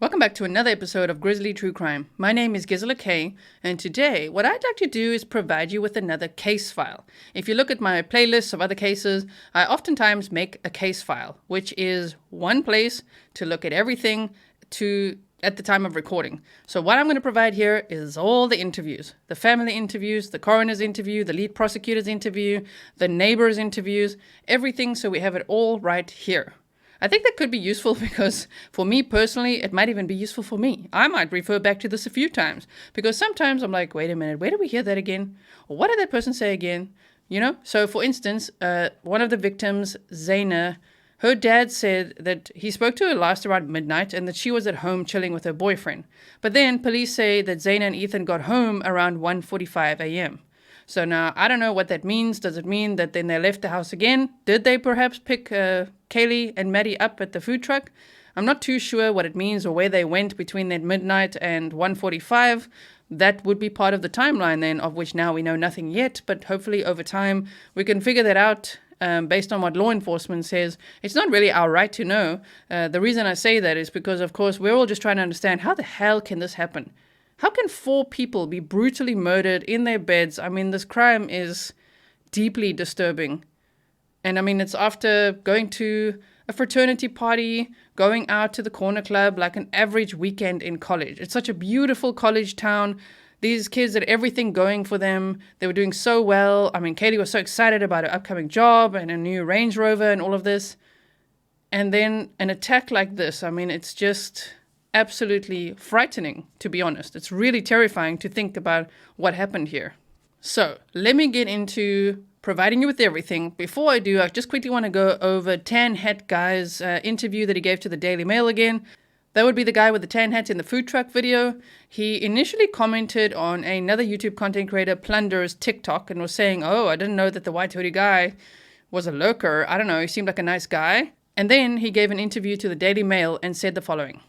Welcome back to another episode of Grizzly True Crime. My name is Gisela K, and today what I'd like to do is provide you with another case file. If you look at my playlists of other cases, I oftentimes make a case file, which is one place to look at everything at the time of recording. So what I'm going to provide here is all the interviews, the family interviews, the coroner's interview, the lead prosecutor's interview, the neighbor's interviews, everything, so we have it all right here. I think that could be useful because for me personally, it might even be useful for me. I might refer back to this a few times because sometimes I'm like, wait a minute, where did we hear that again? Or what did that person say again? You know, so for instance, one of the victims, Xana, her dad said that he spoke to her last around midnight and that she was at home chilling with her boyfriend. But then police say that Xana and Ethan got home around 1:45 a.m. So now, I don't know what that means. Does it mean that then they left the house again? Did they perhaps pick Kaylee and Maddie up at the food truck? I'm not too sure what it means or where they went between that midnight and 1:45. That would be part of the timeline then, of which now we know nothing yet. But hopefully over time, we can figure that out based on what law enforcement says. It's not really our right to know. The reason I say that is because, of course, we're all just trying to understand how the hell can this happen? How can 4 people be brutally murdered in their beds? I mean, this crime is deeply disturbing. And I mean, it's after going to a fraternity party, going out to the corner club, like an average weekend in college. It's such a beautiful college town. These kids had everything going for them. They were doing so well. I mean, Kaylee was so excited about her upcoming job and a new Range Rover and all of this. And then an attack like this, I mean, it's just absolutely frightening, to be honest. It's really terrifying to think about what happened here. So let me get into providing you with everything. Before I do, I just quickly want to go over Tan Hat Guy's interview that he gave to the Daily Mail again. That would be the guy with the tan hat in the food truck video. He initially commented on another YouTube content creator, Plunder's TikTok, and was saying, oh, I didn't know that the white hoodie guy was a lurker. I don't know, he seemed like a nice guy. And then he gave an interview to the Daily Mail and said the following.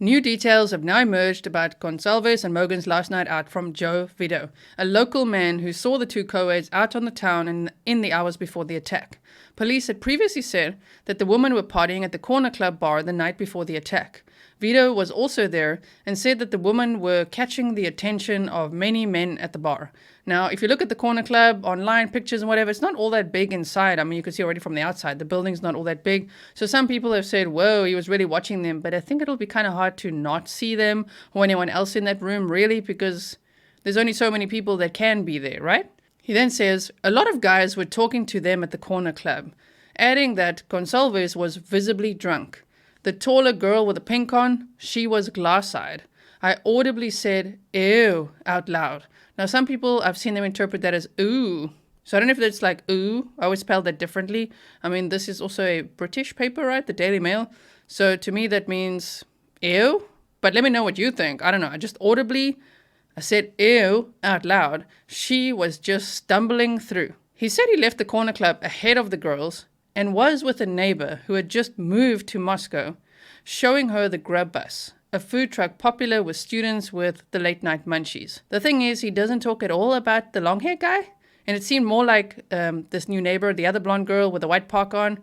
New details have now emerged about Goncalves and Mogan's last night out from Joe Vidot, a local man who saw the 2 co-eds out on the town in the hours before the attack. Police had previously said that the women were partying at the corner club bar the night before the attack. Vidot was also there and said that the women were catching the attention of many men at the bar. Now, if you look at the corner club, online pictures and whatever, it's not all that big inside. I mean, you can see already from the outside, the building's not all that big. So some people have said, whoa, he was really watching them. But I think it'll be kind of hard to not see them or anyone else in that room, really, because there's only so many people that can be there, right? He then says, a lot of guys were talking to them at the corner club, adding that Goncalves was visibly drunk. The taller girl with the pink on, she was glass-eyed. I audibly said, ew, out loud. Now, some people, I've seen them interpret that as ooh. So I don't know if that's like ooh. I always spell that differently. I mean, this is also a British paper, right? The Daily Mail. So to me, that means ew. But let me know what you think. I don't know. I just audibly, I said ew out loud. She was just stumbling through. He said he left the corner club ahead of the girls and was with a neighbor who had just moved to Moscow, showing her the grub bus, a food truck popular with students with the late night munchies. The thing is, he doesn't talk at all about the long hair guy, and it seemed more like this new neighbor, the other blonde girl with the white park on,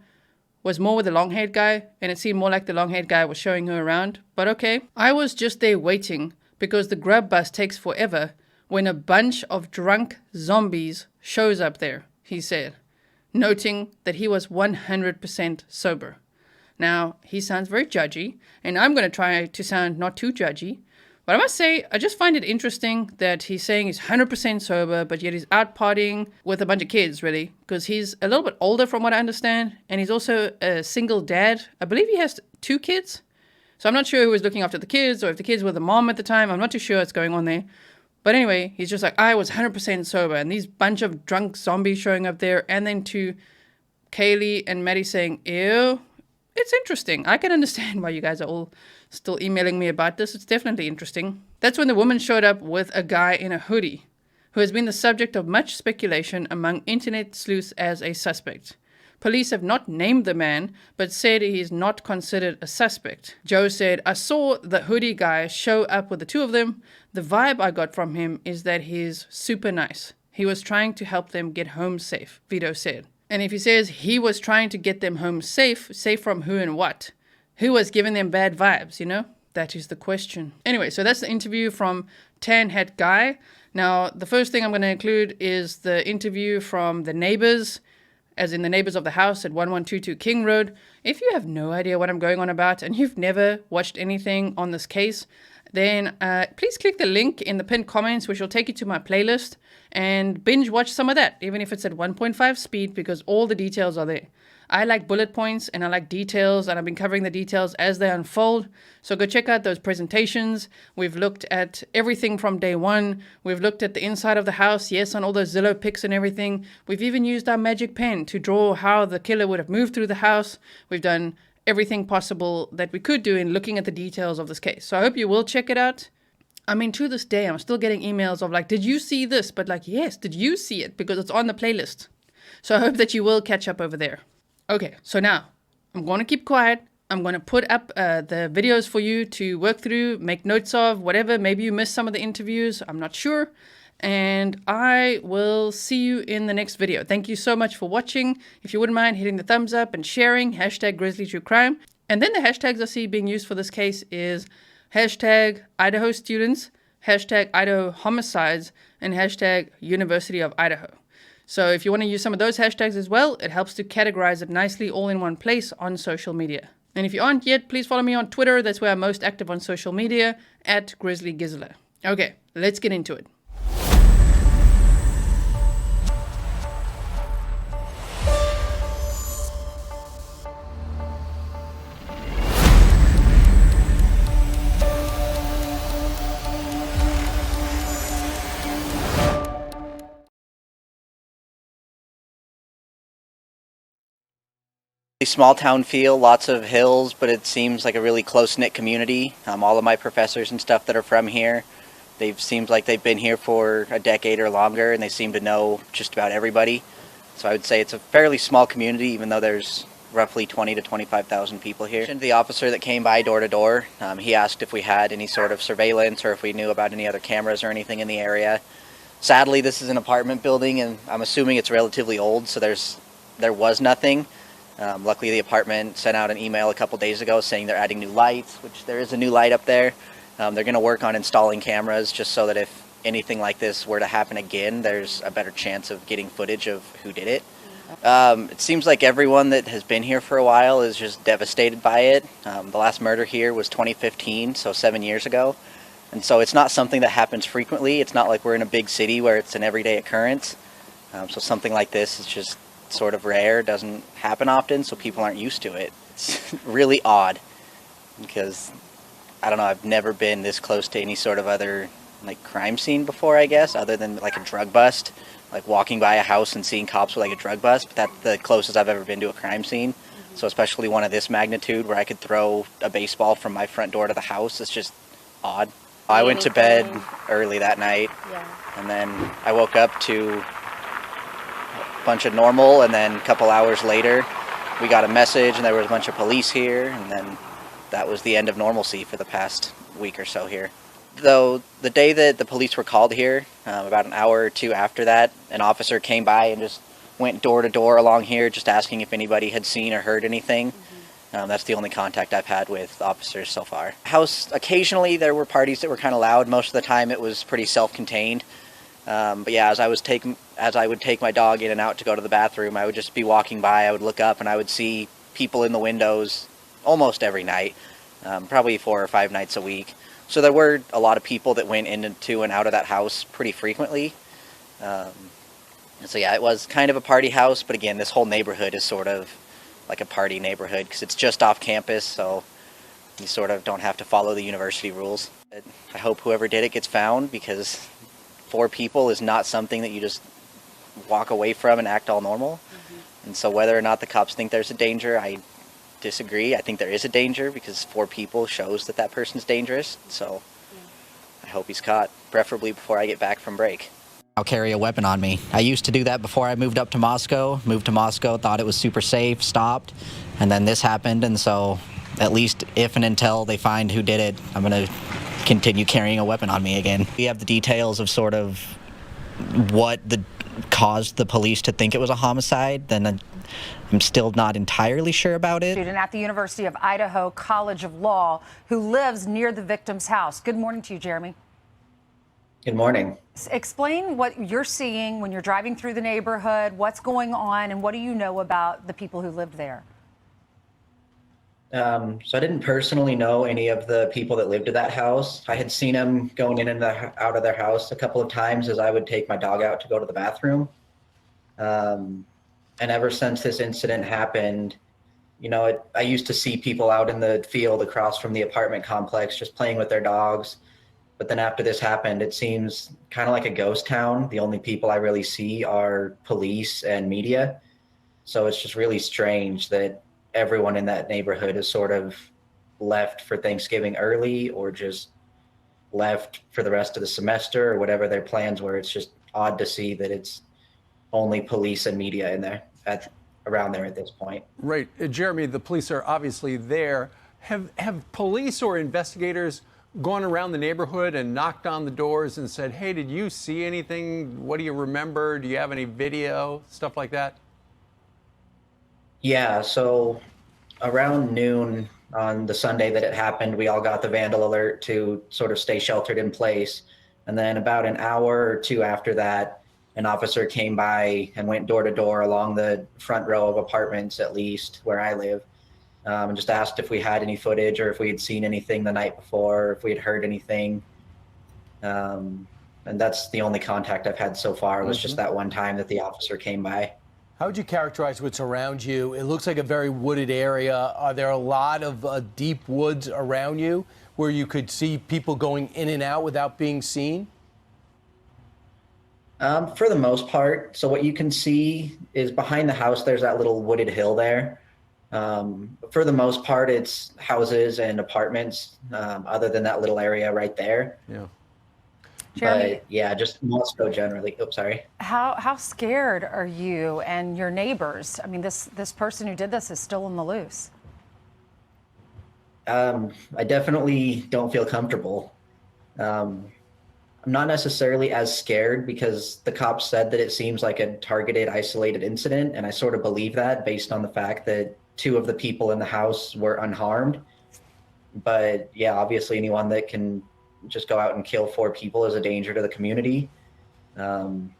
was more with the long haired guy, and it seemed more like the long haired guy was showing her around. But okay, I was just there waiting because the grub bus takes forever when a bunch of drunk zombies shows up there, he said, noting that he was 100% sober. Now, he sounds very judgy, and I'm going to try to sound not too judgy, but I must say, I just find it interesting that he's saying he's 100% sober, but yet he's out partying with a bunch of kids, really, because he's a little bit older from what I understand, and he's also a single dad. I believe he has 2 kids, so I'm not sure who was looking after the kids, or if the kids were the mom at the time. I'm not too sure what's going on there. But anyway, he's just like, I was 100% sober, and these bunch of drunk zombies showing up there, and then to Kaylee and Maddie saying, ew. It's interesting. I can understand why you guys are all still emailing me about this. It's definitely interesting. That's when the woman showed up with a guy in a hoodie, who has been the subject of much speculation among internet sleuths as a suspect. Police have not named the man, but said he is not considered a suspect. Joe said, I saw the hoodie guy show up with the 2 of them. The vibe I got from him is that he's super nice. He was trying to help them get home safe, Vidot said. And if he says he was trying to get them home safe, safe from who and what? Who was giving them bad vibes, you know? That is the question. Anyway, so that's the interview from Tan Hat Guy. Now, the first thing I'm going to include is the interview from the neighbors, as in the neighbors of the house at 1122 King Road. If you have no idea what I'm going on about and you've never watched anything on this case, then please click the link in the pinned comments, which will take you to my playlist, and binge watch some of that, even if it's at 1.5 speed, because all the details are there. I like bullet points and I like details, and I've been covering the details as they unfold. So go check out those presentations. We've looked at everything from day one. We've looked at the inside of the house, yes, on all those Zillow pics and everything. We've even used our magic pen to draw how the killer would have moved through the house. We've done everything possible that we could do in looking at the details of this case. So I hope you will check it out. I mean, to this day, I'm still getting emails of like, did you see this? But like, yes, did you see it? Because it's on the playlist. So I hope that you will catch up over there. Okay, so now I'm going to keep quiet. I'm going to put up the videos for you to work through, make notes of, whatever. Maybe you missed some of the interviews. I'm not sure. And I will see you in the next video. Thank you so much for watching. If you wouldn't mind hitting the thumbs up and sharing, hashtag Grizzly True Crime. And then the hashtags I see being used for this case is hashtag Idaho students, hashtag Idaho homicides, and hashtag University of Idaho. So if you want to use some of those hashtags as well, it helps to categorize it nicely all in one place on social media. And if you aren't yet, please follow me on Twitter. That's where I'm most active on social media, at Grizzly Gisela. Okay, let's get into it. Small town feel, lots of hills, but it seems like a really close-knit community. All of my professors and stuff that are from here, seems like they've been here for a decade or longer, and they seem to know just about everybody. So I would say it's a fairly small community, even though there's roughly 20 to 25,000 people here. The officer that came by door to door, he asked if we had any sort of surveillance or if we knew about any other cameras or anything in the area. Sadly, this is an apartment building, and I'm assuming it's relatively old, so there was nothing. Luckily, the apartment sent out an email a couple days ago saying they're adding new lights, which there is a new light up there. They're going to work on installing cameras just so that if anything like this were to happen again, there's a better chance of getting footage of who did it. It seems like everyone that has been here for a while is just devastated by it. The last murder here was 2015, so 7 years ago. And so it's not something that happens frequently. It's not like we're in a big city where it's an everyday occurrence. So something like this is just sort of rare, doesn't happen often, so people aren't used to it. It's really odd because, I don't know, I've never been this close to any sort of other like crime scene before, I guess, other than like a drug bust, like walking by a house and seeing cops with like a drug bust, but that's the closest I've ever been to a crime scene. So especially one of this magnitude where I could throw a baseball from my front door to the house, it's just odd. I went to bed early that night, and then I woke up to bunch of normal, and then a couple hours later we got a message and there was a bunch of police here, and then that was the end of normalcy for the past week or so here. Though the day that the police were called here, about an hour or two after that, an officer came by and just went door to door along here just asking if anybody had seen or heard anything. That's the only contact I've had with officers so far. House, occasionally there were parties that were kind of loud. Most of the time it was pretty self-contained. But yeah, as I would take my dog in and out to go to the bathroom, I would just be walking by, I would look up and I would see people in the windows almost every night, probably 4 or 5 nights a week. So there were a lot of people that went into and out of that house pretty frequently. And so yeah, it was kind of a party house, but again, this whole neighborhood is sort of like a party neighborhood because it's just off campus, so you sort of don't have to follow the university rules. I hope whoever did it gets found, because 4 people is not something that you just walk away from and act all normal. And so whether or not the cops think there's a danger, I disagree. I think there is a danger because 4 people shows that that person's dangerous. So I hope he's caught, preferably before I get back from break. I'll carry a weapon on me. I used to do that before I moved up to Moscow. Moved to Moscow, thought it was super safe, stopped, and then this happened. And so at least if and until they find who did it, I'm going to continue carrying a weapon on me again. We have the details of sort of what caused the police to think it was a homicide, then I'm still not entirely sure about it. Student at the University of Idaho College of Law who lives near the victim's house. Good morning to you, Jeremy. Good morning. Explain what you're seeing when you're driving through the neighborhood, what's going on, and what do you know about the people who lived there? So I didn't personally know any of the people that lived at that house. I had seen them going in and out of their house a couple of times as I would take my dog out to go to the bathroom. And ever since this incident happened, I used to see people out in the field across from the apartment complex just playing with their dogs. But then after this happened, it seems kind of like a ghost town. The only people I really see are police and media. So it's just really strange that everyone in that neighborhood is sort of left for Thanksgiving early or just left for the rest of the semester or whatever their plans were. It's just odd to see that it's only police and media in there around there at this point. Right. Jeremy, the police are obviously there. Have police or investigators gone around the neighborhood and knocked on the doors and said, hey, did you see anything? What do you remember? Do you have any video? Stuff like that? Yeah, so around noon on the Sunday that it happened, we all got the vandal alert to sort of stay sheltered in place. And then about an hour or two after that, an officer came by and went door to door along the front row of apartments, at least where I live, and just asked if we had any footage or if we had seen anything the night before, if we had heard anything. And that's the only contact I've had so far was just that one time that the officer came by. How would you characterize what's around you? It looks like a very wooded area. Are there a lot of deep woods around you where you could see people going in and out without being seen? For the most part. So what you can see is behind the house, there's that little wooded hill there. For the most part, it's houses and apartments, other than that little area right there. Yeah. Jeremy, but yeah, just Moscow generally. Oops, sorry. how scared are you and your neighbors? I mean, this person who did this is still on the loose. I definitely don't feel comfortable. I'm not necessarily as scared because the cops said that it seems like a targeted, isolated incident, and I sort of believe that based on the fact that 2 of the people in the house were unharmed. But yeah, obviously anyone that can just go out and kill 4 people is a danger to the community. And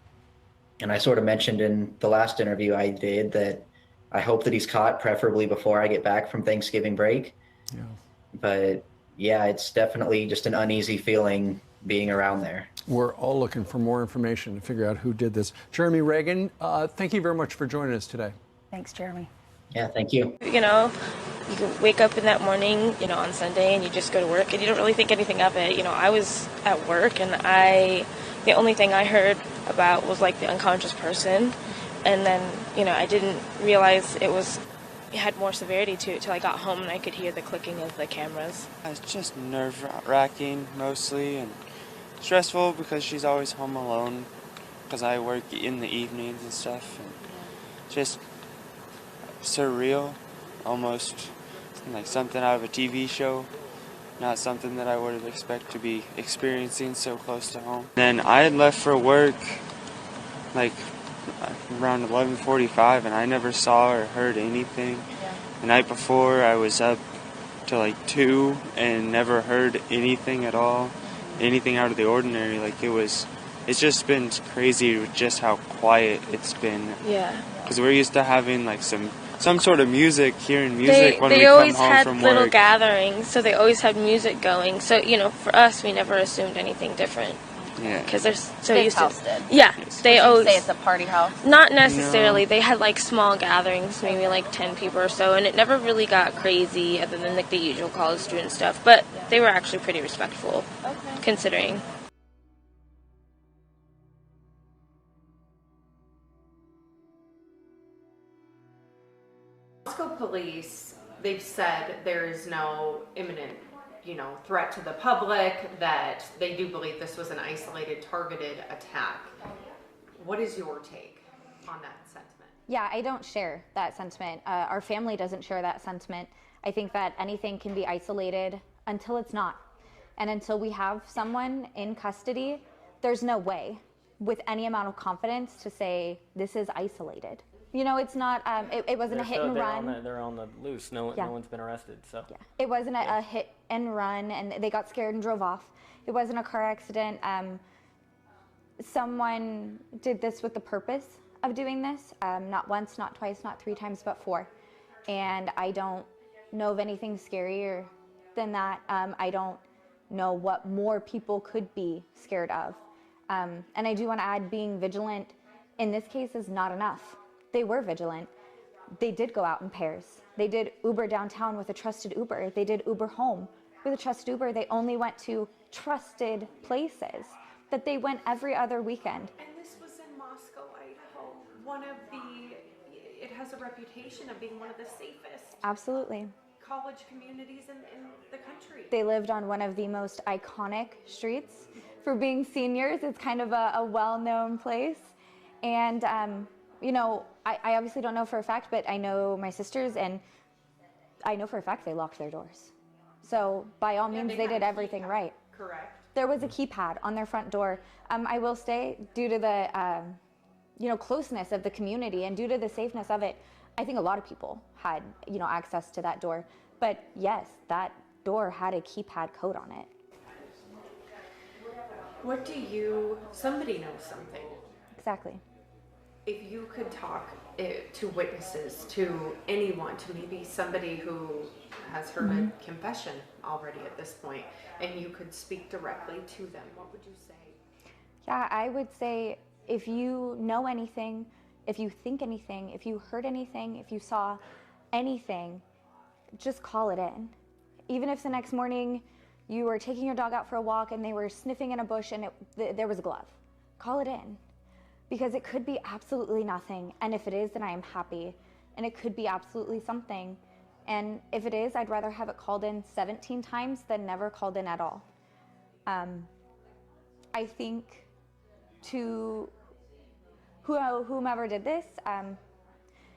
I sort of mentioned in the last interview I did that I hope that he's caught, preferably before I get back from Thanksgiving break. Yeah. But yeah, it's definitely just an uneasy feeling being around there. We're all looking for more information to figure out who did this. Jeremy, Reagan, thank you very much for joining us today. Thanks, Jeremy. Yeah, thank you. You can wake up in that morning, on Sunday and you just go to work and you don't really think anything of it. I was at work and the only thing I heard about was like the unconscious person. And then, I didn't realize it had more severity to it till I got home and I could hear the clicking of the cameras. It's just nerve-wracking mostly and stressful because she's always home alone because I work in the evenings and stuff. And just surreal, almost like something out of a TV show, not something that I would expect to be experiencing so close to home. Then I had left for work like around 11:45 and I never saw or heard anything. The night before I was up till like 2 and never heard anything at all, anything out of the ordinary. It's just been crazy with just how quiet it's been. Yeah. Because we're used to having like some sort of music, hearing music when we come home from work. They always had little gatherings, so they always had music going. So, for us, we never assumed anything different. Yeah. Because they're so This used house to. did. Yeah. They always say it's a party house. Not necessarily. No. They had like small gatherings, maybe like 10 people or so, and it never really got crazy other than like the usual college student stuff. But they were actually pretty respectful, considering. Moscow police, they've said there is no imminent, threat to the public, that they do believe this was an isolated, targeted attack. What is your take on that sentiment? Yeah, I don't share that sentiment. Our family doesn't share that sentiment. I think that anything can be isolated until it's not. And until we have someone in custody, there's no way with any amount of confidence to say this is isolated. You know, it's not, it wasn't a hit and run. They're on the loose. No one's been arrested, so. Yeah. It wasn't a hit and run and they got scared and drove off. It wasn't a car accident. Someone did this with the purpose of doing this. Not once, not twice, not 3 times, but 4. And I don't know of anything scarier than that. I don't know what more people could be scared of. And I do want to add, being vigilant in this case is not enough. They were vigilant. They did go out in pairs. They did Uber downtown with a trusted Uber. They did Uber home with a trusted Uber. They only went to trusted places that they went every other weekend. And this was in Moscow, Idaho. It has a reputation of being one of the safest Absolutely. college communities in the country. They lived on one of the most iconic streets. For being seniors, it's kind of a well-known place. And, you know, I obviously don't know for a fact, but I know my sisters, and I know for a fact they locked their doors. So by all means, they did everything right. Correct. There was a keypad on their front door. I will say, due to the, you know, closeness of the community and due to the safeness of it, I think a lot of people had, you know, access to that door. But yes, that door had a keypad code on it. Somebody knows something. Exactly. If you could talk to witnesses, to anyone, to maybe somebody who has heard a confession already at this point, and you could speak directly to them, what would you say? Yeah, I would say if you know anything, if you think anything, if you heard anything, if you saw anything, just call it in. Even if the next morning you were taking your dog out for a walk and they were sniffing in a bush and there was a glove, call it in. Because it could be absolutely nothing, and if it is, then I am happy. And it could be absolutely something. And if it is, I'd rather have it called in 17 times than never called in at all. I think to whomever did this,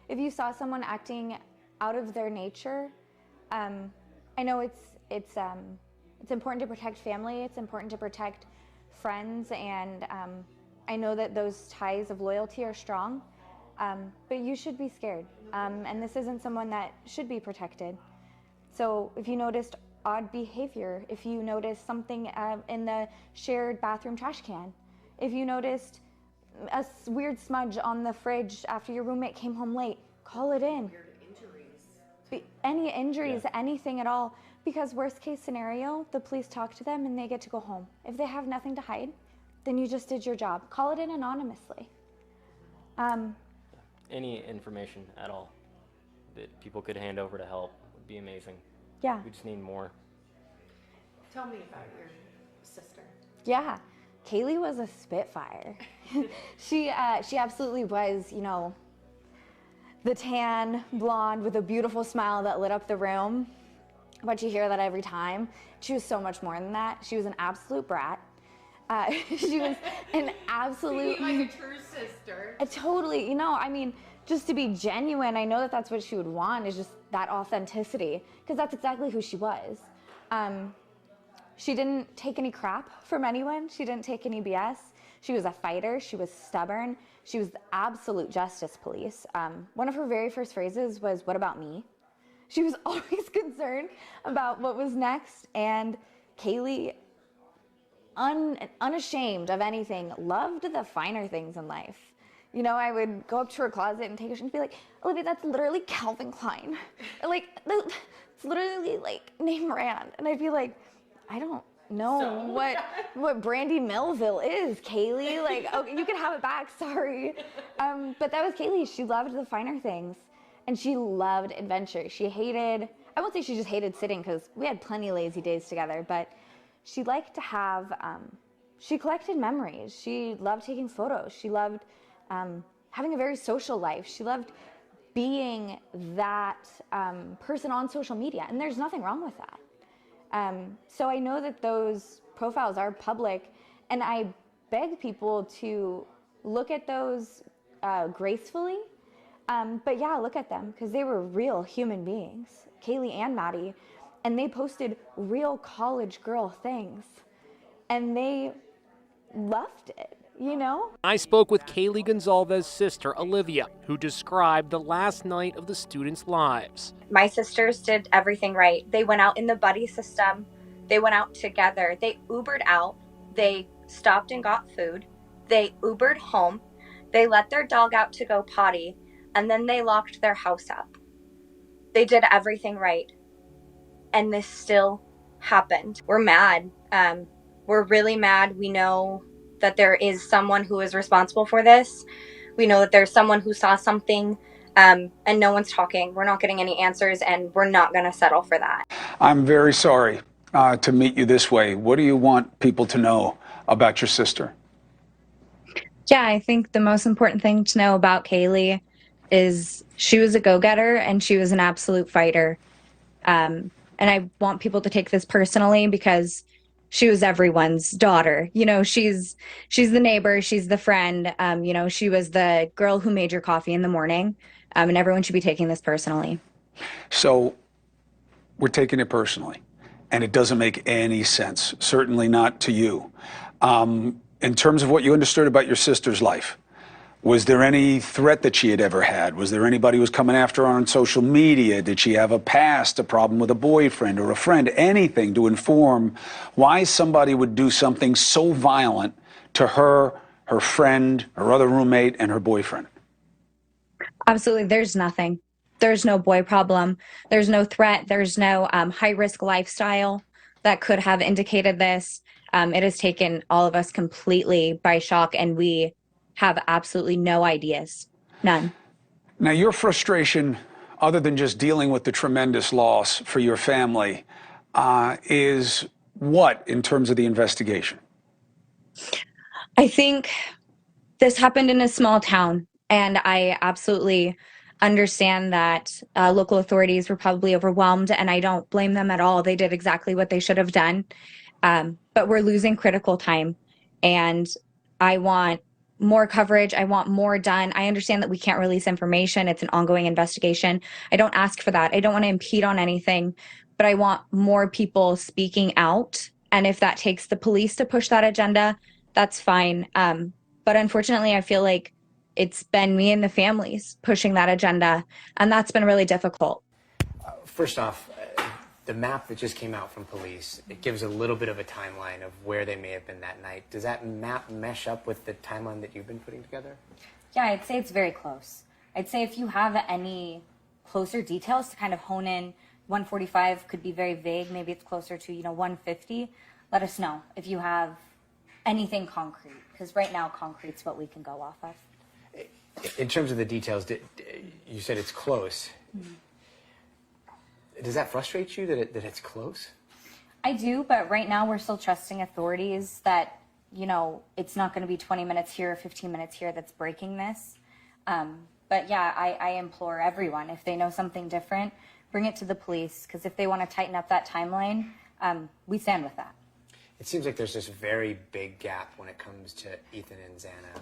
if you saw someone acting out of their nature, I know it's important to protect family, it's important to protect friends, and I know that those ties of loyalty are strong, but you should be scared. And this isn't someone that should be protected. So if you noticed odd behavior, if you noticed something in the shared bathroom trash can, if you noticed a weird smudge on the fridge after your roommate came home late, call it in. Weird injuries. Any injuries, anything at all. Because worst case scenario, the police talk to them and they get to go home. If they have nothing to hide, then you just did your job. Call it in anonymously. Any information at all that people could hand over to help would be amazing. Yeah. We just need more. Tell me about your sister. Yeah. Kaylee was a spitfire. She absolutely was, you know, the tan blonde with a beautiful smile that lit up the room. But you hear that every time. She was so much more than that. She was an absolute brat. She was an absolute... Speaking like a true sister. Totally. You know, I mean, just to be genuine, I know that that's what she would want, is just that authenticity. Because that's exactly who she was. She didn't take any crap from anyone. She didn't take any BS. She was a fighter. She was stubborn. She was the absolute justice police. One of her very first phrases was, "What about me?" She was always concerned about what was next. And Kaylee, unashamed of anything, loved the finer things in life. You know, I would go up to her closet and take her and be like, "Olivia, that's literally Calvin Klein. Like, it's literally like name brand." And I'd be like, "I don't know what Brandy Melville is, Kaylee. Like, okay, you can have it back, sorry." But that was Kaylee. She loved the finer things. And she loved adventure. She hated, I won't say she just hated sitting, because we had plenty of lazy days together, but she liked to have, she collected memories. She loved taking photos. She loved having a very social life. She loved being that person on social media, and there's nothing wrong with that. So I know that those profiles are public, and I beg people to look at those gracefully. But yeah, look at them, because they were real human beings, Kaylee and Maddie, and they posted real college girl things, and they loved it. you know? I spoke with Kaylee Goncalves' sister, Alivea, who described the last night of the students' lives. My sisters did everything right. They went out in the buddy system. They went out together. They Ubered out. They stopped and got food. They Ubered home. They let their dog out to go potty. And then they locked their house up. They did everything right. And this still happened. We're mad. We're really mad. We know that there is someone who is responsible for this. We know that there's someone who saw something, and no one's talking. We're not getting any answers, and we're not going to settle for that. I'm very sorry to meet you this way. What do you want people to know about your sister? Yeah, I think the most important thing to know about Kaylee is she was a go-getter and she was an absolute fighter. And I want people to take this personally because she was everyone's daughter. You know, she's the neighbor, she's the friend. You know, she was the girl who made your coffee in the morning. And everyone should be taking this personally. So we're taking it personally, and it doesn't make any sense, certainly not to you. In terms of what you understood about your sister's life, was there any threat that she had ever had? Was there anybody who was coming after her on social media? Did she have a past, a problem with a boyfriend or a friend? Anything to inform why somebody would do something so violent to her, her friend, her other roommate, and her boyfriend? Absolutely. There's nothing. There's no boy problem. There's no threat. There's no high-risk lifestyle that could have indicated this. It has taken all of us completely by shock, and we have absolutely no ideas. None. Now, your frustration, other than just dealing with the tremendous loss for your family, is what in terms of the investigation? I think this happened in a small town, and I absolutely understand that local authorities were probably overwhelmed, and I don't blame them at all. They did exactly what they should have done. But we're losing critical time, and I want more coverage. I want more done. I understand that we can't release information. It's an ongoing investigation. I don't ask for that. I don't want to impede on anything, but I want more people speaking out. And if that takes the police to push that agenda, that's fine. But unfortunately, I feel like it's been me and the families pushing that agenda, and that's been really difficult. First off, the map that just came out from police, it gives a little bit of a timeline of where they may have been that night. Does that map mesh up with the timeline that you've been putting together? Yeah, I'd say it's very close. I'd say if you have any closer details to kind of hone in, 145 could be very vague. Maybe it's closer to, 150. Let us know if you have anything concrete, because right now concrete's what we can go off of. In terms of the details, you said it's close. Mm-hmm. Does that frustrate you that it's close? I do, but right now we're still trusting authorities that, it's not going to be 20 minutes here or 15 minutes here that's breaking this. But yeah, I implore everyone, if they know something different, bring it to the police, because if they want to tighten up that timeline, we stand with that. It seems like there's this very big gap when it comes to Ethan and Xana.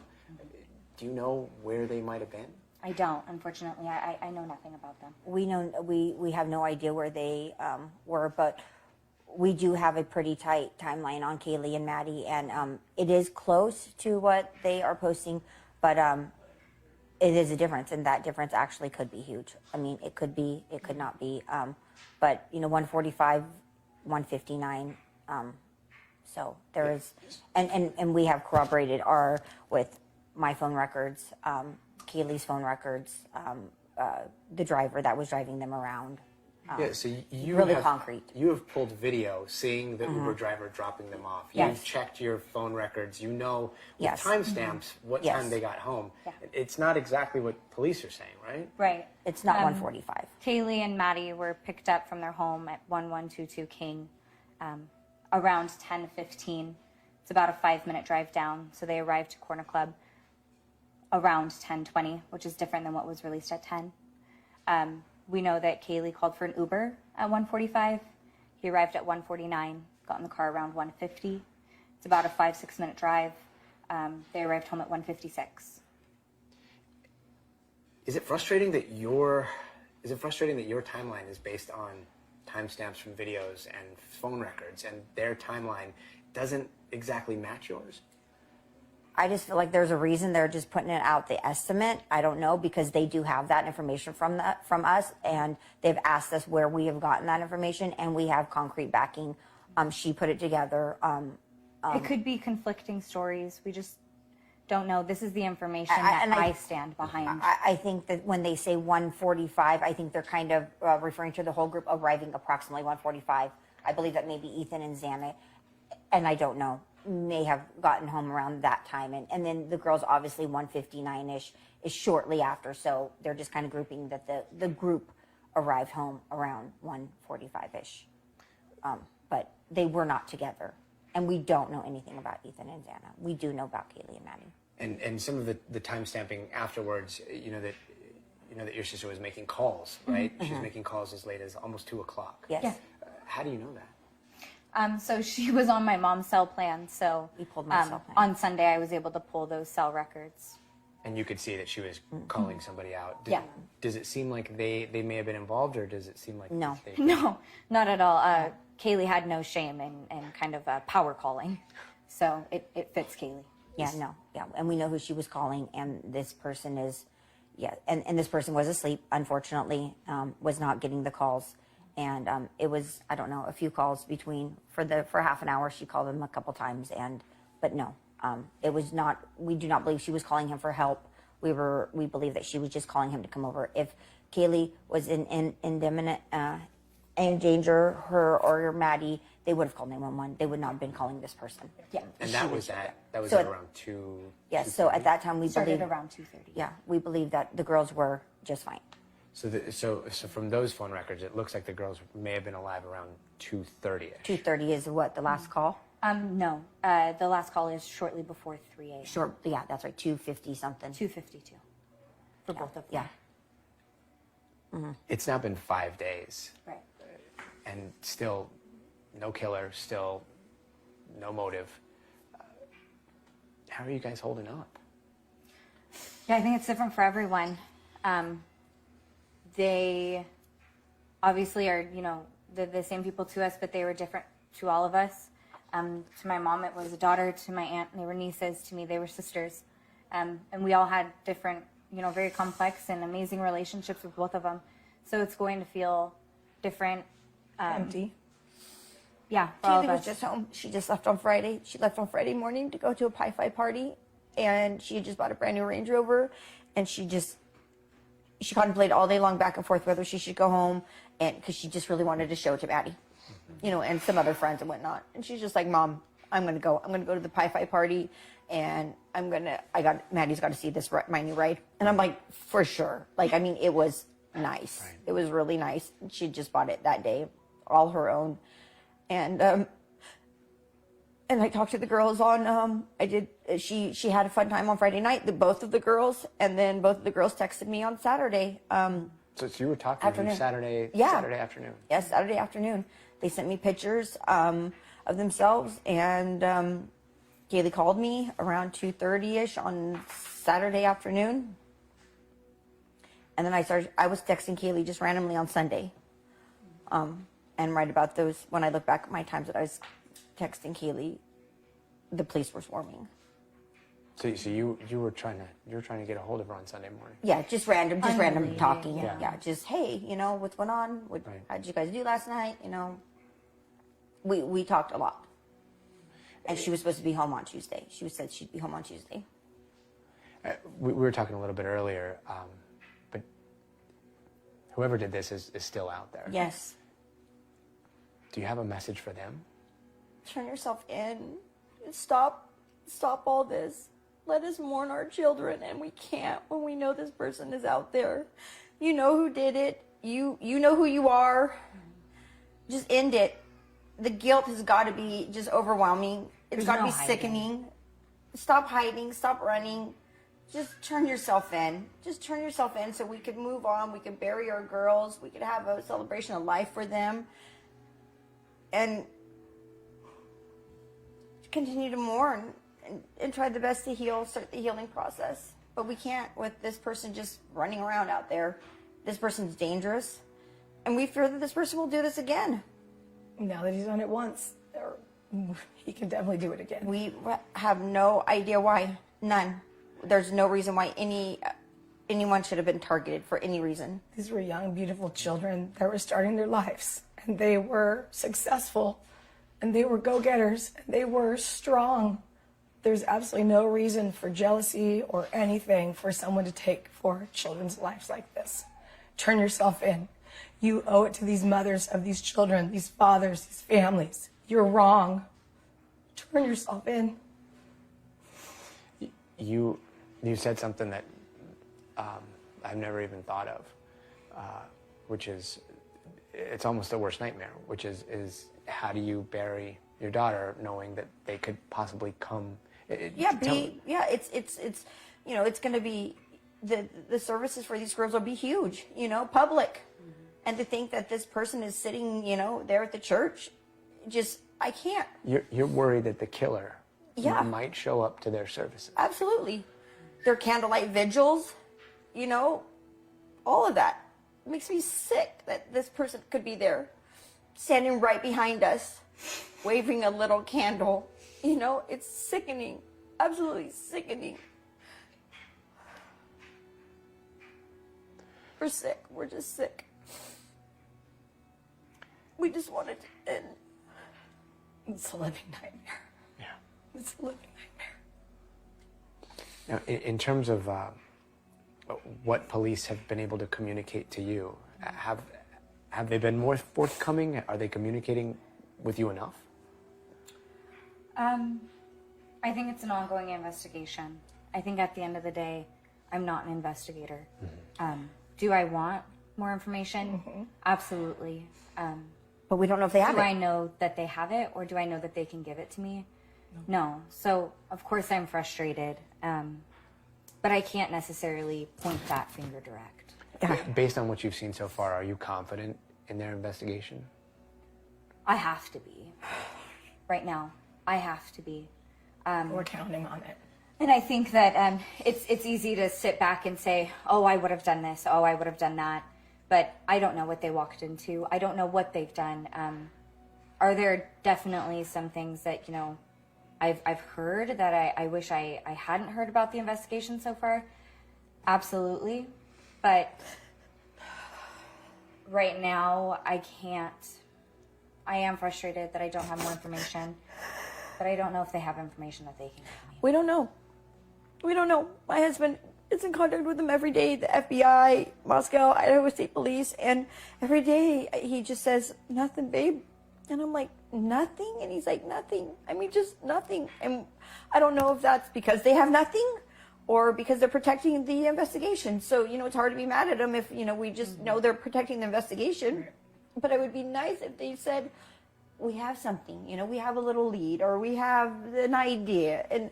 Do you know where they might have been? I don't, unfortunately. I know nothing about them. We have no idea where they were, but we do have a pretty tight timeline on Kaylee and Maddie, and it is close to what they are posting, but it is a difference, and that difference actually could be huge. I mean, it could be, it could not be, but 145, 159. So there is, and we have corroborated with my phone records. Kaylee's phone records, the driver that was driving them around. Yeah, so you really have, concrete. You have pulled video seeing the Uber driver dropping them off. Yes. You've checked your phone records. You know with Yes. timestamps what Yes. time they got home. Yeah. It's not exactly what police are saying, right? Right. It's not 145. Kaylee and Maddie were picked up from their home at 1122 King around 10:15. It's about a 5-minute drive down. So they arrived to Corner Club around 10:20, which is different than what was released at 10. We know that Kaylee called for an Uber at 1:45. He arrived at 1:49, got in the car around 1:50. It's about a 5-6 minute drive. They arrived home at 1:56. Is it frustrating that your timeline is based on timestamps from videos and phone records, and their timeline doesn't exactly match yours? I just feel like there's a reason they're just putting it out, the estimate. I don't know, because they do have that information from us, and they've asked us where we have gotten that information, and we have concrete backing. She put it together. It could be conflicting stories. We just don't know. This is the information that I stand behind. I think that when they say 1:45, I think they're kind of referring to the whole group arriving approximately 1:45. I believe that maybe Ethan and Xana, and I don't know, may have gotten home around that time. And then the girls, obviously 1:59-ish is shortly after. So they're just kind of grouping that the group arrived home around 1:45-ish. But they were not together. And we don't know anything about Ethan and Xana. We do know about Kaylee and Maddie. And some of the time stamping afterwards, you know that your sister was making calls, right? She was making calls as late as almost 2 o'clock. Yes. Yeah. How do you know that? So she was on my mom's cell plan. So we pulled my cell plan. On Sunday, I was able to pull those cell records. And you could see that she was calling somebody out. Yeah. Does it seem like they may have been involved, or does it seem like no, no, not at all? Kaylee had no shame in kind of power calling, so it fits Kaylee. Yeah, no, yeah, and we know who she was calling, and this person is, and this person was asleep, unfortunately, was not getting the calls, and it was, I don't know, a few calls for half an hour. She called him a couple times, but no, it was not. We do not believe she was calling him for help. We believe that she was just calling him to come over. If Kaylee was in imminent danger, her or Maddie, they would have called 911. They would not have been calling this person. Yeah. And that was so at around 2. Yeah. So at that time, we started believe around 2:30. Yeah, we believe that the girls were just fine. So from those phone records, it looks like the girls may have been alive around 2:30ish. 2:30 is what the last call. No, the last call is shortly before 3 a.m. Short, yeah, that's right, 2:50 something. 2:52 for both of them. Yeah. Mm-hmm. It's now been 5 days. Right. And still no killer, still no motive. How are you guys holding up? Yeah, I think it's different for everyone. They obviously are, the same people to us, but they were different to all of us. To my mom, it was a daughter. To my aunt, they were nieces. To me, they were sisters. And we all had different, very complex and amazing relationships with both of them. So it's going to feel different. Empty. Yeah, for all of Kaylee was us. just home. She just left on Friday. She left on Friday morning to go to a Pi-Fi party, and she had just bought a brand new Range Rover, and she contemplated all day long back and forth whether she should go home, and because she just really wanted to show it to Maddie, and some other friends and whatnot. And she's just like, Mom, I'm gonna go to the Pi-Fi party, and Maddie's got to see this my new ride. And I'm like, for sure. Like, I mean, it was nice. Right. It was really nice. She just bought it that day, all her own. And I talked to the girls on. She had a fun time on Friday night. Both of the girls, and then both of the girls texted me on Saturday. So you were talking to them Saturday afternoon. Yes, Saturday afternoon. They sent me pictures of themselves, and Kaylee called me around 2:30ish on Saturday afternoon. And then I was texting Kaylee just randomly on Sunday. And right about those, when I look back at my times that I was texting Kaylee, the police were swarming. So you were trying to get a hold of her on Sunday morning. Yeah, just random talking. Yeah. Just, hey, what's going on? How did you guys do last night? We talked a lot. And she was supposed to be home on Tuesday. She said she'd be home on Tuesday. We were talking a little bit earlier, but whoever did this is still out there. Yes. Do you have a message for them? Turn yourself in. Stop all this. Let us mourn our children, and we can't when we know this person is out there. You know who did it. You know who you are. Just end it. The guilt has got to be just overwhelming. It's got to be sickening. Stop hiding. Stop running. Just turn yourself in. Just turn yourself in so we can move on. We can bury our girls. We could have a celebration of life for them. And continue to mourn and try the best to heal, start the healing process. But we can't with this person just running around out there. This person's dangerous. And we fear that this person will do this again. Now that he's done it once, he can definitely do it again. We have no idea why. None. There's no reason why anyone should have been targeted for any reason. These were young, beautiful children that were starting their lives, and they were successful, and they were go-getters, and they were strong. There's absolutely no reason for jealousy or anything for someone to take for children's lives like this. Turn yourself in. You owe it to these mothers of these children, these fathers, these families. You're wrong. Turn yourself in. You said something that I've never even thought of, which is, it's almost the worst nightmare, which is how do you bury your daughter knowing that they could possibly come? It's going to be, the services for these girls will be huge, public. And to think that this person is sitting, there at the church, I can't. You're worried that the killer Yeah. might show up to their services. Absolutely. Their candlelight vigils, all of that. It makes me sick that this person could be there, standing right behind us, waving a little candle. It's sickening, absolutely sickening. We're sick. We're just sick. We just want it to end. It's a living nightmare. Yeah. It's a living nightmare. Now, in terms of what police have been able to communicate to you, have they been more forthcoming? Are they communicating with you enough? I think it's an ongoing investigation. I think at the end of the day, I'm not an investigator. Do I want more information? Absolutely. But we don't know if they have Do it. I know that they have it, or do I know that they can give it to me? No. So, of course, I'm frustrated. But I can't necessarily point that finger direct. Based on what you've seen so far, are you confident in their investigation? I have to be. Right now, I have to be. We're counting on it. And I think that it's easy to sit back and say, oh, I would have done this, oh, I would have done that. But I don't know what they walked into. I don't know what they've done. Are there definitely some things that, I've heard that I wish I hadn't heard about the investigation so far? Absolutely. But right now, I can't. I am frustrated that I don't have more information. But I don't know if they have information that they can give me. We don't know. We don't know. My husband is in contact with them every day, the FBI, Moscow, Idaho State Police, and every day he just says, nothing, babe. And I'm like, nothing? And he's like, nothing. I mean, just nothing. And I don't know if that's because they have nothing or because they're protecting the investigation. So, it's hard to be mad at them if, we just know they're protecting the investigation. But it would be nice if they said, we have something, we have a little lead or we have an idea. And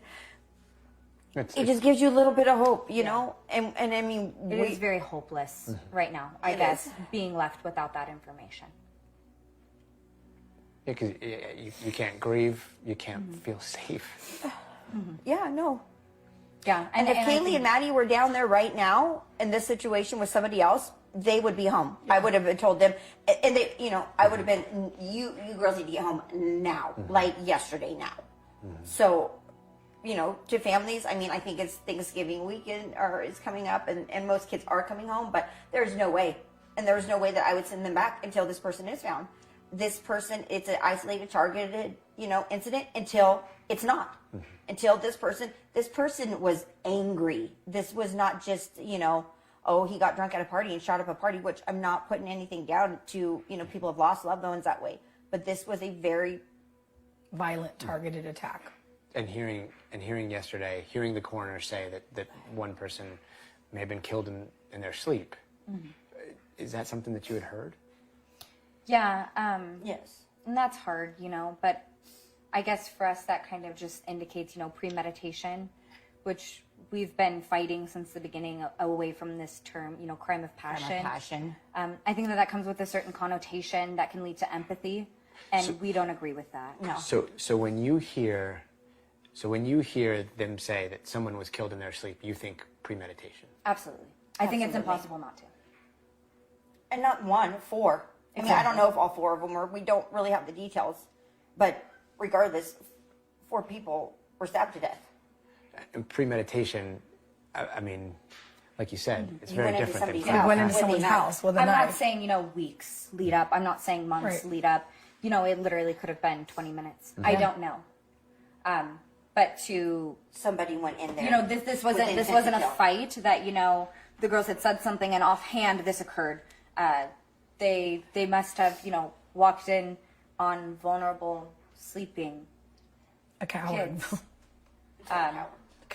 it just gives you a little bit of hope, know? And I mean, It is very hopeless right now, I guess, being left without that information. Yeah, because you can't grieve, you can't feel safe. Yeah, no. Yeah. And if Kaylee and Maddie were down there right now in this situation with somebody else, they would be home. I would have told them, and they, I would have been, you girls need to get home now, like yesterday now. So, to families, I mean, I think it's Thanksgiving weekend is coming up, and most kids are coming home, but there's no way. And there's no way that I would send them back until this person is found. This person, it's an isolated, targeted, incident until it's not. Until this person was angry. This was not just, oh, he got drunk at a party and shot up a party, which I'm not putting anything down to, people have lost loved ones that way. But this was a very violent, targeted attack. And hearing yesterday, hearing the coroner say that one person may have been killed in their sleep, is that something that you had heard? Yeah. Yes. And that's hard, but I guess for us that kind of just indicates, premeditation, which we've been fighting since the beginning away from this term, crime of passion. Crime of passion. I think that comes with a certain connotation that can lead to empathy, and we don't agree with that. No. So when you hear them say that someone was killed in their sleep, you think premeditation? Absolutely. I think it's impossible not to. And not one, 4. I mean, I don't know if all 4 of them were. We don't really have the details. But regardless, 4 people were stabbed to death. And premeditation, I mean, like you said, it's You very went into different than somebody's house. Went into with a someone's knife. house with a I'm knife. not saying, weeks lead up. I'm not saying months Right. lead up. It literally could have been 20 minutes. I Yeah. don't know. But to Somebody went in there. this with wasn't intent to a kill. fight that the girls had said something and offhand this occurred. They must have walked in on vulnerable sleeping A coward. kids. Coward.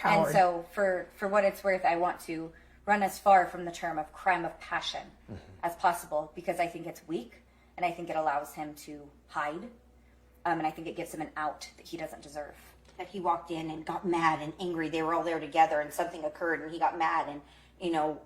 And so for what it's worth, I want to run as far from the term of crime of passion as possible, because I think it's weak and I think it allows him to hide. And I think it gives him an out that he doesn't deserve. That he walked in and got mad and angry. They were all there together and something occurred and he got mad and,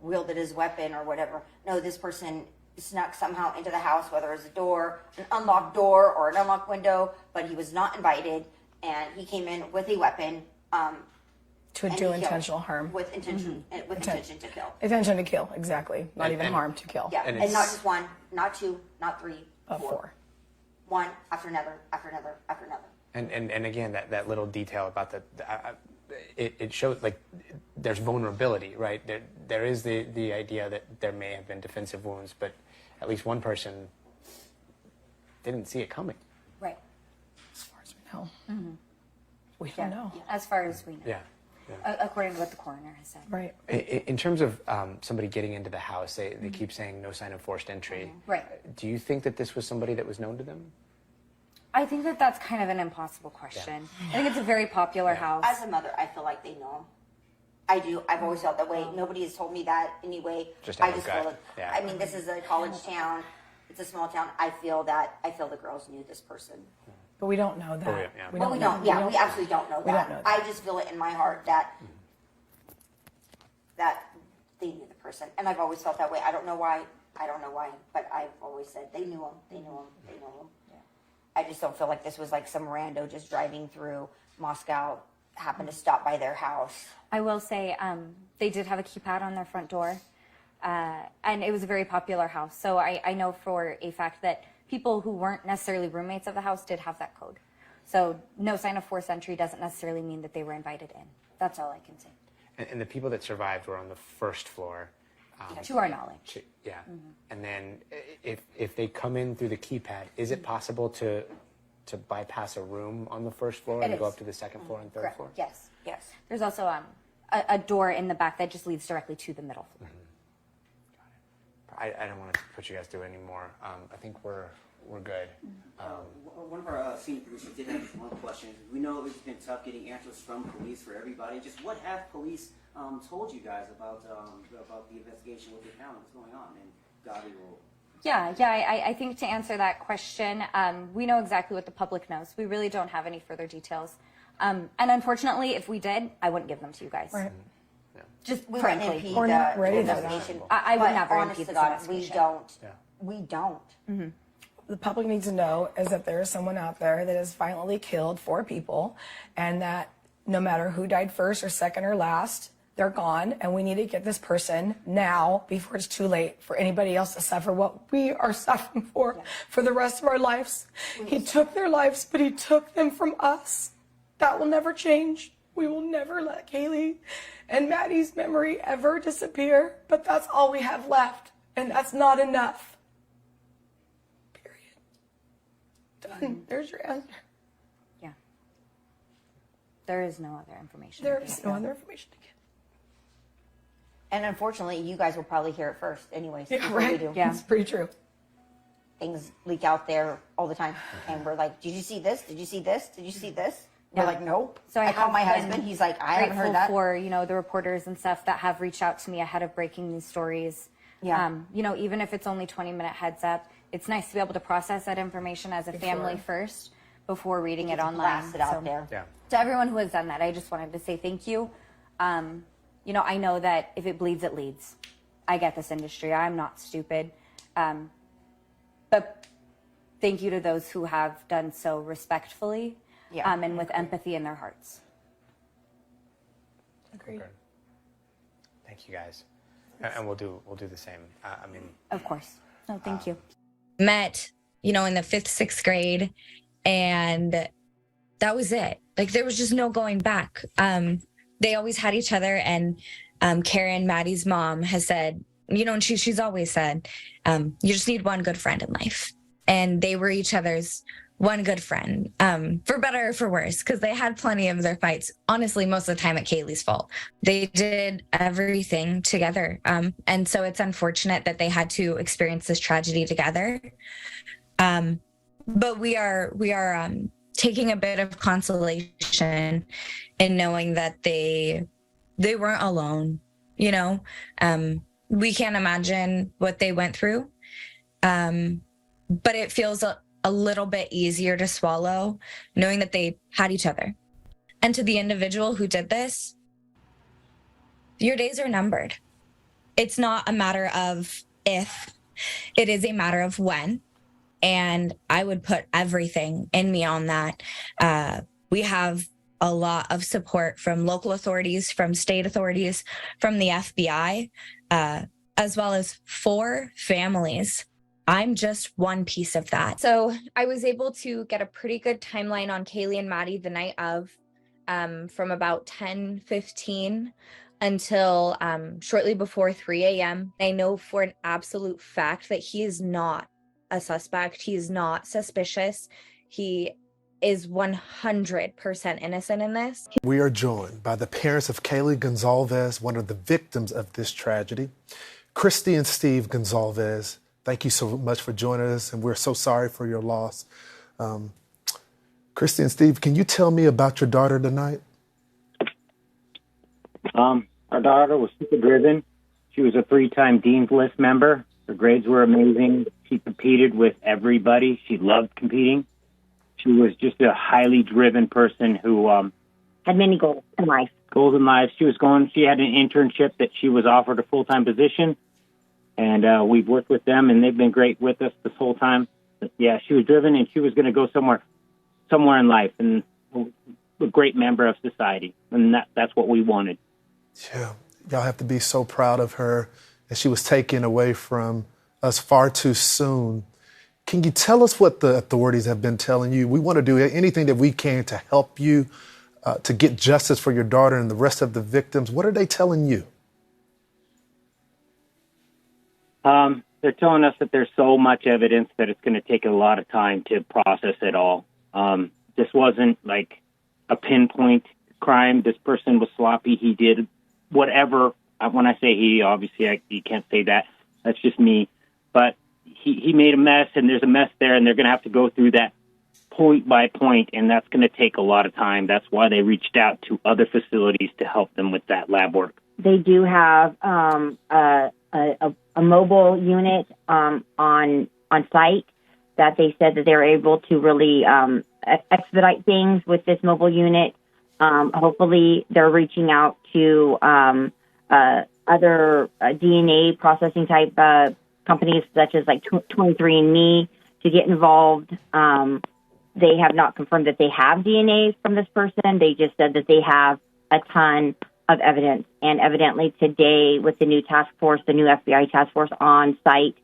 wielded his weapon or whatever. No, this person snuck somehow into the house, whether it was a door, an unlocked door or an unlocked window, but he was not invited and he came in with a weapon. To and do he killed intentional harm. With intention, intention to kill. Intention to kill, exactly. Not even harm, to kill. Yeah, and not just one, not two, not three, But four. One after another, after another, after another. And again, that little detail about it shows like there's vulnerability, right? There is the idea that there may have been defensive wounds, but at least one person didn't see it coming. Right. As far as we know. We don't Yeah. know. As far as we know. Yeah. According to what the coroner has said. Right. In terms of somebody getting into the house, they keep saying no sign of forced entry. Right. Do you think that this was somebody that was known to them? I think that that's kind of an impossible question. I think it's a very popular house. As a mother, I feel like they know him. I do. I've always felt that way. Nobody has told me that anyway. Just I out of just gut. feel it. Yeah. I mean, this is a college town. It's a small town. I feel the girls knew this person. But we don't know that. Oh, yeah. We don't. Yeah, we absolutely don't know that. We don't know that. I just feel it in my heart that they knew the person, and I've always felt that way. I don't know why, but I've always said they knew him. They knew him. They know him. Yeah. I just don't feel like this was like some rando just driving through Moscow happened to stop by their house. I will say they did have a keypad on their front door, and it was a very popular house. So I know for a fact that people who weren't necessarily roommates of the house did have that code. So no sign of forced entry doesn't necessarily mean that they were invited in. That's all I can say. And the people that survived were on the first floor. To our knowledge. Yeah. And then if they come in through the keypad, is it possible to bypass a room on the first floor It and go is. up to the second floor and third Correct. floor? Yes. Yes. There's also a door in the back that just leads directly to the middle floor. I don't want to put you guys through any more. I think we're good. One of our senior producers did have one question. We know it's been tough getting answers from police for everybody. Just what have police told you guys about the investigation, what they found, what's going on, and Gabi will. Yeah. I think to answer that question, we know exactly what the public knows. We really don't have any further details. And unfortunately, if we did, I wouldn't give them to you guys. Right. Just We frankly. wouldn't impede We're not ready the for that. investigation. I would But never honest impede to this God, investigation. We don't. The public needs to know is that there is someone out there that has violently killed 4 people, and that no matter who died first or second or last, they're gone, and we need to get this person now before it's too late for anybody else to suffer what we are suffering for the rest of our lives. He took their lives, but he took them from us. That will never change. We will never let Kaylee and Maddie's memory ever disappear, but that's all we have left, and that's not enough. Done. There's your answer. Yeah. There is no other information. There is no other information to get. And unfortunately, you guys will probably hear it first anyways. Yeah, before right. we do. Yeah, it's pretty true. Things leak out there all the time. And we're like, did you see this? Did you see this? Did you see this? We're like, nope. So I call have my been husband. He's like, I haven't heard that. for, the reporters and stuff that have reached out to me ahead of breaking these stories. Yeah. Even if it's only 20-minute heads up, it's nice to be able to process that information as a family first before reading it online. Blast it out there. Yeah. To everyone who has done that, I just wanted to say thank you. I know that if it bleeds, it leads. I get this industry. I'm not stupid. But thank you to those who have done so respectfully and with empathy in their hearts. Agreed. Thank you guys. And we'll do the same. Of course. No, thank you. Met, in the 5th, 6th grade, and that was it. Like, there was just no going back. they always had each other. And Karen, Maddie's mom, has said, and she's always said, you just need one good friend in life. And they were each other's one good friend, for better or for worse, because they had plenty of their fights. Honestly, most of the time at Kaylee's fault. They did everything together. And so it's unfortunate that they had to experience this tragedy together. But we are taking a bit of consolation in knowing that they weren't alone. We can't imagine what they went through. But it feels a little bit easier to swallow knowing that they had each other. And to the individual who did this, your days are numbered. It's not a matter of if, it is a matter of when. And I would put everything in me on that. We have a lot of support from local authorities, from state authorities, from the FBI, as well as 4 families. I'm just one piece of that. So I was able to get a pretty good timeline on Kaylee and Maddie the night of, from about 10:15 until shortly before 3 a.m. I know for an absolute fact that he is not a suspect. He is not suspicious. He is 100% innocent in this. We are joined by the parents of Kaylee Goncalves, one of the victims of this tragedy. Christy and Steve Goncalves, thank you so much for joining us, and we're so sorry for your loss. Christy and Steve, can you tell me about your daughter tonight? Our daughter was super driven. She was a 3-time Dean's List member. Her grades were amazing. She competed with everybody. She loved competing. She was just a highly driven person who had many goals in life. She had an internship that she was offered a full-time position, and we've worked with them, and they've been great with us this whole time. But yeah, she was driven, and she was going to go somewhere in life, and a great member of society, and that's what we wanted. Yeah, y'all have to be so proud of her, and she was taken away from us far too soon. Can you tell us what the authorities have been telling you? We want to do anything that we can to help you to get justice for your daughter and the rest of the victims. What are they telling you? They're telling us that there's so much evidence that it's going to take a lot of time to process it all. This wasn't like a pinpoint crime. This person was sloppy. He did whatever. When I say he, obviously you can't say that. That's just me. But he made a mess, and there's a mess there, and they're going to have to go through that point by point, and that's going to take a lot of time. That's why they reached out to other facilities to help them with that lab work. They do have a mobile unit on site that they said that they're able to really expedite things with this mobile unit. Hopefully, they're reaching out to other DNA processing type companies such as like 23andMe to get involved. They have not confirmed that they have DNA from this person. They just said that they have a ton of evidence. And evidently today with the new task force, the new FBI task force on site,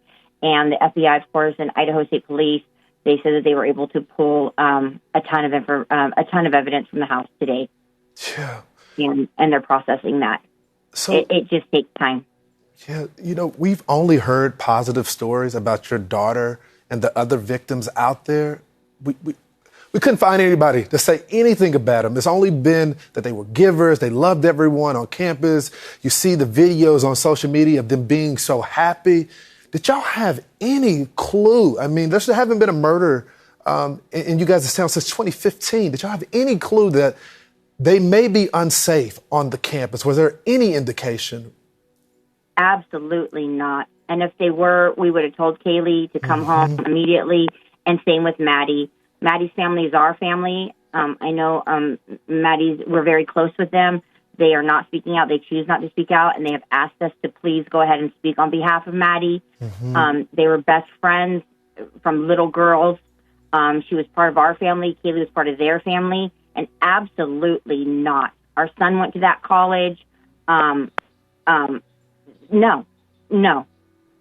and the FBI, of course, and Idaho State Police, they said that they were able to pull a ton of evidence from the house today. Yeah. And they're processing that. So it just takes time. Yeah, we've only heard positive stories about your daughter and the other victims out there. We couldn't find anybody to say anything about them. It's only been that they were givers. They loved everyone on campus. You see the videos on social media of them being so happy. Did y'all have any clue? I mean, there haven't been a murder in you guys' town since 2015. Did y'all have any clue that they may be unsafe on the campus? Was there any indication? Absolutely not. And if they were, we would have told Kaylee to come home immediately. And same with Maddie. Maddie's family is our family. I know we're very close with them. They are not speaking out. They choose not to speak out, and they have asked us to please go ahead and speak on behalf of Maddie. They were best friends from little girls. She was part of our family. Kaylee was part of their family, and absolutely not. Our son went to that college. No,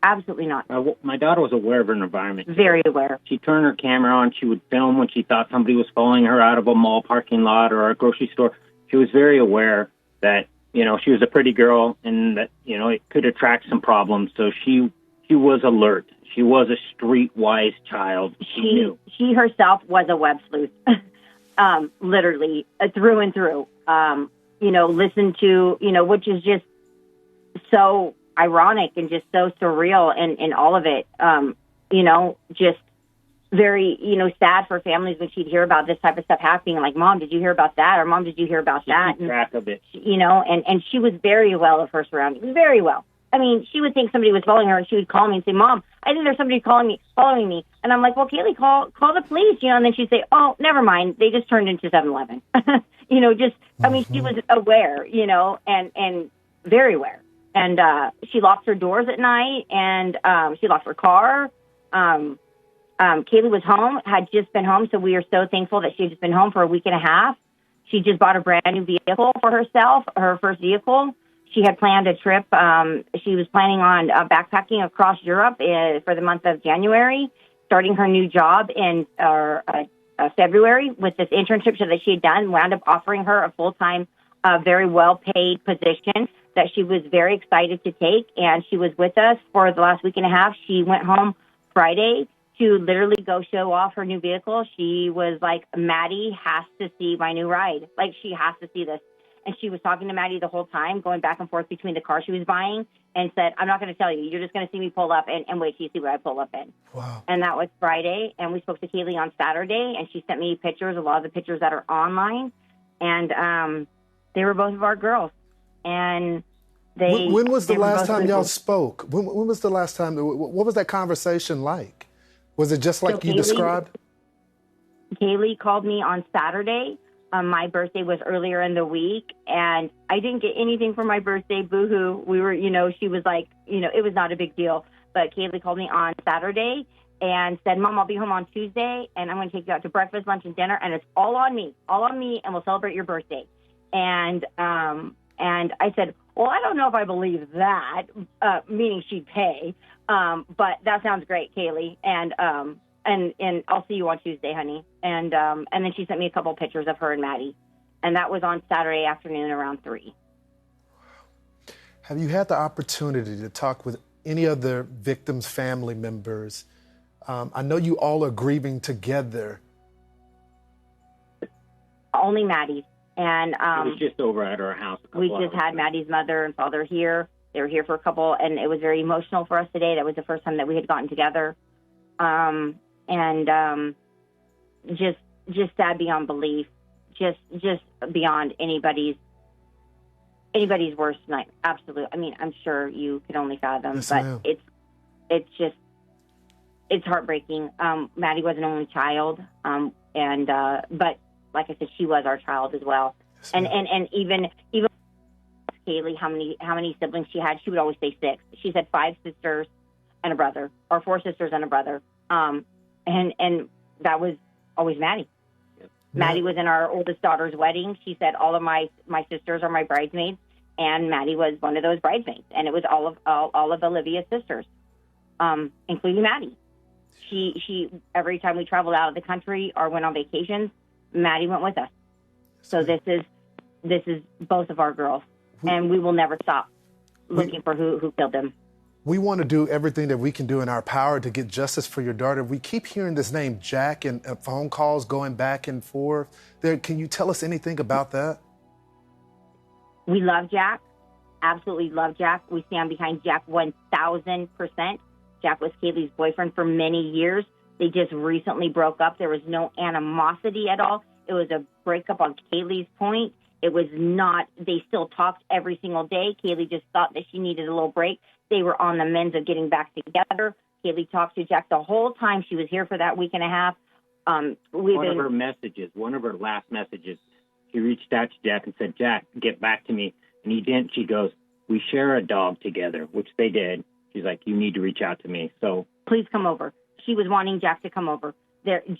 absolutely not. My daughter was aware of her environment. Very aware. She turned her camera on. She would film when she thought somebody was following her out of a mall parking lot or a grocery store. She was very aware. that, you know, she was a pretty girl and that, you know, it could attract some problems. So she was alert. She was a streetwise child. She herself was a web sleuth, literally through and through. You know, listen to, you know, which is just so ironic and just so surreal in all of it. You know, just very, you know, sad for families when she'd hear about this type of stuff happening. Like, Mom, did you hear about that? Or Mom, did you hear about that? Keep track of it. You know, and she was very well of her surroundings, very well. I mean, she would think somebody was following her, and she would call me and say, Mom, I think there's somebody following me. And I'm like, well, Kaylee, call the police, you know, and then she'd say, oh, never mind. They just turned into 7-Eleven. You know, just, I mean, she was aware, you know, and very aware. And she locked her doors at night, and she locked her car. Kaylee was home, had just been home, so we are so thankful that she had just been home for a week and a half. She just bought a brand new vehicle for herself, her first vehicle. She had planned a trip. She was planning on backpacking across Europe for the month of January, starting her new job in February with this internship that she had done, wound up offering her a full-time, very well-paid position that she was very excited to take. And she was with us for the last week and a half. She went home Friday to literally go show off her new vehicle. She was like, Maddie has to see my new ride. Like, she has to see this. And she was talking to Maddie the whole time, going back and forth between the car she was buying, and said, I'm not going to tell you. You're just going to see me pull up and wait till you see what I pull up in. Wow. And that was Friday. And we spoke to Kaylee on Saturday, and she sent me pictures, a lot of the pictures that are online. And they were both of our girls. And when was the last time y'all spoke? When was the last time? What was that conversation like? Was it just like you described? Kaylee called me on Saturday. My birthday was earlier in the week, and I didn't get anything for my birthday. Boo-hoo. We were, you know, she was like, you know, it was not a big deal. But Kaylee called me on Saturday and said, Mom, I'll be home on Tuesday, and I'm going to take you out to breakfast, lunch, and dinner, and it's all on me, and we'll celebrate your birthday. And I said, well, I don't know if I believe that, meaning she'd pay, but that sounds great, Kaylee. And I'll see you on Tuesday, honey. And then she sent me a couple pictures of her and Maddie. And that was on Saturday afternoon around 3. Have you had the opportunity to talk with any other victims' family members? I know you all are grieving together. Only Maddie. And it was just over at our house. We just had Maddie's mother and father here. They were here for a couple, and it was very emotional for us today. That was the first time that we had gotten together. Just sad beyond belief, just beyond anybody's worst night. Absolutely. I mean, I'm sure you can only fathom, yes, but ma'am. it's heartbreaking. Maddie was an only child, but like I said, she was our child as well. Yes, and even Kaylee, how many siblings she had, she would always say 6. She said 5 sisters and a brother, or 4 sisters and a brother. And that was always Maddie. Yep. Maddie was in our oldest daughter's wedding. She said all of my sisters are my bridesmaids, and Maddie was one of those bridesmaids. And it was all of Olivia's sisters, including Maddie. She every time we traveled out of the country or went on vacations, Maddie went with us. So this is both of our girls, and we will never stop looking for who killed them. We want to do everything that we can do in our power to get justice for your daughter. We keep hearing this name, Jack, and phone calls going back and forth. Can you tell us anything about that? We love Jack. Absolutely love Jack. We stand behind Jack 1,000%. Jack was Kaylee's boyfriend for many years. They just recently broke up. There was no animosity at all. It was a breakup on Kaylee's point. It was not, they still talked every single day. Kaylee just thought that she needed a little break. They were on the mend of getting back together. Kaylee talked to Jack the whole time she was here for that week and a half. One of her last messages, she reached out to Jack and said, Jack, get back to me. And he didn't. She goes, we share a dog together, which they did. She's like, you need to reach out to me. So please come over. She was wanting Jack to come over.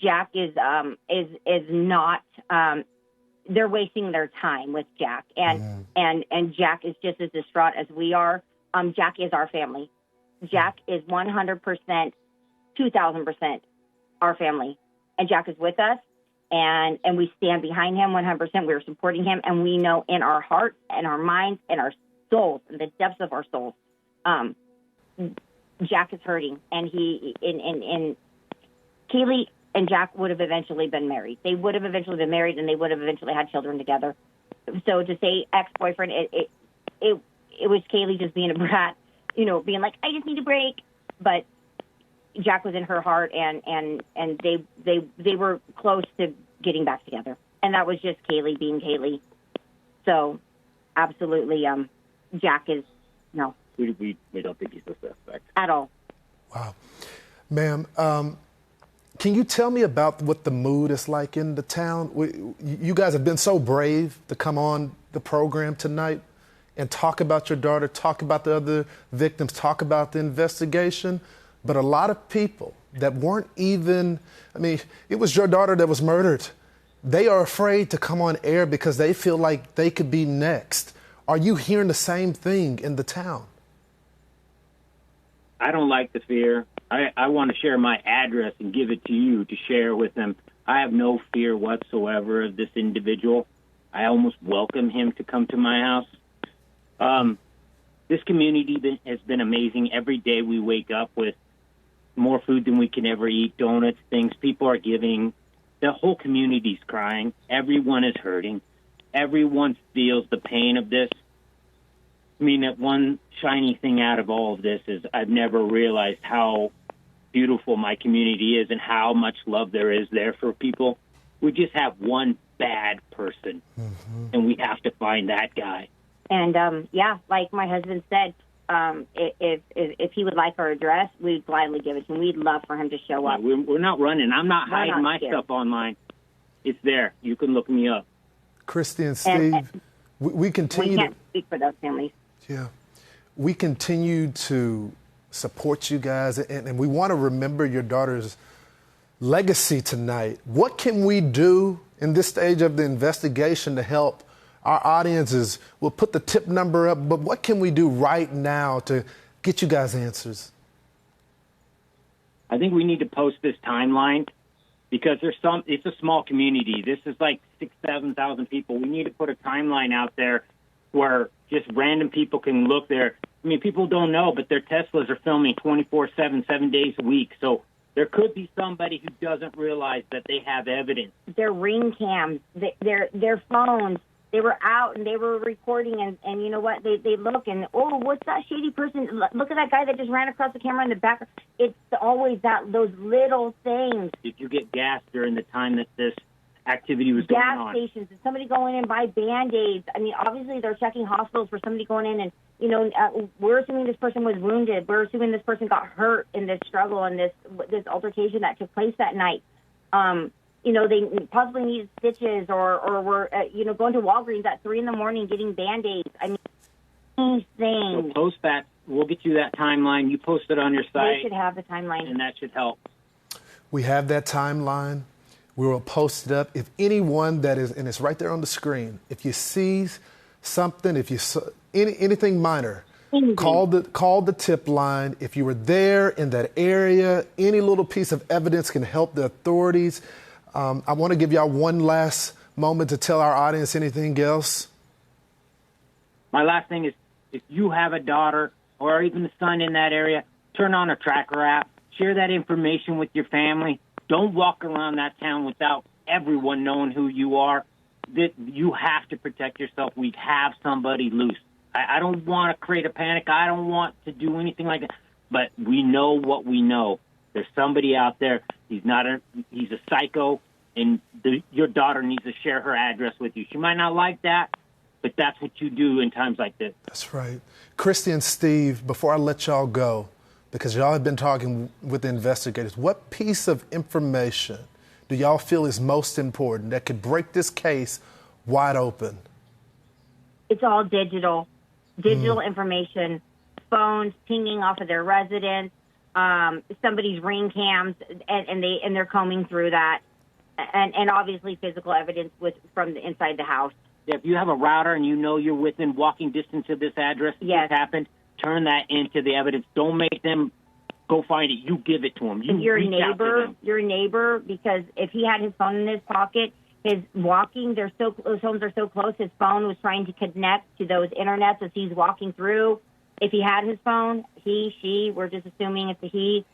Jack is not, they're wasting their time with Jack. And Jack is just as distraught as we are. Jack is our family. Jack is 100%, 2,000% our family. And Jack is with us. and we stand behind him 100%. We're supporting him, and we know in our hearts and our minds and our souls, in the depths of our souls, Jack is hurting, and Kaylee and Jack would have eventually been married. They would have eventually been married, and they would have eventually had children together. So to say ex-boyfriend, it was Kaylee just being a brat, being like, I just need a break. But Jack was in her heart, and they were close to getting back together, and that was just Kaylee being Kaylee. So, absolutely, Jack is no. We don't think he's a suspect At all. Wow, ma'am. Can you tell me about what the mood is like in the town? You guys have been so brave to come on the program tonight and talk about your daughter, talk about the other victims, talk about the investigation. But a lot of people that weren't even, it was your daughter that was murdered. They are afraid to come on air because they feel like they could be next. Are you hearing the same thing in the town? I don't like the fear. I want to share my address and give it to you to share with them. I have no fear whatsoever of this individual. I almost welcome him to come to my house. This community has been amazing. Every day we wake up with more food than we can ever eat, donuts, things. People are giving. The whole community's crying. Everyone is hurting. Everyone feels the pain of this. That one shiny thing out of all of this is I've never realized how beautiful my community is and how much love there is there for people. We just have one bad person, and we have to find that guy. And, like my husband said, if he would like our address, we'd gladly give it to him. We'd love for him to show up. We're not running. I'm not hiding my stuff online. It's there. You can look me up. Christy and Steve, we continue. We can't speak for those families. Yeah. We continue to support you guys, and we want to remember your daughter's legacy tonight. What can we do in this stage of the investigation to help our audiences? We'll put the tip number up, but what can we do right now to get you guys answers? I think we need to post this timeline because it's a small community. This is like 6,000, 7,000 people. We need to put a timeline out there where just random people can look there. People don't know, but their Teslas are filming 24/7, 7 days a week. So there could be somebody who doesn't realize that they have evidence. Their ring cams, their phones, they were out and they were recording, and you know what? They look and, oh, what's that shady person? Look at that guy that just ran across the camera in the back. It's always those little things. Did you get gas during the time that this activity was going on? Gas stations. Did somebody go in and buy Band-Aids? Obviously they're checking hospitals for somebody going in and, we're assuming this person was wounded. We're assuming this person got hurt in this struggle and this altercation that took place that night. They possibly needed stitches or were, going to Walgreens at 3 a.m. getting Band-Aids. Anything. So post that. We'll get you that timeline. You post it on your site. They should have the timeline. And that should help. We have that timeline. We will post it up. If anyone that is, and it's right there on the screen, if you see something, if you anything minor, call the tip line. If you were there in that area, any little piece of evidence can help the authorities. I want to give y'all one last moment to tell our audience anything else. My last thing is, if you have a daughter or even a son in that area, turn on a tracker app. Share that information with your family. Don't walk around that town without everyone knowing who you are. That you have to protect yourself. We have somebody loose. I don't want to create a panic. I don't want to do anything like that. But we know what we know. There's somebody out there. He's a psycho, and your daughter needs to share her address with you. She might not like that, but that's what you do in times like this. That's right. Christy and Steve, before I let y'all go, because y'all have been talking with the investigators, what piece of information do y'all feel is most important that could break this case wide open? It's all digital information, phones pinging off of their residence, somebody's ring cams, and they're combing through that, and obviously physical evidence from the inside the house. If you have a router and you know you're within walking distance of this address, yes, this happened, turn that into the evidence. Don't make them go find it. You give it to him. You Your reach out to them. your neighbor, because if he had his phone in his pocket, his walking, those homes are so close, his phone was trying to connect to those internets as he's walking through. If he had his phone, we're just assuming it's a he.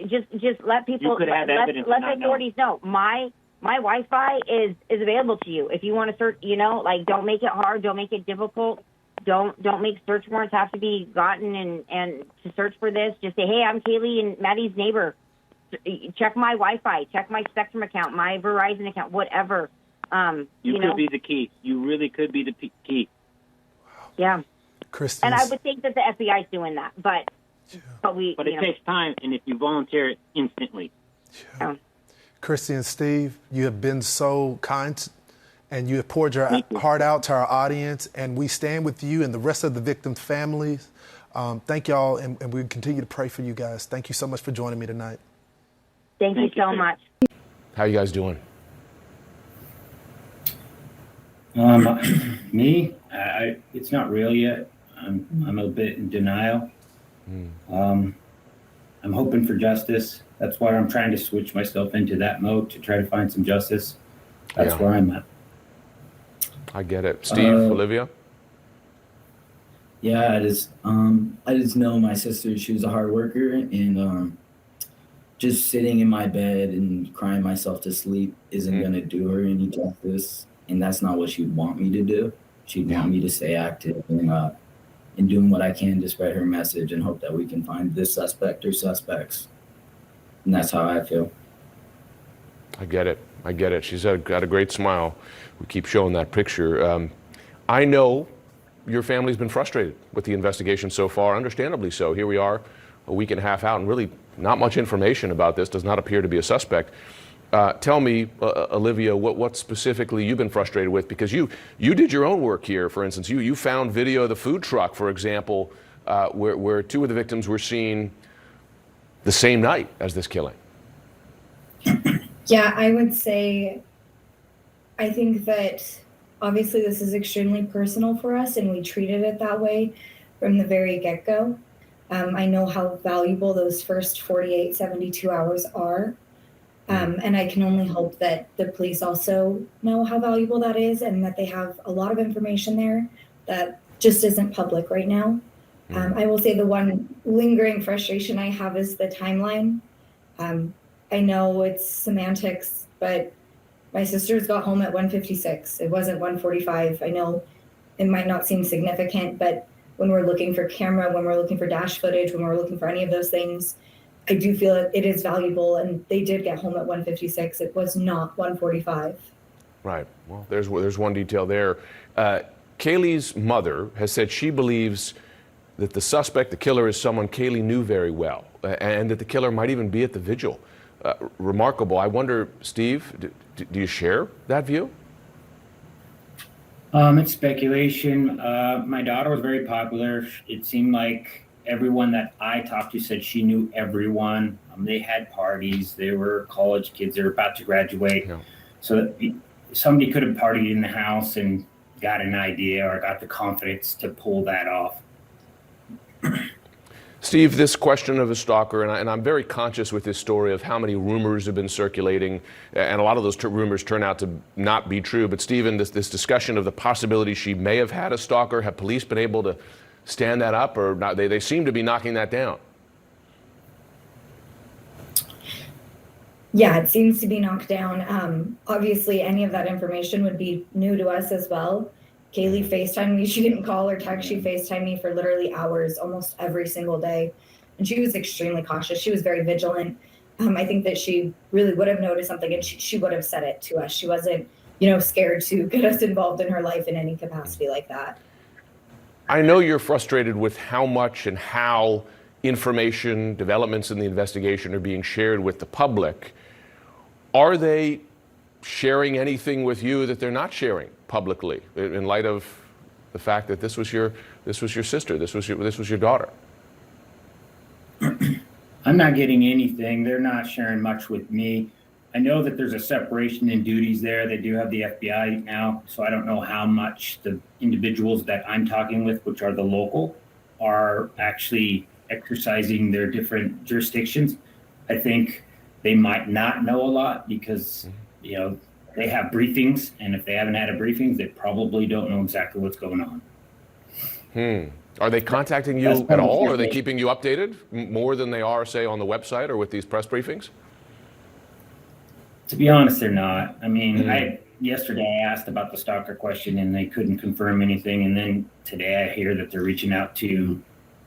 Just let people, You could have evidence let and the not know. authorities know. My Wi-Fi is available to you. If you want to search, don't make it hard, don't make it difficult. Don't make search warrants have to be gotten and to search for this. Just say, hey, I'm Kaylee and Maddie's neighbor. Check my Wi-Fi, check my Spectrum account, my Verizon account, whatever. You could be the key. You really could be the key. Yeah. Kristen. And I would think that the FBI is doing that, but it takes time, and if you volunteer it instantly. Yeah. Christy and Steve, you have been so kind, and you have poured your heart out to our audience, and we stand with you and the rest of the victims' families. Thank y'all, and we continue to pray for you guys. Thank you so much for joining me tonight. Thank you so much. How you guys doing? Me, it's not real yet. I'm a bit in denial. I'm hoping for justice. That's why I'm trying to switch myself into that mode to try to find some justice. That's where I'm at. I get it. Steve, Olivia? Yeah, I just know my sister, she was a hard worker, and just sitting in my bed and crying myself to sleep isn't going to do her any justice. And that's not what she'd want me to do. She'd want me to stay active and doing what I can to spread her message and hope that we can find this suspect or suspects. And that's how I feel. I get it. She's got a great smile. We keep showing that picture. I know your family's been frustrated with the investigation so far, understandably so. Here we are, a week and a half out, and really not much information about this. Does not appear to be a suspect. Tell me, Olivia, what specifically you've been frustrated with, because you did your own work here. For instance, you found video of the food truck, for example, where two of the victims were seen the same night as this killing. Yeah, I would say, I think that obviously this is extremely personal for us, and we treated it that way from the very get-go. I know how valuable those first 48, 72 hours are. And I can only hope that the police also know how valuable that is, and that they have a lot of information there that just isn't public right now. I will say the one lingering frustration I have is the timeline. I know it's semantics, but my sisters got home at 1:56. It wasn't 1:45. I know it might not seem significant, but when we're looking for camera, when we're looking for dash footage, when we're looking for any of those things, I do feel it is valuable, and they did get home at 1:56. It was not 1:45. Right. Well, there's one detail there. Kaylee's mother has said she believes that the suspect, the killer, is someone Kaylee knew very well, and that the killer might even be at the vigil. Remarkable. I wonder, Steve, do you share that view? It's speculation. My daughter was very popular. It seemed like everyone that I talked to said she knew everyone. They had parties. They were college kids. They were about to graduate. Yeah. So somebody could have partied in the house and got an idea or got the confidence to pull that off. Steve, this question of a stalker, and I'm very conscious with this story of how many rumors have been circulating, and a lot of those rumors turn out to not be true. But Stephen, this discussion of the possibility she may have had a stalker, have police been able to stand that up, or not? They seem to be knocking that down. Yeah, it seems to be knocked down. Obviously, any of that information would be new to us as well. Kaylee FaceTimed me. She didn't call or text. She FaceTimed me for literally hours, almost every single day. And she was extremely cautious. She was very vigilant. I think that she really would have noticed something, and she would have said it to us. She wasn't, scared to get us involved in her life in any capacity like that. I know you're frustrated with how much and how information, developments in the investigation are being shared with the public. Are they sharing anything with you that they're not sharing publicly, in light of the fact that this was your sister, this was your daughter? I'm not getting anything. They're not sharing much with me. I know that there's a separation in duties there. They do have the FBI now, so I don't know how much the individuals that I'm talking with, which are the local, are actually exercising their different jurisdictions, I think they might not know a lot because, you know, they have briefings, and if they haven't had a briefing, they probably don't know exactly what's going on. Are they contacting you at all? Are they keeping you updated more than they are, say, on the website or with these press briefings? To be honest, they're not. I mean, yesterday I asked about the stalker question and they couldn't confirm anything. And then today I hear that they're reaching out to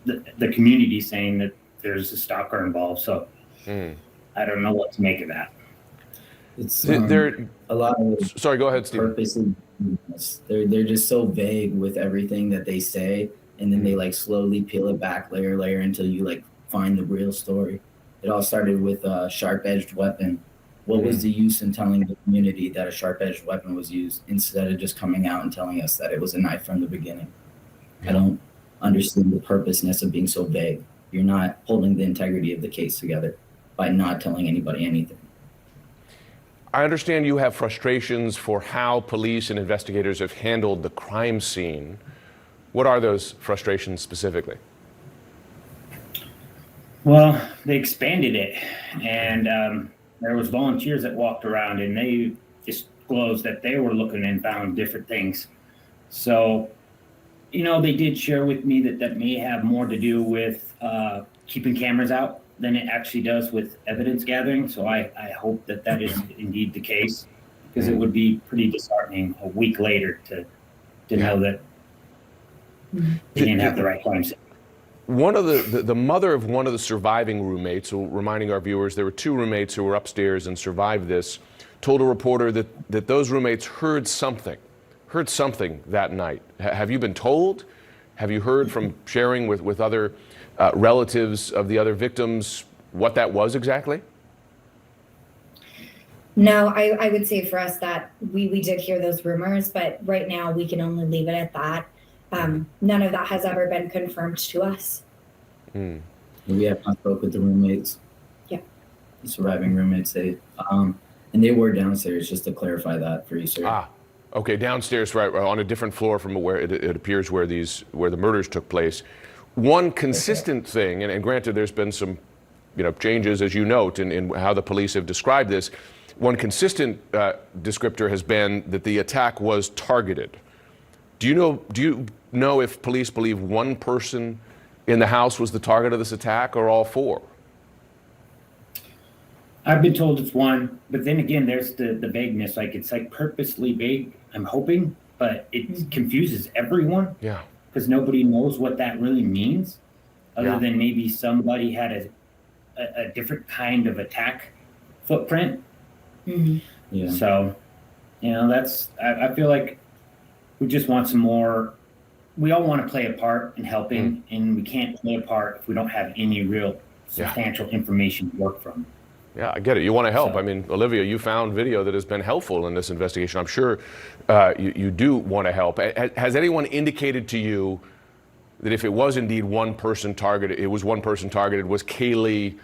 the community saying that there's a stalker involved. So I don't know what to make of that. It's a lot of sorry, go ahead, Steve. Purposely, they're just so vague with everything that they say, and then they like slowly peel it back layer until you like find the real story. It all started with a sharp-edged weapon. What was the use in telling the community that a sharp-edged weapon was used instead of just coming out and telling us that it was a knife from the beginning? I don't understand the purposeness of being so vague. You're not holding the integrity of the case together by not telling anybody anything. I understand you have frustrations for how police and investigators have handled the crime scene. What are those frustrations specifically? Well, they expanded it, and there was volunteers that walked around, and they disclosed that they were looking and found different things. So, you know, they did share with me that that may have more to do with keeping cameras out than it actually does with evidence gathering. So I hope that that is indeed the case, because it would be pretty disheartening a week later to know that they didn't have the right crime scene. One of the mother of one of the surviving roommates, so reminding our viewers, there were two roommates who were upstairs and survived this, told a reporter that those roommates heard something that night. Have you been told? Have you heard from sharing with other relatives of the other victims what that was exactly? No, I would say for us that we did hear those rumors, but right now we can only leave it at that. None of that has ever been confirmed to us. We have not spoke with the roommates. Yeah. The surviving roommates, and they were downstairs, just to clarify that for you, sir. Okay, downstairs, right, on a different floor from where it appears where the murders took place. One consistent thing, and granted there's been some changes, as you note, in how the police have described this. One consistent descriptor has been that the attack was targeted. Do you know if police believe one person in the house was the target of this attack, or all four? I've been told it's one, but then again, there's the vagueness. Like, it's like purposely vague, I'm hoping, but it confuses everyone. Yeah. Because nobody knows what that really means, other than maybe somebody had a different kind of attack footprint. Yeah. So, I feel like we just want some more. We all want to play a part in helping, and we can't play a part if we don't have any real substantial information to work from. Yeah, I get it. You want to help. I mean, Alivea, you found video that has been helpful in this investigation. I'm sure you do want to help. Has anyone indicated to you that if it was indeed one person targeted, was Kaylee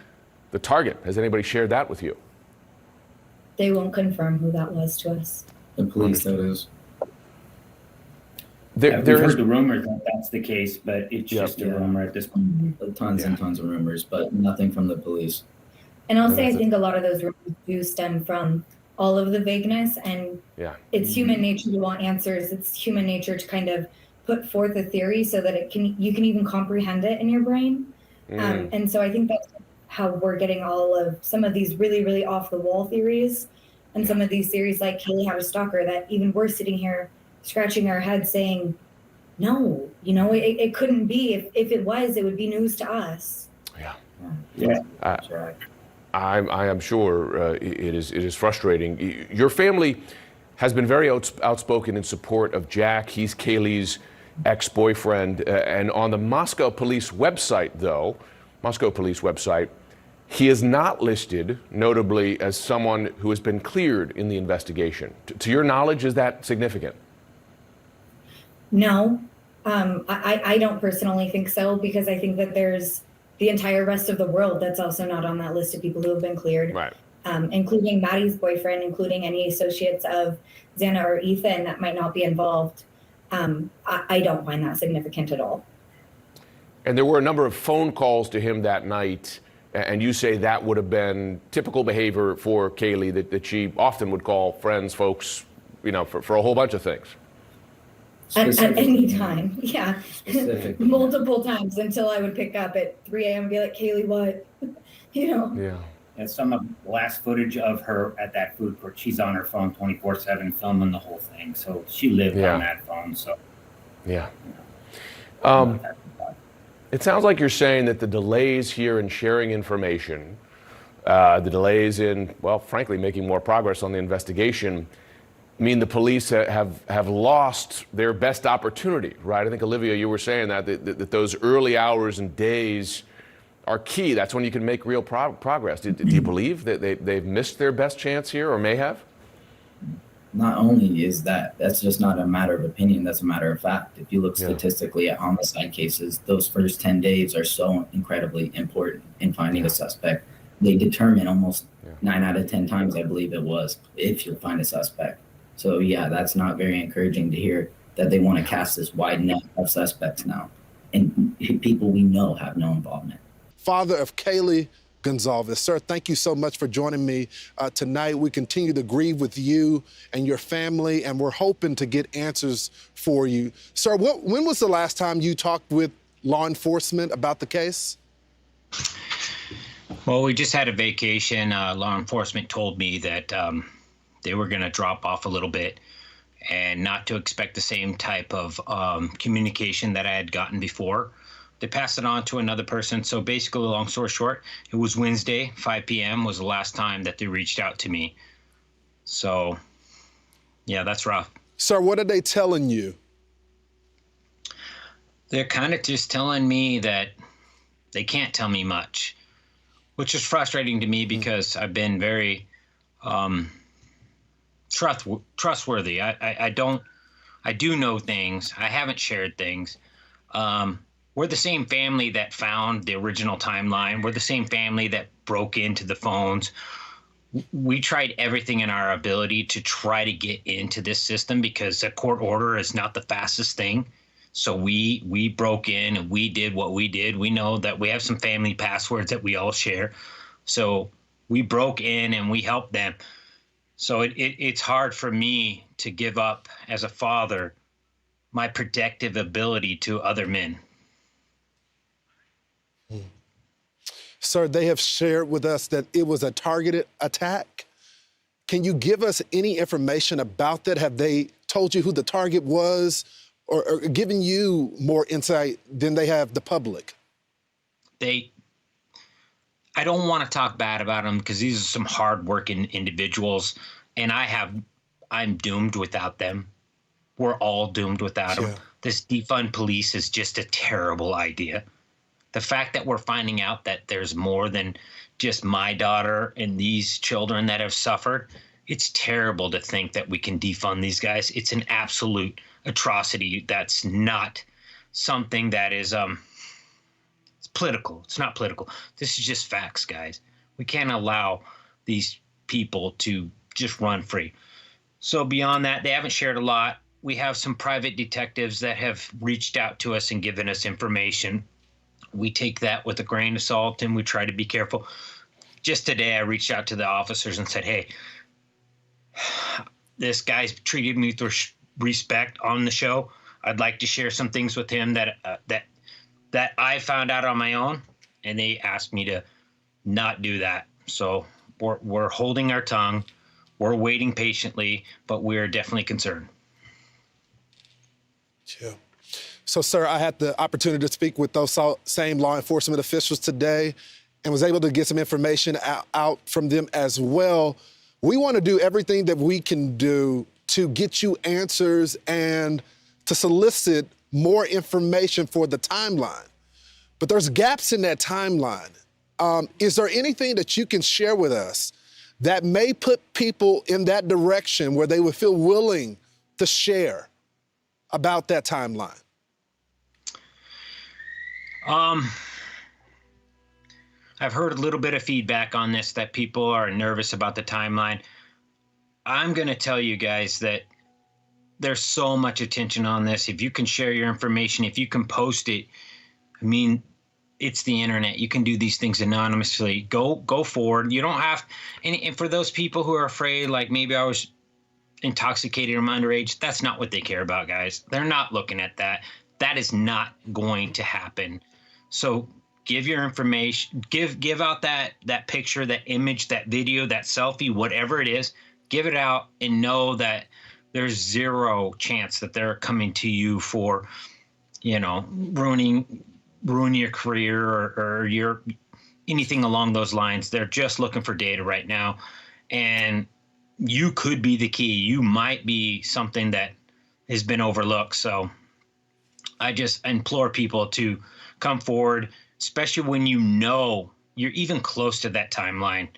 the target? Has anybody shared that with you? They won't confirm who that was to us. The police, that is. We've heard the rumors that that's the case, but it's just a rumor at this point. Tons and tons of rumors, but nothing from the police. And I'll say I think a lot of those rumors do stem from all of the vagueness, and it's human nature to want answers. It's human nature to kind of put forth a theory so that you can even comprehend it in your brain. And so I think that's how we're getting all of some of these really, really off the wall theories, and some of these theories like Kaylee had a stalker, that even we're sitting here scratching our head saying, no, it couldn't be. If it was, it would be news to us. Yeah. I am sure it is frustrating. Your family has been very outspoken in support of Jack. He's Kaylee's ex-boyfriend. And on the Moscow police website, he is not listed, notably, as someone who has been cleared in the investigation. To your knowledge, is that significant? No, I don't personally think so, because I think that there's the entire rest of the world that's also not on that list of people who have been cleared, including Maddie's boyfriend, including any associates of Xana or Ethan that might not be involved. I don't find that significant at all. And there were a number of phone calls to him that night, and you say that would have been typical behavior for Kaylee, that she often would call friends, folks, for a whole bunch of things. At any time, yeah. Multiple times until I would pick up at 3 a.m. and be like, Kaylee, what? Yeah. And some of the last footage of her at that food court, she's on her phone 24/7 filming the whole thing. So she lived on that phone. So yeah. It sounds like you're saying that the delays here in sharing information, the delays in, well, frankly, making more progress on the investigation, mean the police have lost their best opportunity, right? I think, Alivea, you were saying that those early hours and days are key. That's when you can make real progress. Do you believe that they've missed their best chance here, or may have? Not only is that's just not a matter of opinion, that's a matter of fact. If you look statistically at homicide cases, those first 10 days are so incredibly important in finding a suspect. They determine almost 9 out of 10 times, I believe it was, if you'll find a suspect. So yeah, that's not very encouraging to hear that they want to cast this wide net of suspects now, and people we know have no involvement. Father of Kaylee Goncalves. Sir, thank you so much for joining me tonight. We continue to grieve with you and your family, and we're hoping to get answers for you. Sir, when was the last time you talked with law enforcement about the case? Well, we just had a vacation. Law enforcement told me that they were going to drop off a little bit and not to expect the same type of communication that I had gotten before. They passed it on to another person. So basically, long story short, it was Wednesday, 5 p.m. was the last time that they reached out to me. So, yeah, that's rough. Sir, what are they telling you? They're kind of just telling me that they can't tell me much, which is frustrating to me because I've been very trustworthy. I do know things. I haven't shared things. We're the same family that found the original timeline. We're the same family that broke into the phones. We tried everything in our ability to try to get into this system because a court order is not the fastest thing. So we broke in and we did what we did. We know that we have some family passwords that we all share. So we broke in and we helped them. So it's hard for me to give up as a father my protective ability to other men. Sir, they have shared with us that it was a targeted attack. Can you give us any information about that? Have they told you who the target was or given you more insight than they have the public? I don't want to talk bad about them because these are some hardworking individuals, and I'm doomed without them. We're all doomed without them. This defund police is just a terrible idea. The fact that we're finding out that there's more than just my daughter and these children that have suffered, it's terrible to think that we can defund these guys. It's an absolute atrocity. That's not something that is it's political. It's not political. This is just facts, guys. We can't allow these people to just run free. So beyond that, they haven't shared a lot. We have some private detectives that have reached out to us and given us information. We take that with a grain of salt and we try to be careful. Just today, I reached out to the officers and said, hey, this guy's treated me with respect on the show. I'd like to share some things with him that I found out on my own. And they asked me to not do that. So we're holding our tongue. We're waiting patiently, but we're definitely concerned. Yeah. So, sir, I had the opportunity to speak with those same law enforcement officials today and was able to get some information out from them as well. We want to do everything that we can do to get you answers and to solicit more information for the timeline. But there's gaps in that timeline. Is there anything that you can share with us that may put people in that direction where they would feel willing to share about that timeline? I've heard a little bit of feedback on this that people are nervous about the timeline. I'm going to tell you guys that there's so much attention on this. If you can share your information, if you can post it, I mean, it's the internet. You can do these things anonymously. Go forward. You don't have, and for those people who are afraid, like maybe I was intoxicated or I'm underage, that's not what they care about, guys. They're not looking at that. That is not going to happen. So give your information, give out that picture, that image, that video, that selfie, whatever it is, give it out and know that there's zero chance that they're coming to you for, ruining your career or your anything along those lines. They're just looking for data right now. And you could be the key. You might be something that has been overlooked. So I just implore people to come forward, especially when you're even close to that timeline,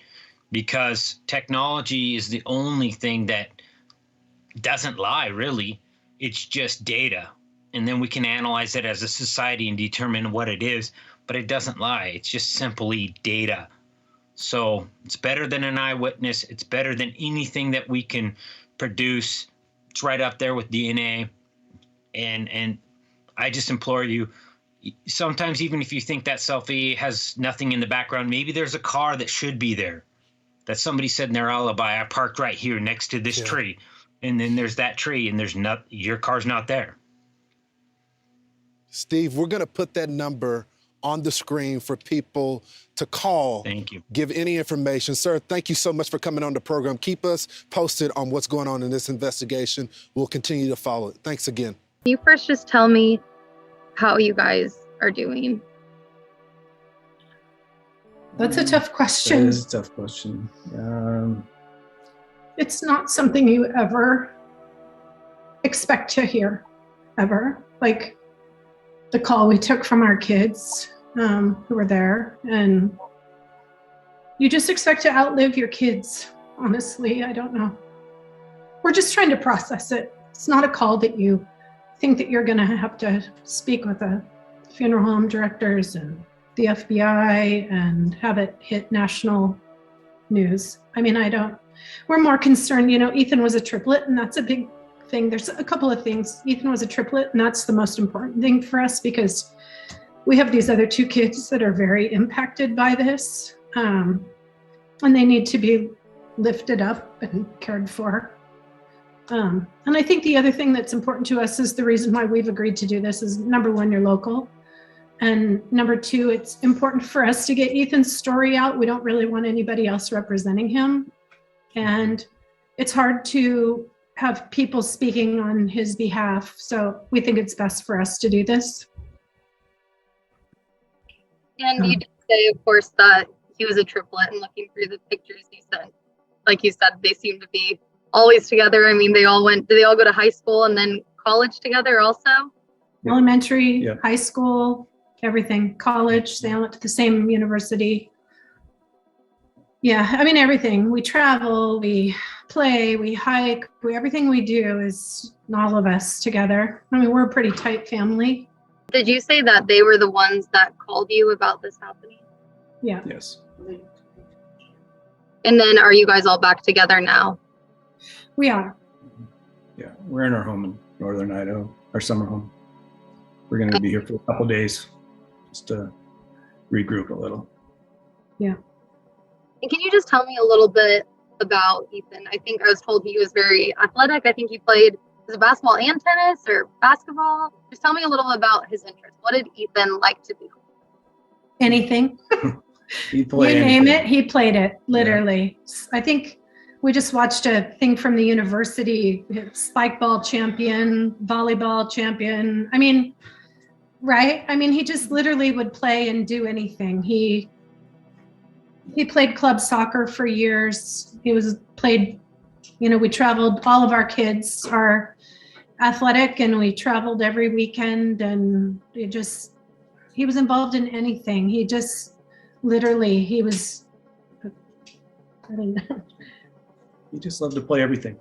because technology is the only thing that doesn't lie, really. It's just data. And then we can analyze it as a society and determine what it is, but it doesn't lie. It's just simply data. So it's better than an eyewitness. It's better than anything that we can produce. It's right up there with DNA. And I just implore you, sometimes even if you think that selfie has nothing in the background, maybe there's a car that should be there, that somebody said in their alibi, I parked right here next to this tree. And then there's that tree and your car's not there. Steve, we're going to put that number on the screen for people to call. Thank you. Give any information. Sir, thank you so much for coming on the program. Keep us posted on what's going on in this investigation. We'll continue to follow it. Thanks again. Can you first just tell me how you guys are doing? That's a tough question. It is a tough question. It's not something you ever expect to hear, ever. Like the call we took from our kids who were there, and you just expect to outlive your kids. Honestly, I don't know. We're just trying to process it. It's not a call that you think that you're gonna have to speak with the funeral home directors and the FBI and have it hit national news. I mean, we're more concerned, Ethan was a triplet, and that's a big thing. There's a couple of things. Ethan was a triplet, and that's the most important thing for us, because we have these other two kids that are very impacted by this, and they need to be lifted up and cared for. And I think the other thing that's important to us is the reason why we've agreed to do this is, number one, you're local. And number two, it's important for us to get Ethan's story out. We don't really want anybody else representing him. And it's hard to have people speaking on his behalf. So we think it's best for us to do this. And you did say, of course, that he was a triplet, and looking through the pictures he sent, like you said, they seem to be always together. I mean, did they all go to high school and then college together also? Yeah. Elementary, high school, everything, college, they all went to the same university. Yeah, I mean, everything. We travel, we play, we hike, everything we do is all of us together. I mean, we're a pretty tight family. Did you say that they were the ones that called you about this happening? Yeah. Yes. And then are you guys all back together now? We are. Yeah, we're in our home in northern Idaho, our summer home. We're going to be here for a couple days just to regroup a little. Yeah. And can you just tell me a little bit about Ethan? I think I was told he was very athletic. I think he played, was it basketball and tennis or basketball? Just tell me a little about his interests. What did Ethan like to do? Anything. He played you anything. name it, he played it, literally. Yeah. I think we just watched a thing from the university, spike ball champion, volleyball champion. I mean, right? I mean, he just literally would play and do anything. He played club soccer for years. We traveled, all of our kids are athletic, and we traveled every weekend, and he was involved in anything. He just literally, he was, I don't know. He just loved to play everything.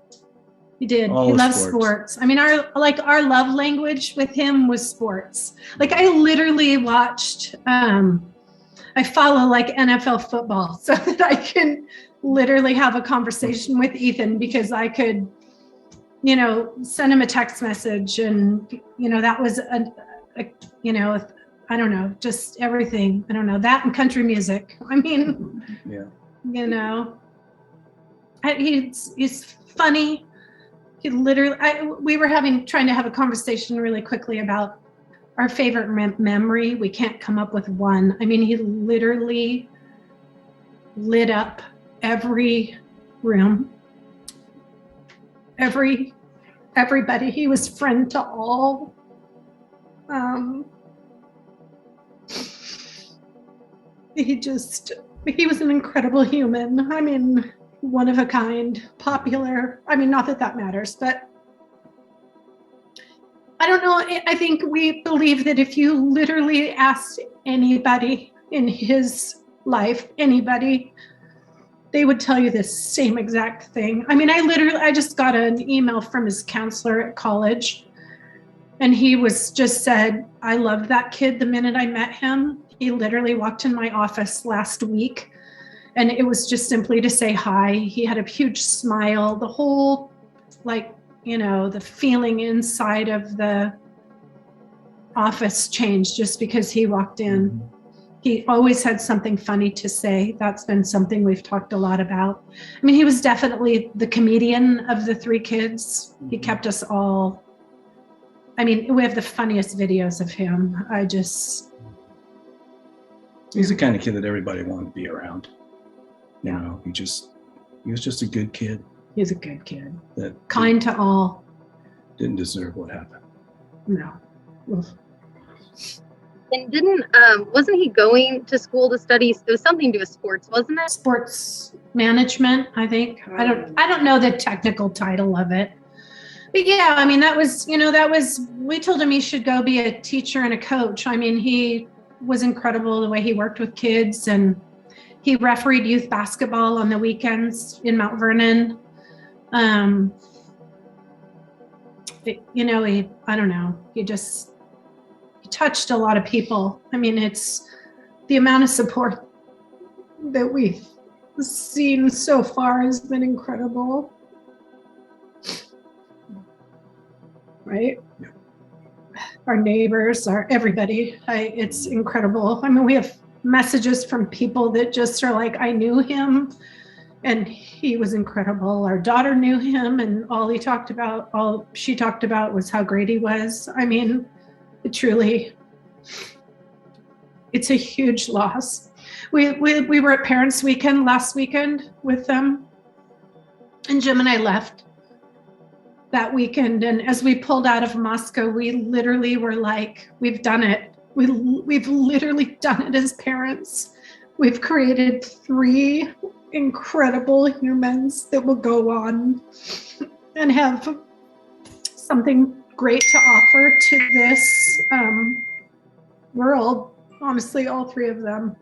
He did. All he the loved sports. sports. I mean, our love language with him was sports. Like, I literally watched, I follow like NFL football so that I can literally have a conversation with Ethan, because I could, send him a text message, and, that was I don't know, just everything. I don't know, that and country music. I mean, Yeah. you know, he's funny. He literally, we were trying to have a conversation really quickly about our favorite memory. We can't come up with one. I mean, he literally lit up every room, everybody. He was friend to all. He was an incredible human. I mean, one of a kind, popular. I mean, not that that matters, but I don't know. I think we believe that if you literally asked anybody in his life, anybody, they would tell you the same exact thing. I mean, I just got an email from his counselor at college, and he just said, I loved that kid the minute I met him. He literally walked in my office last week, and it was just simply to say hi. He had a huge smile. The whole, like, you know, the feeling inside of the office changed just because he walked in. He always had something funny to say. That's been something we've talked a lot about. I mean, he was definitely the comedian of the three kids. He kept us all, I mean, we have the funniest videos of him. He's the kind of kid that everybody wanted to be around. You know, he was just a good kid. He's a good kid. That kind to all. Didn't deserve what happened. No. Oof. And wasn't he going to school to study? It was something to do with sports, wasn't it? Sports management, I think. I don't know the technical title of it. But yeah, I mean, we told him he should go be a teacher and a coach. I mean, he was incredible the way he worked with kids, and he refereed youth basketball on the weekends in Mount Vernon. I don't know, he touched a lot of people. I mean, it's the amount of support that we've seen so far has been incredible. Right? Yeah. Our neighbors, everybody, it's incredible. I mean, we have messages from people that just are like, I knew him and he was incredible. Our daughter knew him, and all she talked about was how great he was. I mean, it's a huge loss. We were at Parents Weekend last weekend with them, and Jim and I left that weekend, and as we pulled out of Moscow, we literally were like, we've done it. We've literally done it as parents. We've created 3 incredible humans that will go on and have something great to offer to this world. Honestly, all 3 of them.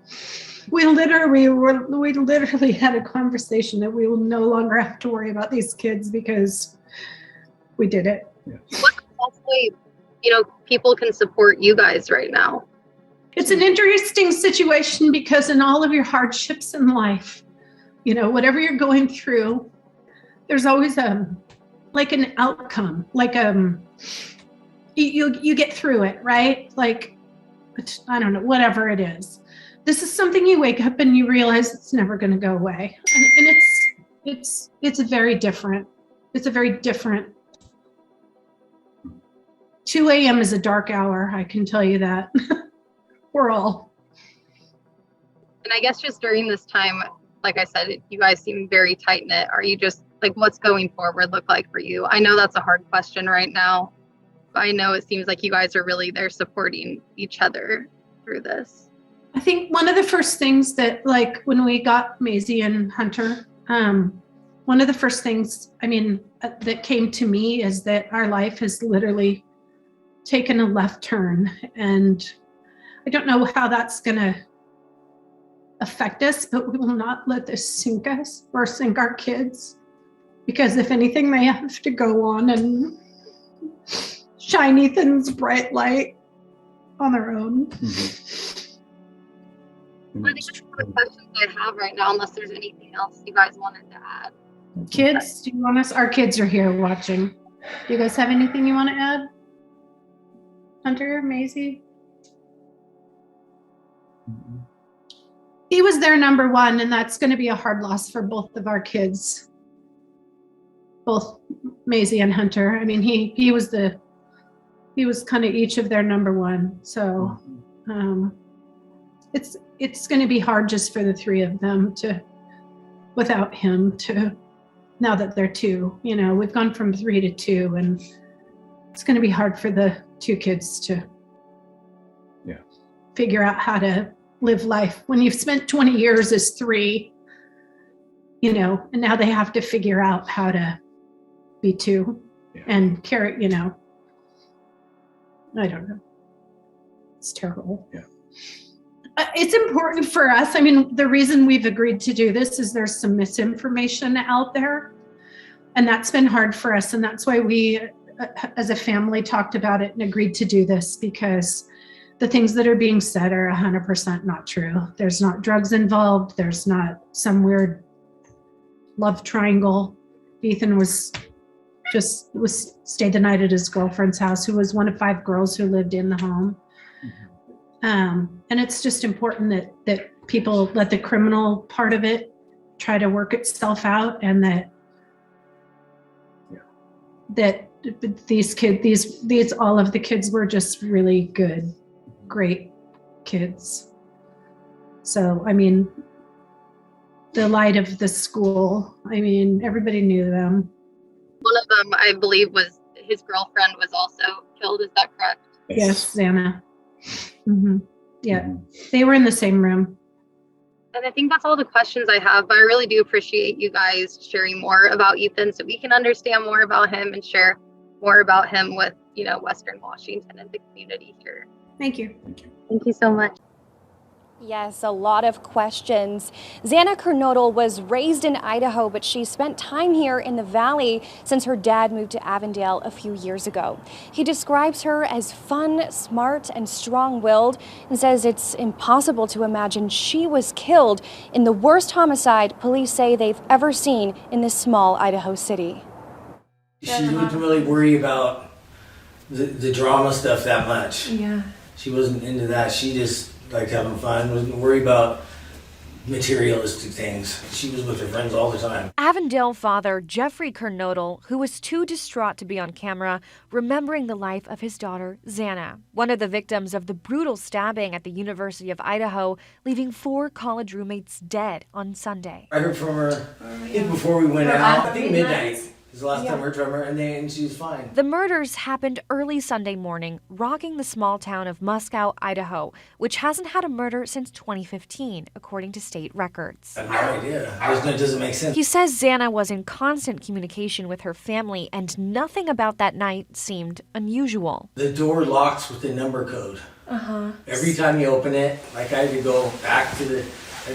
We literally had a conversation that we will no longer have to worry about these kids because we did it. What way, people can support you guys right now? It's an interesting situation because in all of your hardships in life, whatever you're going through, there's always like an outcome, like you get through it, right? Like, I don't know, whatever it is. This is something you wake up and you realize it's never going to go away, and it's a very different. 2 a.m. is a dark hour, I can tell you that. We're all. And I guess just during this time, like I said, you guys seem very tight-knit. Are you just, like, what's going forward look like for you? I know that's a hard question right now, but I know it seems like you guys are really there supporting each other through this. I think one of the first things that, like, when we got Maisie and Hunter, one of the first things, that came to me is that our life has literally taken a left turn, and I don't know how that's gonna affect us, but we will not let this sink us or sink our kids, because if anything, they have to go on and shine Ethan's bright light on their own. Mm-hmm. I think that's all the questions I have right now, unless there's anything else you guys wanted to add. Kids, our kids are here watching. Do you guys have anything you want to add? Hunter, Maisie? he was their number one, and that's going to be a hard loss for both of our kids, both Maisie and Hunter. I mean, he was kind of each of their number one. So it's going to be hard just for the three of them without him now that they're two. You know, we've gone from 3 to 2, and it's going to be hard for the 2 kids to figure out how to live life when you've spent 20 years as 3, you know, and now they have to figure out how to be 2 and carry, you know, I don't know. It's terrible. Yeah. It's important for us. I mean, the reason we've agreed to do this is there's some misinformation out there, and that's been hard for us. And that's why we, as a family, talked about it and agreed to do this, because the things that are being said are 100% not true. There's not drugs involved. There's not some weird love triangle. Ethan stayed the night at his girlfriend's house, who was one of 5 girls who lived in the home. And it's just important that people let the criminal part of it try to work itself out, and that these kids, all of the kids were just really good, great kids. So, I mean, the light of the school, I mean, everybody knew them. One of them, I believe, was his girlfriend was also killed. Is that correct? Yes, Xana. Yeah, they were in the same room. And I think that's all the questions I have, but I really do appreciate you guys sharing more about Ethan so we can understand more about him and share more about him with, you know, Western Washington and the community here. Thank you. Thank you so much. Yes, a lot of questions. Xana Kernodle was raised in Idaho, but she spent time here in the Valley since her dad moved to Avondale a few years ago. He describes her as fun, smart, and strong-willed, and says it's impossible to imagine she was killed in the worst homicide police say they've ever seen in this small Idaho city. She didn't really worry about the drama stuff that much. Yeah. She wasn't into that. She just liked having fun, wasn't worried about materialistic things. She was with her friends all the time. Avondale father Jeffrey Kernodle, who was too distraught to be on camera, remembering the life of his daughter, Xana, one of the victims of the brutal stabbing at the University of Idaho, leaving 4 college roommates dead on Sunday. I heard from her I think before we went out. I think midnight. The last time I heard from her, and she was fine. The murders happened early Sunday morning, rocking the small town of Muskow, Idaho, which hasn't had a murder since 2015, according to state records. I have no idea. It doesn't make sense. He says Xana was in constant communication with her family, and nothing about that night seemed unusual. The door locks with the number code. Every time you open it, like I had to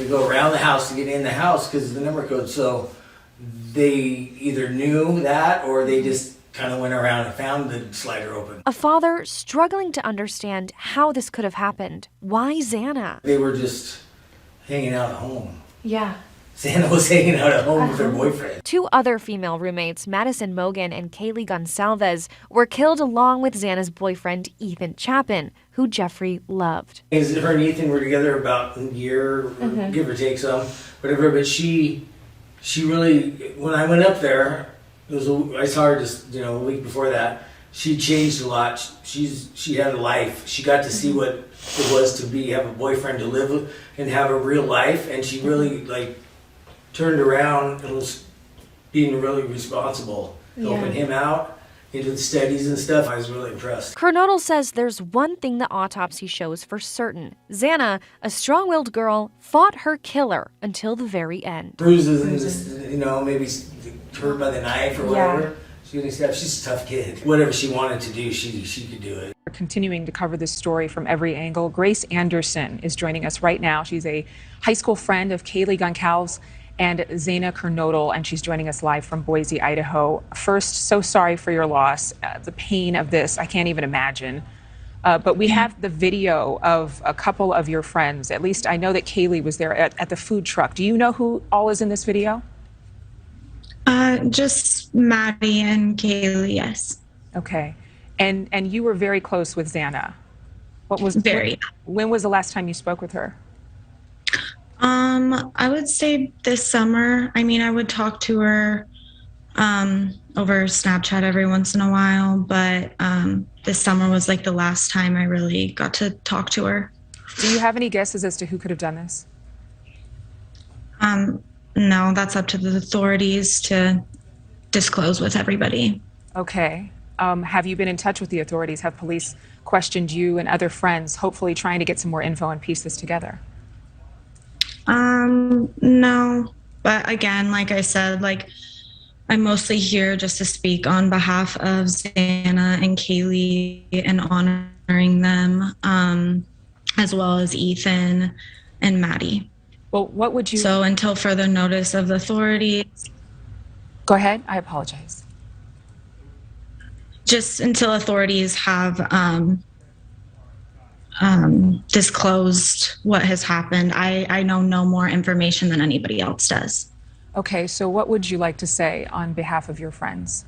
go around the house to get in the house because of the number code. So they either knew that or they just kind of went around and found the slider open. A father struggling to understand how this could have happened. Why Xana? They were just hanging out at home. Yeah. Xana was hanging out at home with her boyfriend. 2 other female roommates, Madison Mogan and Kaylee Goncalves, were killed along with Xana's boyfriend, Ethan Chapin, who Jeffrey loved. Her and Ethan were together about a year, give or take some, whatever, but she really, when I went up there, I saw her just, a week before that. She changed a lot. She had a life. She got to see what it was to have a boyfriend to live with and have a real life. And she really turned around and was being really responsible, helping him out into the studies and stuff. I was really impressed. Kernodle says there's one thing the autopsy shows for certain. Xana, a strong-willed girl, fought her killer until the very end. Bruises and just, maybe hurt by the knife or whatever. She's a tough kid. Whatever she wanted to do, she could do it. We're continuing to cover this story from every angle. Grace Anderson is joining us right now. She's a high school friend of Kaylee Goncalves and Xana Kernodle, and she's joining us live from Boise, Idaho. First, so sorry for your loss. The pain of this, I can't even imagine. But we have the video of a couple of your friends. At least I know that Kaylee was there at the food truck. Do you know who all is in this video? Just Maddie and Kaylee, yes. Okay. And you were very close with Xana. When was the last time you spoke with her? I would say this summer. I mean, I would talk to her over Snapchat every once in a while, but this summer was like the last time I really got to talk to her. Do you have any guesses as to who could have done this? No, that's up to the authorities to disclose with everybody. Okay. Have you been in touch with the authorities? Have police questioned you and other friends, hopefully trying to get some more info and piece this together? No, but again, like I said, like I'm mostly here just to speak on behalf of Xana and Kaylee and honoring them, as well as Ethan and Maddie. Well, what would you... So until further notice of the authorities... Go ahead. I apologize. Just until authorities have disclosed what has happened, I know no more information than anybody else does. Okay, so what would you like to say on behalf of your friends?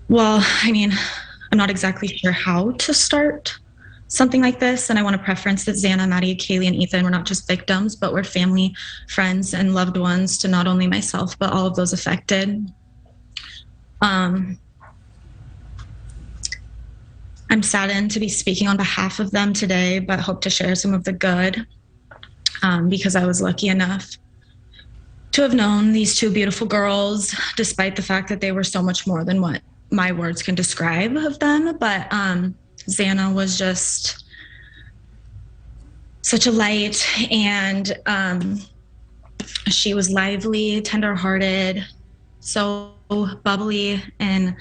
Well, I mean, I'm not exactly sure how to start something like this, and I want to preference that Xana, Maddie, Kaylee, and Ethan were not just victims, but were family, friends, and loved ones to not only myself, but all of those affected. I'm saddened to be speaking on behalf of them today, but hope to share some of the good, because I was lucky enough to have known these two beautiful girls, despite the fact that they were so much more than what my words can describe of them. But Xana was just such a light, and she was lively, tenderhearted, so bubbly, and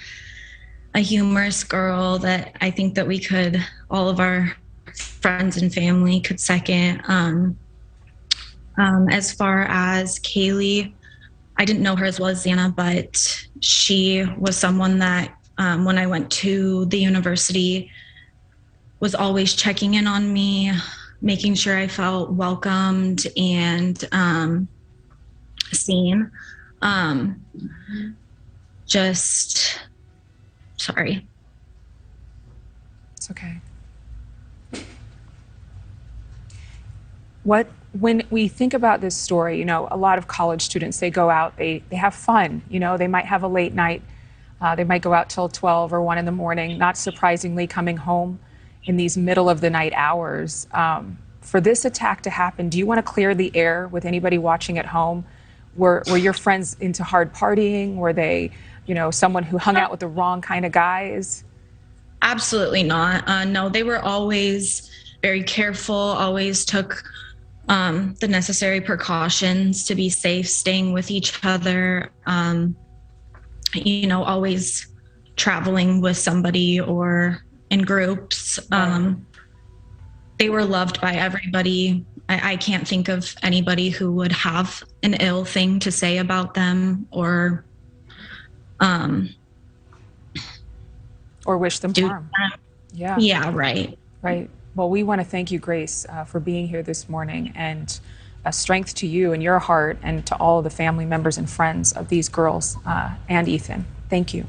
a humorous girl that I think that we could, all of our friends and family could second. As far as Kaylee, I didn't know her as well as Xana, but she was someone that when I went to the university was always checking in on me, making sure I felt welcomed and seen. Sorry. It's okay. When we think about this story, you know, a lot of college students, they go out, they have fun, you know, they might have a late night, they might go out till 12 or 1 in the morning, not surprisingly coming home in these middle of the night hours. For this attack to happen, do you want to clear the air with anybody watching at home? Were your friends into hard partying? Were they, you know, someone who hung out with the wrong kind of guys? Absolutely not. No, they were always very careful, always took the necessary precautions to be safe, staying with each other, you know, always traveling with somebody or in groups. They were loved by everybody. I can't think of anybody who would have an ill thing to say about them or wish them harm. Yeah. Yeah, right. Right. Well, we want to thank you, Grace, for being here this morning, and strength to you and your heart, and to all of the family members and friends of these girls and Ethan. Thank you.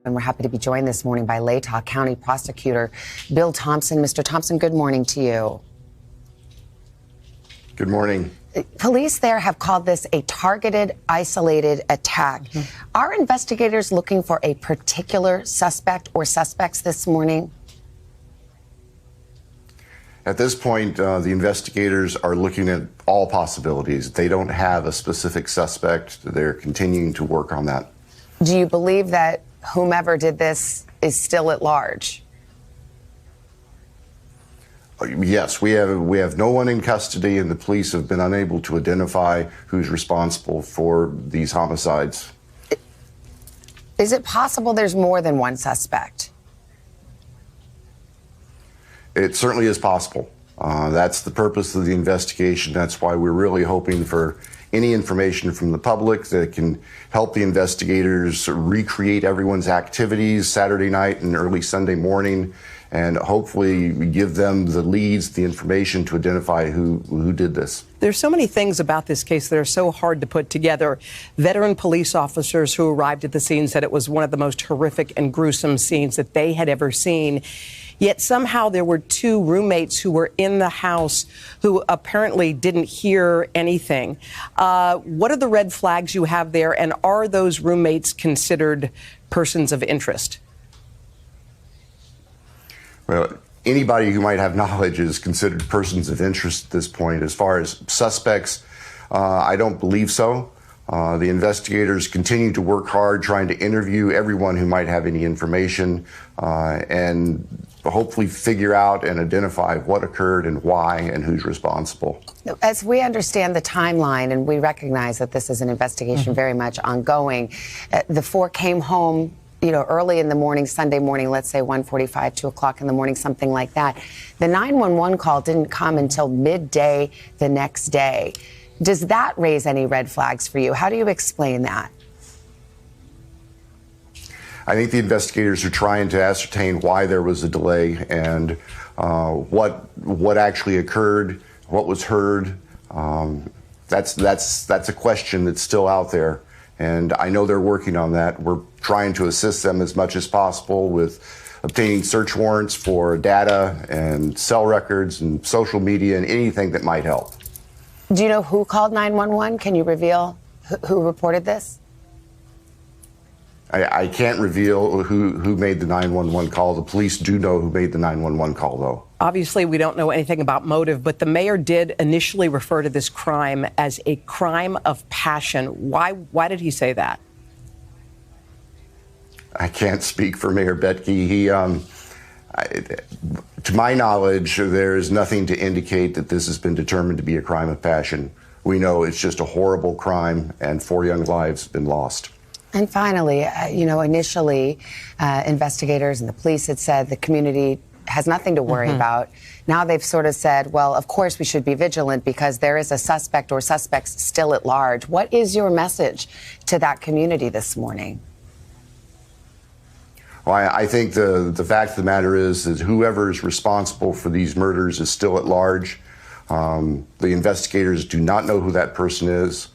And we're happy to be joined this morning by Latah County Prosecutor Bill Thompson. Mr. Thompson, good morning to you. Good morning. Police there have called this a targeted, isolated attack. Are investigators looking for a particular suspect or suspects this morning? At this point, the investigators are looking at all possibilities. They don't have a specific suspect. They're continuing to work on that. Do you believe that whomever did this is still at large? Yes, we have no one in custody, and the police have been unable to identify who's responsible for these homicides. Is it possible there's more than one suspect? It certainly is possible. That's the purpose of the investigation. That's why we're really hoping for any information from the public that can help the investigators recreate everyone's activities Saturday night and early Sunday morning, and hopefully give them the leads, the information to identify who did this. There's so many things about this case that are so hard to put together. Veteran police officers who arrived at the scene said it was one of the most horrific and gruesome scenes that they had ever seen. Yet somehow there were two roommates who were in the house who apparently didn't hear anything. What are the red flags you have there, and are those roommates considered persons of interest? Well, anybody who might have knowledge is considered persons of interest at this point. As far as suspects, I don't believe so. The investigators continue to work hard trying to interview everyone who might have any information and hopefully figure out and identify what occurred and why and who's responsible. As we understand the timeline, and we recognize that this is an investigation very much ongoing, the four came home early in the morning, Sunday morning, let's say 1:45, 2 o'clock in the morning, something like that. The 911 call didn't come until midday the next day. Does that raise any red flags for you? How do you explain that? I think the investigators are trying to ascertain why there was a delay and what actually occurred, what was heard. That's a question that's still out there. And I know they're working on that. We're trying to assist them as much as possible with obtaining search warrants for data and cell records and social media and anything that might help. Do you know who called 911? Can you reveal who reported this? I can't reveal who made the 911 call. The police do know who made the 911 call, though. Obviously, we don't know anything about motive, but the mayor did initially refer to this crime as a crime of passion. Why did he say that? I can't speak for Mayor Betke. To my knowledge, there is nothing to indicate that this has been determined to be a crime of passion. We know it's just a horrible crime, and 4 young lives have been lost. And finally, initially, investigators and the police had said the community has nothing to worry about. Now they've sort of said, well, of course we should be vigilant because there is a suspect or suspects still at large. What is your message to that community this morning? Well, I think the fact of the matter is that whoever is responsible for these murders is still at large. The investigators do not know who that person is.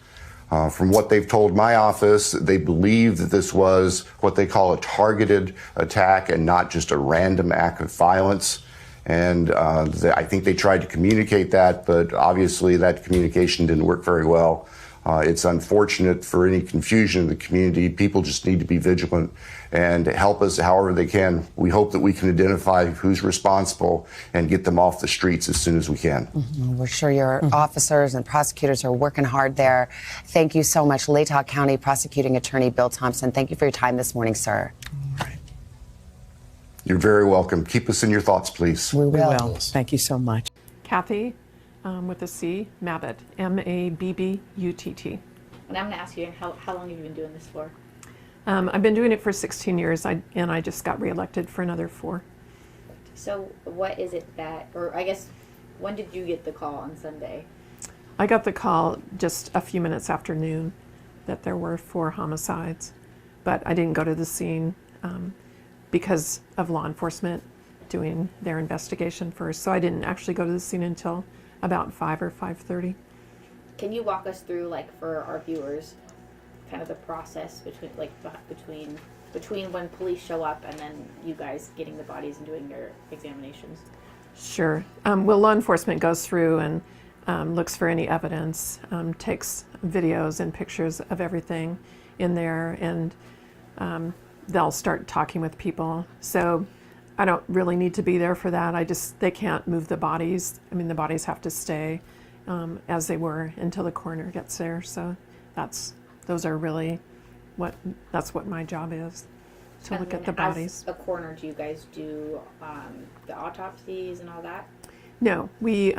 From what they've told my office, they believe that this was what they call a targeted attack and not just a random act of violence. And I think they tried to communicate that, but obviously that communication didn't work very well. It's unfortunate for any confusion in the community. People just need to be vigilant and help us however they can. We hope that we can identify who's responsible and get them off the streets as soon as we can. We're sure your officers and prosecutors are working hard there. Thank you so much, Latah County Prosecuting Attorney Bill Thompson. Thank you for your time this morning, sir. You're very welcome. Keep us in your thoughts, please. We will. Thank you so much. Kathy, with a C, Mabbutt, M-A-B-B-U-T-T. And I'm going to ask you, how long have you been doing this for? I've been doing it for 16 years, and I just got reelected for another 4. So what is it that, or I guess, when did you get the call on Sunday? I got the call just a few minutes after noon that there were 4 homicides, but I didn't go to the scene because of law enforcement doing their investigation first. So I didn't actually go to the scene until about 5 or 5:30. Can you walk us through, like, for our viewers, kind of the process between when police show up and then you guys getting the bodies and doing your examinations? Sure. Well, law enforcement goes through and looks for any evidence, takes videos and pictures of everything in there, and they'll start talking with people. So I don't really need to be there for that. They can't move the bodies. I mean, the bodies have to stay as they were until the coroner gets there. So that's what my job is, to look at the bodies. As a coroner, do you guys do the autopsies and all that? No, we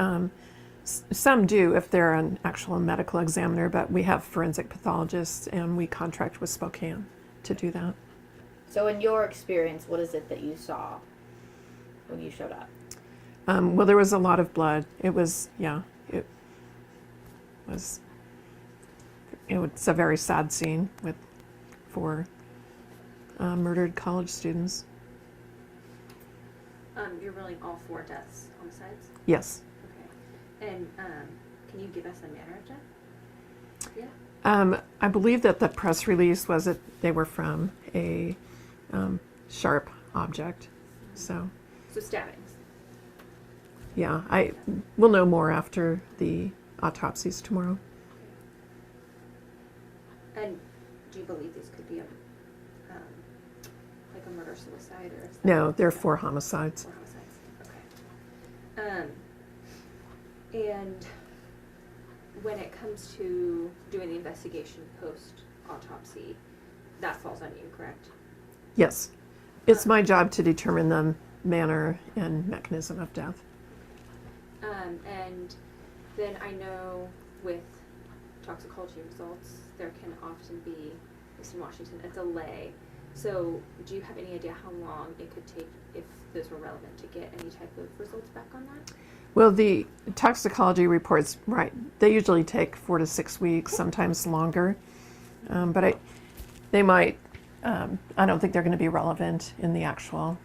some do if they're an actual medical examiner, but we have forensic pathologists and we contract with Spokane to do that. So in your experience, what is it that you saw when you showed up? Well, there was a lot of blood. It was a very sad scene with 4 murdered college students. You're ruling all 4 deaths homicides? Yes. Okay. And can you give us a manner of death? Yeah. I believe that the press release was that they were from a sharp object. So stabbings. Yeah, we'll know more after the autopsies tomorrow. And do you believe these could be like a murder-suicide or? No, they're 4 homicides. 4 homicides. Okay. And when it comes to doing the investigation post-autopsy, that falls on you, correct? Yes, it's my job to determine the manner and mechanism of death. And then I know with toxicology results, there can often be, at least in Washington, a delay. So do you have any idea how long it could take, if those were relevant, to get any type of results back on that? Well, the toxicology reports, right, they usually take 4 to 6 weeks, sometimes longer. But they might, I don't think they're going to be relevant in the actual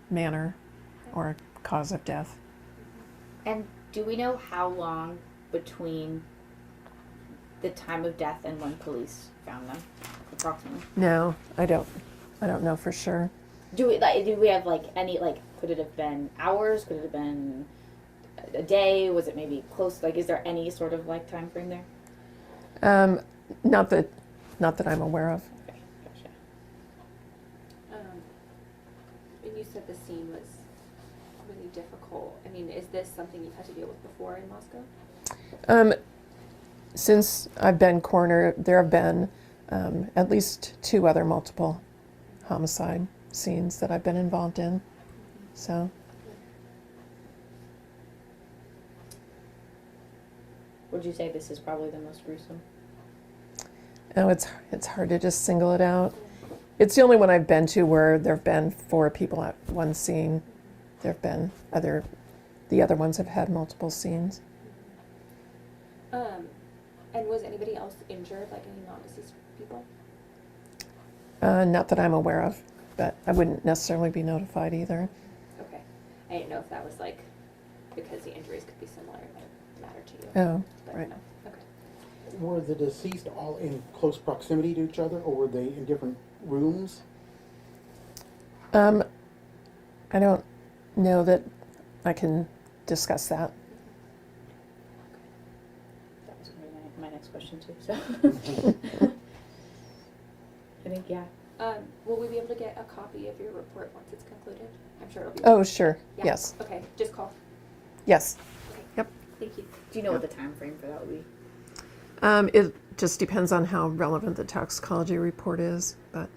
manner or cause of death. And do we know how long between the time of death and when police found them, approximately? No, I don't know for sure. Do we have like any, like, could it have been hours? Could it have been a day? Was it maybe close? Like, is there any sort of like time frame there? Not that I'm aware of. Okay, gotcha. And you said the scene was really difficult. I mean, is this something you've had to deal with before in Moscow? Since I've been coroner, there have been at least 2 other multiple homicide scenes that I've been involved in. So. Would you say this is probably the most gruesome? Oh, it's hard to just single it out. It's the only one I've been to where there have been 4 people at one scene. There have been the other ones have had multiple scenes. And was anybody else injured, like any non-deceased people? Not that I'm aware of, but I wouldn't necessarily be notified either. Okay. I didn't know if that was like, because the injuries could be similar, it might matter to you. Oh, But right. no. Okay. Were the deceased all in close proximity to each other, or were they in different rooms? I don't know that I can discuss that. That was my next question too. So I think yeah. Will we be able to get a copy of your report once it's concluded? I'm sure it'll be. Oh, sure. Yeah. Yes. Okay. Just call. Yes. Okay. Yep. Thank you. Do you know what the time frame for that would be? It just depends on how relevant the toxicology report is, but.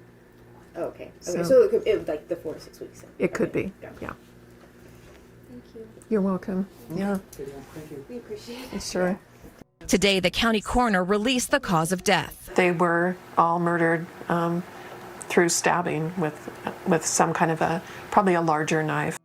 Oh, okay. Okay. So it would like the 4 to 6 weeks. It could be. Gotcha. Yeah. Thank you. You're welcome. Yeah. Thank you. We appreciate it. Sure. Today, the county coroner released the cause of death. They were all murdered through stabbing with some kind of probably a larger knife.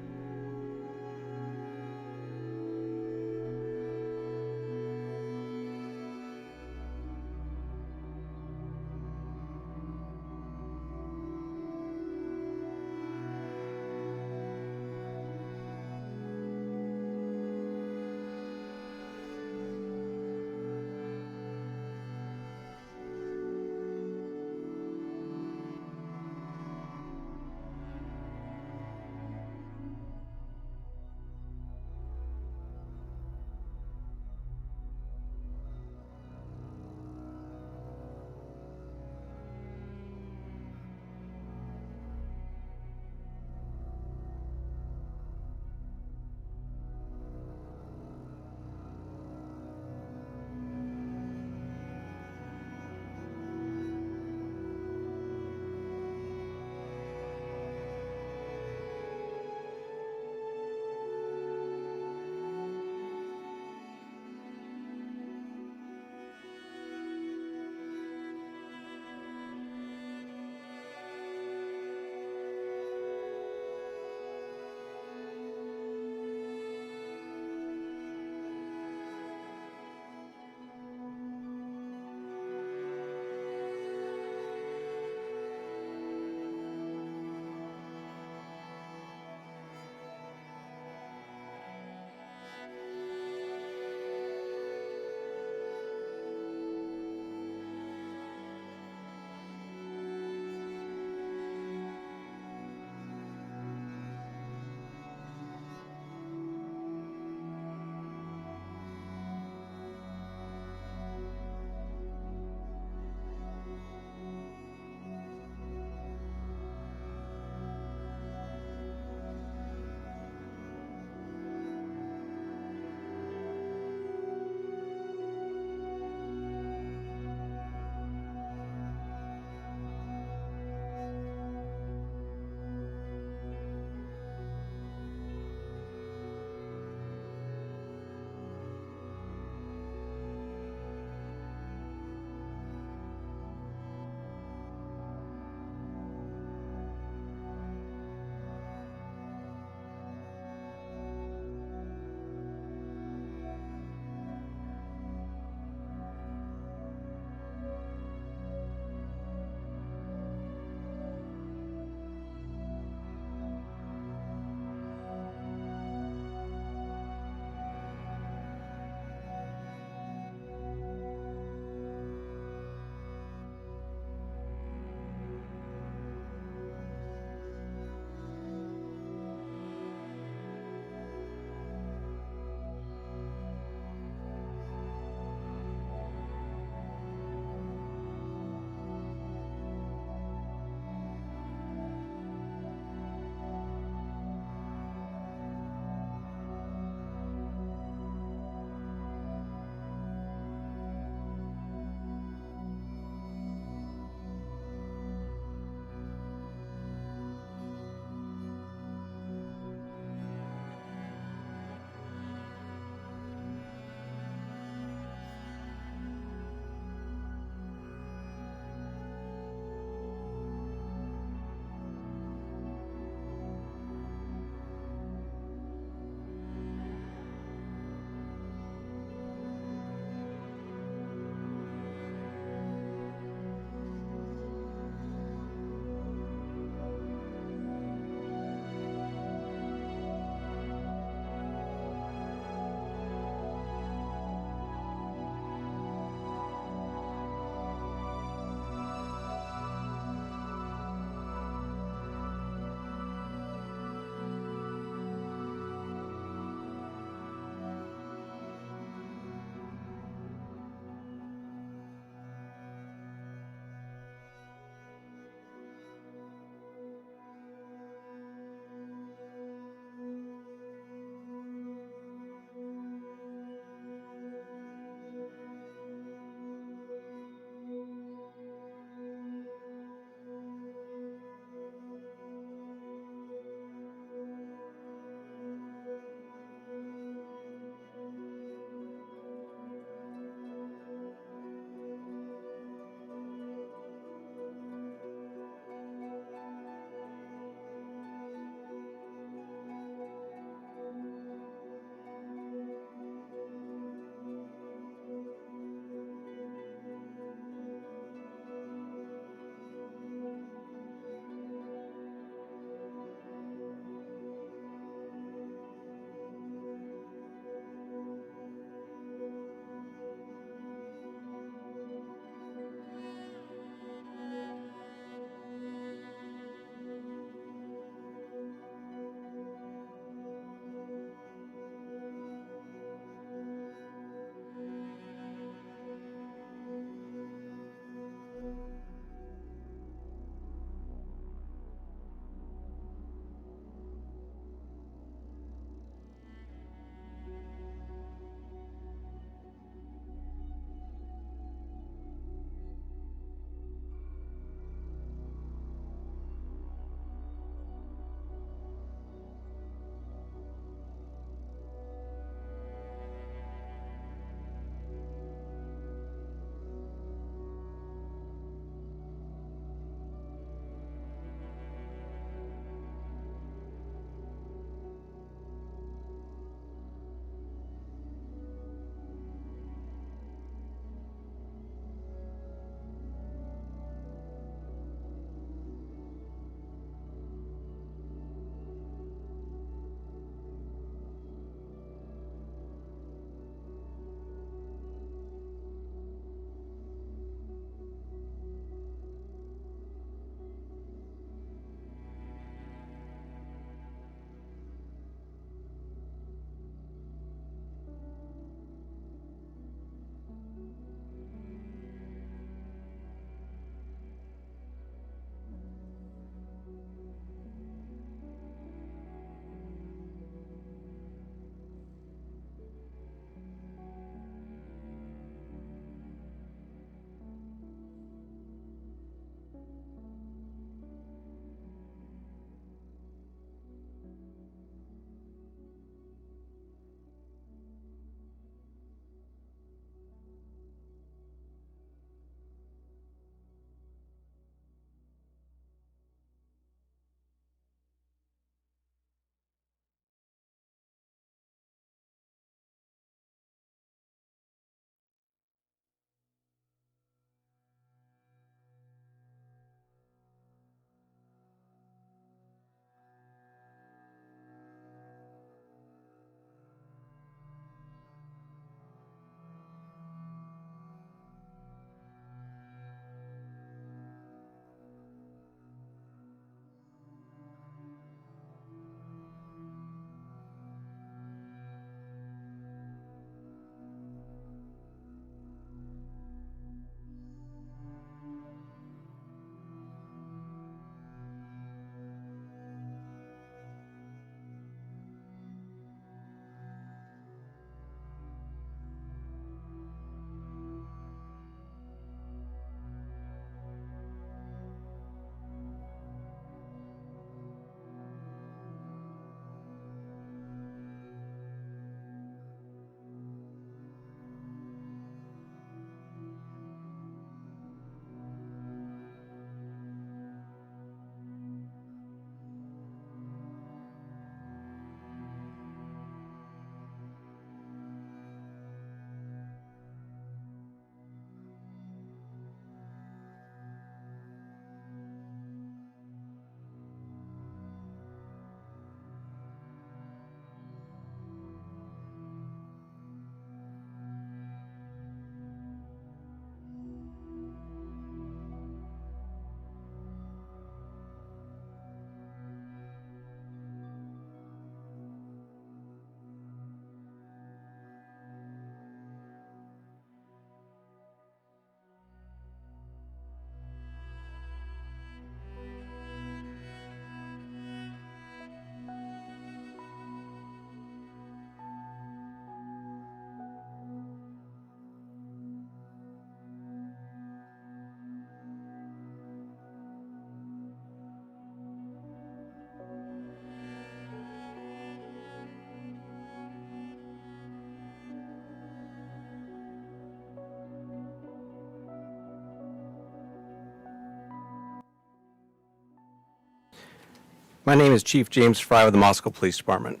My name is Chief James Fry with the Moscow Police Department.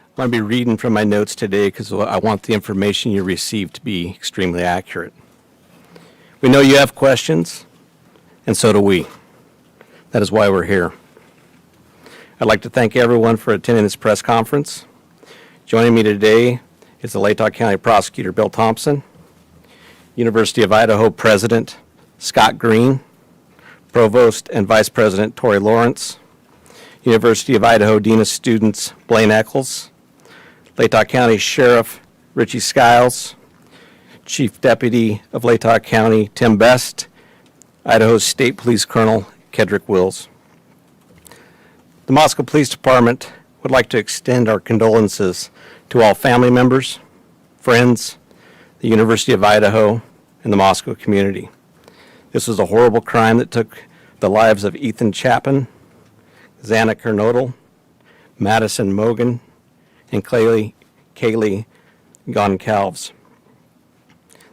I'm going to be reading from my notes today because I want the information you receive to be extremely accurate. We know you have questions, and so do we. That is why we're here. I'd like to thank everyone for attending this press conference. Joining me today is the Latah County Prosecutor Bill Thompson, University of Idaho President Scott Green, Provost and Vice President Tori Lawrence, University of Idaho Dean of Students Blaine Eccles, Latah County Sheriff Richie Skiles, Chief Deputy of Latah County Tim Best, Idaho State Police Colonel Kedrick Wills. The Moscow Police Department would like to extend our condolences to all family members, friends, the University of Idaho, and the Moscow community. This was a horrible crime that took the lives of Ethan Chapin, Xana Kernodle, Madison Mogan, and Kaylee Goncalves.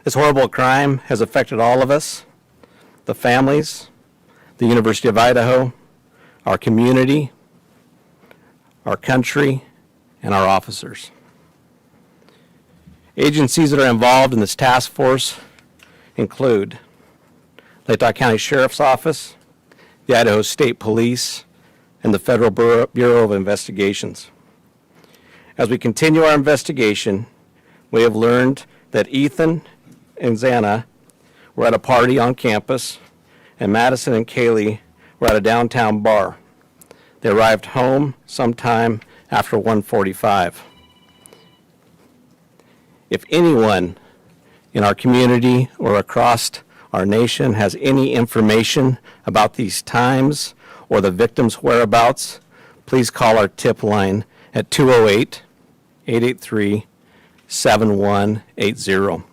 This horrible crime has affected all of us, the families, the University of Idaho, our community, our country, and our officers. Agencies that are involved in this task force include Latah County Sheriff's Office, the Idaho State Police, and the Federal Bureau of Investigations. As we continue our investigation, we have learned that Ethan and Xana were at a party on campus, and Madison and Kaylee were at a downtown bar. They arrived home sometime after 1:45. If anyone in our community or across our nation has any information about these times or the victim's whereabouts, please call our tip line at 208-883-7180.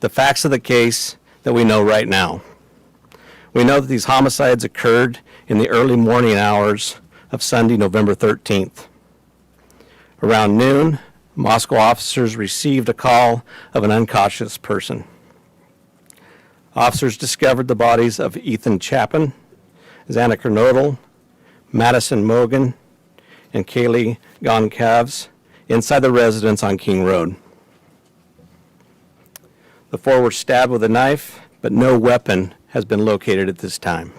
The facts of the case that we know right now. We know that these homicides occurred in the early morning hours of Sunday, November 13th. Around noon, Moscow officers received a call of an unconscious person. Officers discovered the bodies of Ethan Chapin, Xana Kernodle, Madison Mogan, and Kaylee Goncalves inside the residence on King Road. The four were stabbed with a knife, but no weapon has been located at this time.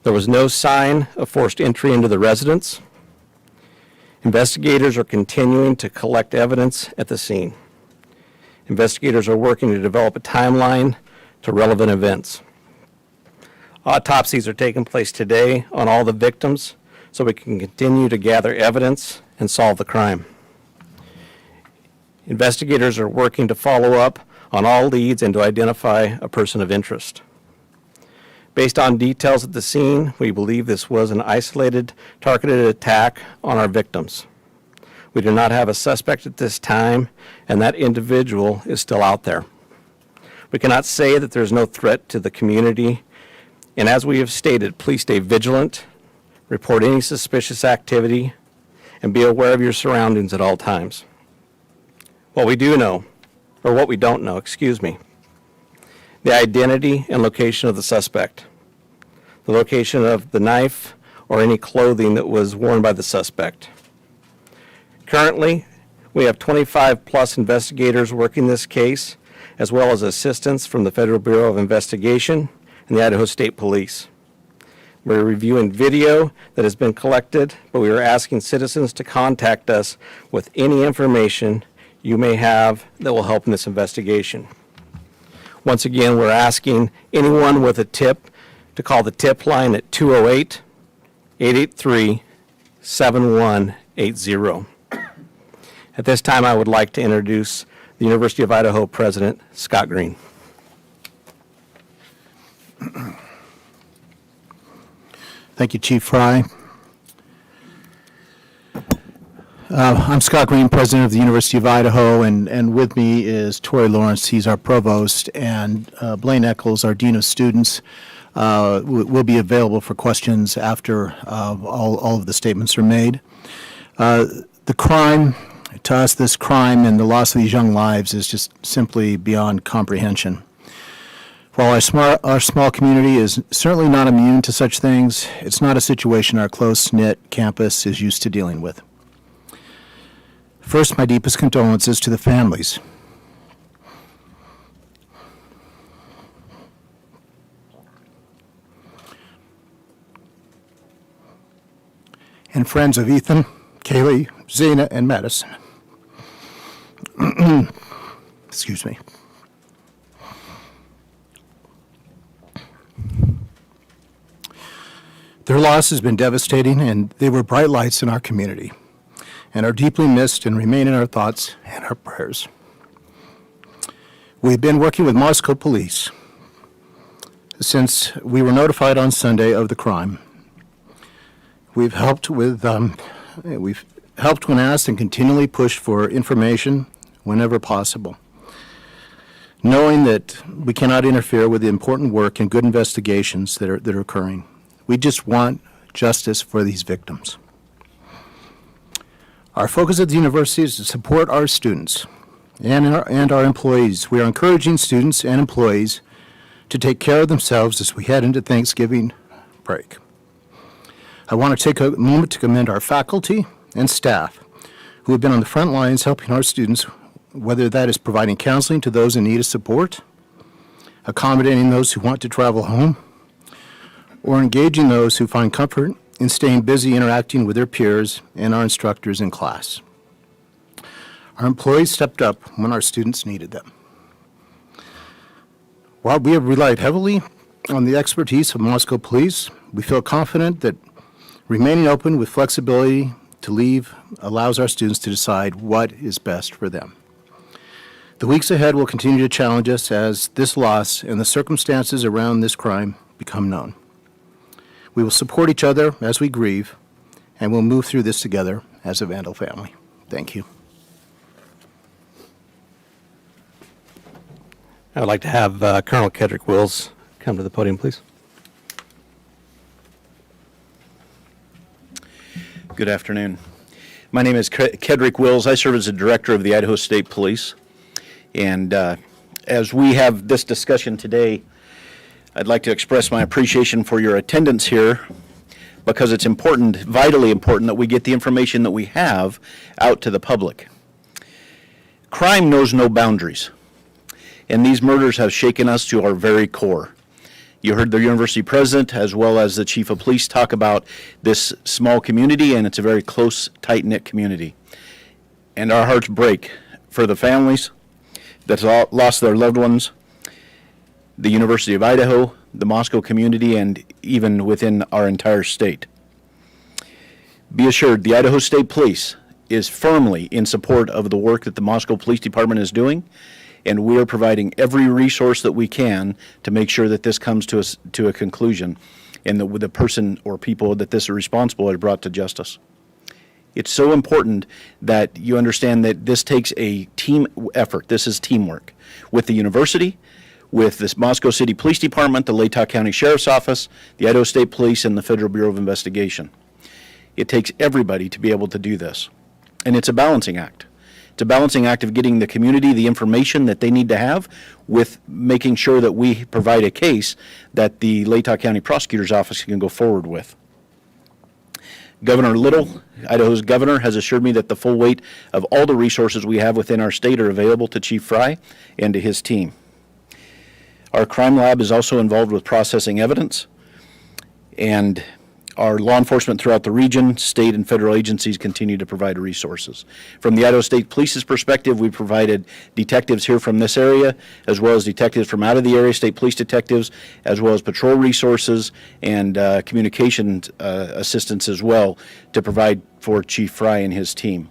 There was no sign of forced entry into the residence. Investigators are continuing to collect evidence at the scene. Investigators are working to develop a timeline to relevant events. Autopsies are taking place today on all the victims so we can continue to gather evidence and solve the crime. Investigators are working to follow up on all leads and to identify a person of interest. Based on details at the scene, we believe this was an isolated, targeted attack on our victims. We do not have a suspect at this time, and that individual is still out there. We cannot say that there's no threat to the community, and as we have stated, please stay vigilant, report any suspicious activity, and be aware of your surroundings at all times. What we don't know, the identity and location of the suspect, the location of the knife or any clothing that was worn by the suspect. Currently, we have 25 plus investigators working this case, as well as assistance from the Federal Bureau of Investigation and the Idaho State Police. We're reviewing video that has been collected, but we are asking citizens to contact us with any information you may have that will help in this investigation. Once again, we're asking anyone with a tip to call the tip line at 208-883-7180. At this time, I would like to introduce the University of Idaho President, Scott Green. Thank you, Chief Fry. I'm Scott Green, President of the University of Idaho, and with me is Tori Lawrence. He's our Provost, and Blaine Eccles, our Dean of Students, will be available for questions after all of the statements are made. The crime, to us, this crime and the loss of these young lives is just simply beyond comprehension. While our small community is certainly not immune to such things, it's not a situation our close-knit campus is used to dealing with. First, my deepest condolences to the families. And friends of Ethan, Kaylee, Xana, and Madison. Excuse me. Their loss has been devastating, and they were bright lights in our community and are deeply missed and remain in our thoughts and our prayers. We've been working with Moscow Police since we were notified on Sunday of the crime. We've helped when asked and continually pushed for information whenever possible, knowing that we cannot interfere with the important work and good investigations that are occurring. We just want justice for these victims. Our focus at the university is to support our students and our employees. We are encouraging students and employees to take care of themselves as we head into Thanksgiving break. I want to take a moment to commend our faculty and staff who have been on the front lines helping our students, whether that is providing counseling to those in need of support, accommodating those who want to travel home, or engaging those who find comfort in staying busy interacting with their peers and our instructors in class. Our employees stepped up when our students needed them. While we have relied heavily on the expertise of Moscow Police, we feel confident that remaining open with flexibility to leave allows our students to decide what is best for them. The weeks ahead will continue to challenge us as this loss and the circumstances around this crime become known. We will support each other as we grieve, and we'll move through this together as a Vandal family. Thank you. I would like to have Colonel Kedrick Wills come to the podium, please. Good afternoon. My name is Kedrick Wills. I serve as the director of the Idaho State Police. And as we have this discussion today, I'd like to express my appreciation for your attendance here because it's important, vitally important, that we get the information that we have out to the public. Crime knows no boundaries, and these murders have shaken us to our very core. You heard the university president as well as the chief of police talk about this small community, and it's a very close, tight-knit community. And our hearts break for the families that lost their loved ones, the University of Idaho, the Moscow community, and even within our entire state. Be assured, the Idaho State Police is firmly in support of the work that the Moscow Police Department is doing, and we are providing every resource that we can to make sure that this comes to a conclusion and that the person or people that this is responsible are brought to justice. It's so important that you understand that this takes a team effort. This is teamwork with the university, with the Moscow City Police Department, the Latah County Sheriff's Office, the Idaho State Police, and the Federal Bureau of Investigation. It takes everybody to be able to do this. And it's a balancing act. It's a balancing act of getting the community the information that they need to have with making sure that we provide a case that the Latah County Prosecutor's Office can go forward with. Governor Little, Idaho's governor, has assured me that the full weight of all the resources we have within our state are available to Chief Fry and to his team. Our crime lab is also involved with processing evidence, and our law enforcement throughout the region, state and federal agencies continue to provide resources. From the Idaho State Police's perspective, we provided detectives here from this area, as well as detectives from out of the area, state police detectives, as well as patrol resources and communication assistance as well to provide for Chief Fry and his team.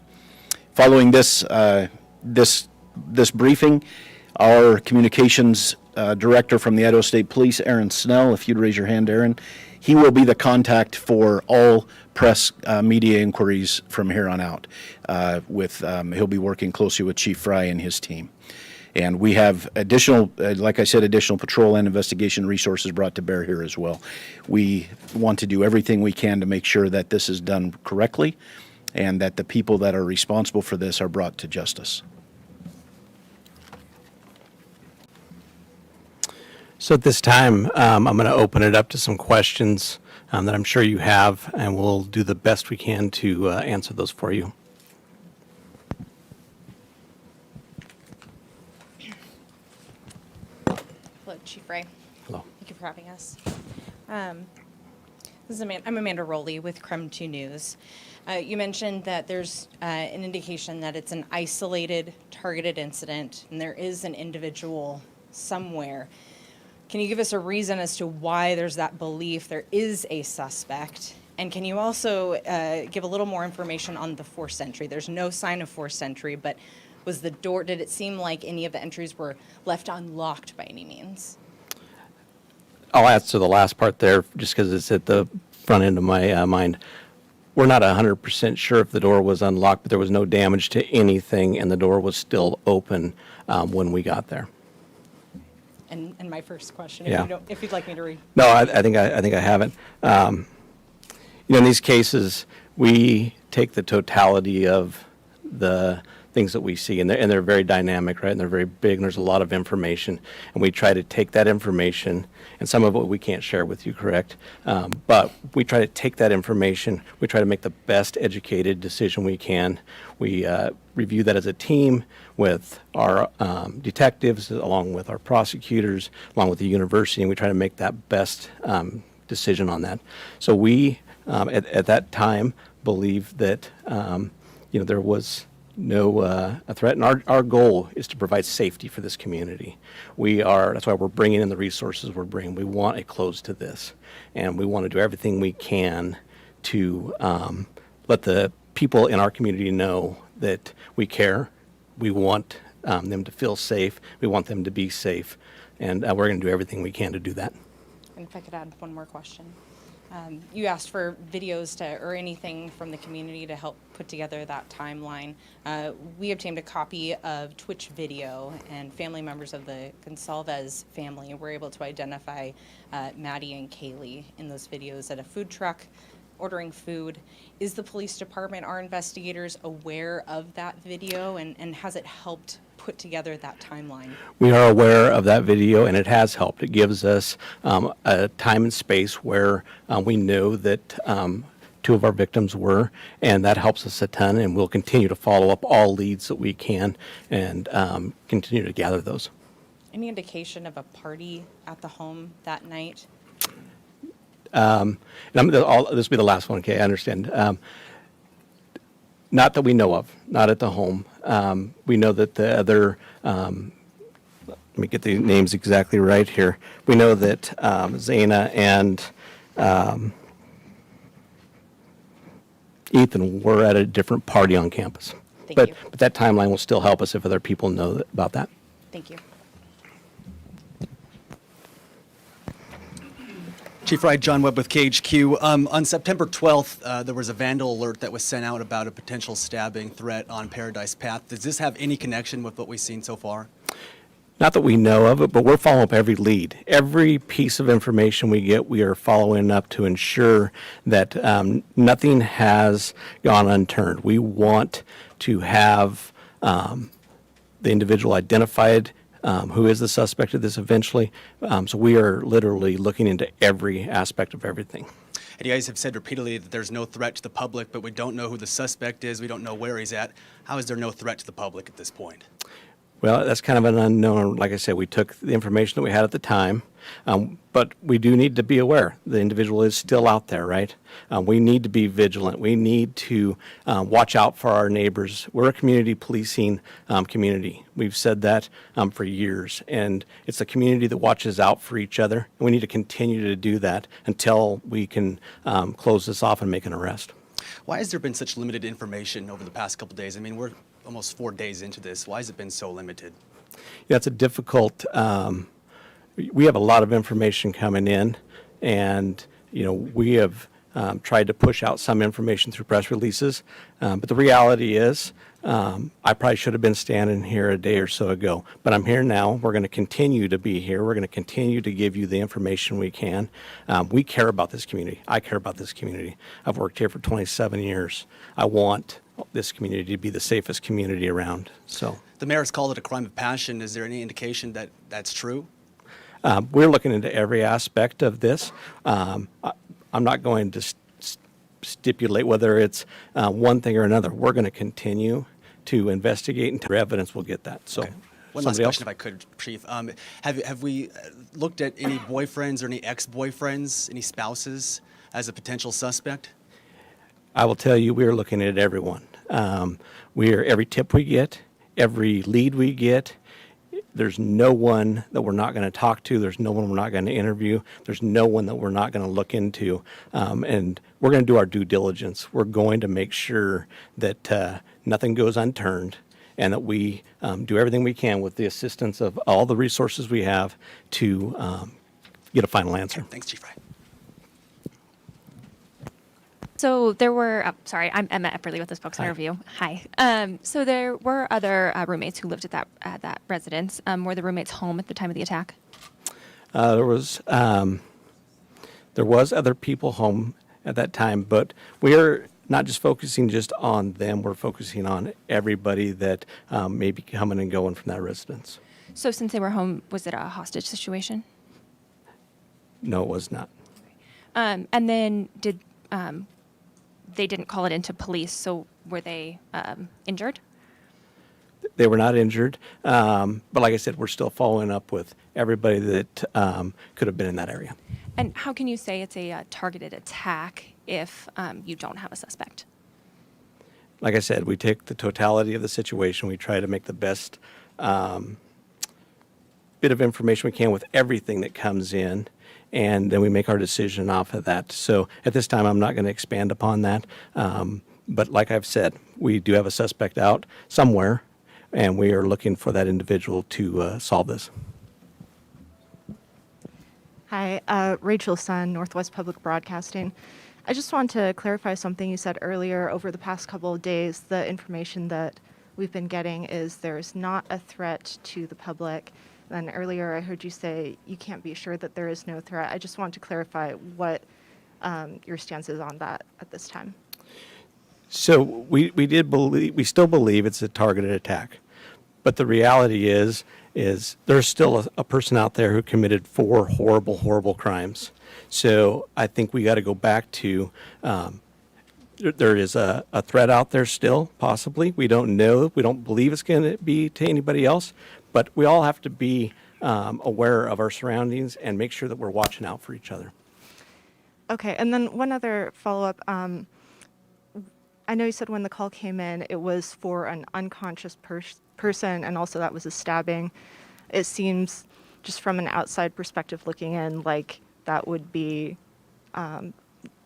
Following this briefing, our communications director from the Idaho State Police, Aaron Snell, if you'd raise your hand, Aaron, he will be the contact for all press media inquiries from here on out. He'll be working closely with Chief Fry and his team. And we have additional, like I said, additional patrol and investigation resources brought to bear here as well. We want to do everything we can to make sure that this is done correctly and that the people that are responsible for this are brought to justice. So at this time, I'm going to open it up to some questions that I'm sure you have, and we'll do the best we can to answer those for you. Hello, Chief Ray. Hello. Thank you for having us. I'm Amanda Rowley with Creme 2 News. You mentioned that there's an indication that it's an isolated, targeted incident, and there is an individual somewhere. Can you give us a reason as to why there's that belief there is a suspect? And can you also give a little more information on the forced entry? There's no sign of forced entry, but was the door, did it seem like any of the entries were left unlocked by any means? I'll answer the last part there just because it's at the front end of my mind. We're not 100% sure if the door was unlocked, but there was no damage to anything, and the door was still open when we got there. And my first question, Yeah. if you'd like me to read. No, I think I haven't. In these cases, we take the totality of the things that we see, and they're very dynamic, right? And they're very big, and there's a lot of information, and we try to take that information, and some of it we can't share with you, correct? But we try to take that information, we try to make the best educated decision we can. We review that as a team with our detectives, along with our prosecutors, along with the university, and we try to make that best decision on that. So we, at that time, believe that there was no a threat, and our goal is to provide safety for this community. That's why we're bringing in the resources we're bringing. We want a close to this, and we want to do everything we can to let the people in our community know that we care. We want them to feel safe. We want them to be safe, and we're going to do everything we can to do that. And if I could add one more question. You asked for videos or anything from the community to help put together that timeline. We obtained a copy of Twitch video, and family members of the Goncalves family were able to identify Maddie and Kaylee in those videos at a food truck ordering food. Is the police department, our investigators, aware of that video, and has it helped put together that timeline? We are aware of that video, and it has helped. It gives us a time and space where we know that two of our victims were, and that helps us a ton, and we'll continue to follow up all leads that we can and continue to gather those. Any indication of a party at the home that night? And this will be the last one, okay? I understand. Not that we know of, not at the home. We know that the other, let me get the names exactly right here. We know that Xana and Ethan were at a different party on campus. But that timeline will still help us if other people know about that. Thank you. Chief Wright, John Webb with KHQ. On September 12th, there was a vandal alert that was sent out about a potential stabbing threat on Paradise Path. Does this have any connection with what we've seen so far? Not that we know of it, but we're following up every lead. Every piece of information we get, we are following up to ensure that nothing has gone unturned. We want to have the individual identified, who is the suspect of this eventually. So we are literally looking into every aspect of everything. And you guys have said repeatedly that there's no threat to the public, but we don't know who the suspect is. We don't know where he's at. How is there no threat to the public at this point? Well, that's kind of an unknown. Like I said, we took the information that we had at the time, but we do need to be aware. The individual is still out there, right? We need to be vigilant. We need to watch out for our neighbors. We're a community policing community. We've said that for years, and it's a community that watches out for each other. And we need to continue to do that until we can close this off and make an arrest. Why has there been such limited information over the past couple of days? I mean, we're almost 4 days into this. Why has it been so limited? Yeah, it's a difficult, we have a lot of information coming in, and, we have tried to push out some information through press releases, but the reality is, I probably should have been standing here a day or so ago, but I'm here now. We're going to continue to be here. We're going to continue to give you the information we can. We care about this community. I care about this community. I've worked here for 27 years. I want this community to be the safest community around. So the mayor has called it a crime of passion. Is there any indication that that's true? We're looking into every aspect of this. I'm not going to stipulate whether it's one thing or another. We're going to continue to investigate until evidence will get that. So, One last question, if I could, Chief. Have we looked at any boyfriends or any ex-boyfriends, any spouses as a potential suspect? I will tell you, we are looking at everyone. Every tip we get, every lead we get, there's no one that we're not going to talk to. There's no one we're not going to interview. There's no one that we're not going to look into. And we're going to do our due diligence. We're going to make sure that nothing goes unturned and that we do everything we can with the assistance of all the resources we have to get a final answer. Thanks, Chief Fry. So there were, I'm Emma Epperly with the Spokes Interview. Hi. So there were other roommates who lived at that residence. Were the roommates home at the time of the attack? There was other people home at that time, but we are not just focusing just on them. We're focusing on everybody that may be coming and going from that residence. So since they were home, was it a hostage situation? No, it was not. And then they didn't call it into police, so were they injured? They were not injured, but like I said, we're still following up with everybody that could have been in that area. And how can you say it's a targeted attack if you don't have a suspect? Like I said, we take the totality of the situation. We try to make the best bit of information we can with everything that comes in, and then we make our decision off of that. So at this time, I'm not going to expand upon that. But like I've said, we do have a suspect out somewhere, and we are looking for that individual to solve this. Hi, Rachel Sun, Northwest Public Broadcasting. I just want to clarify something you said earlier. Over the past couple of days, the information that we've been getting is there's not a threat to the public. And earlier I heard you say you can't be sure that there is no threat. I just want to clarify what your stance is on that at this time. So we still believe it's a targeted attack, but the reality is there's still a person out there who committed 4 horrible, horrible crimes. So I think we got to go back to there is a threat out there still, possibly. We don't know. We don't believe it's going to be to anybody else, but we all have to be aware of our surroundings and make sure that we're watching out for each other. Okay, and then one other follow-up. I know you said when the call came in, it was for an unconscious person, and also that was a stabbing. It seems, just from an outside perspective looking in, like that would be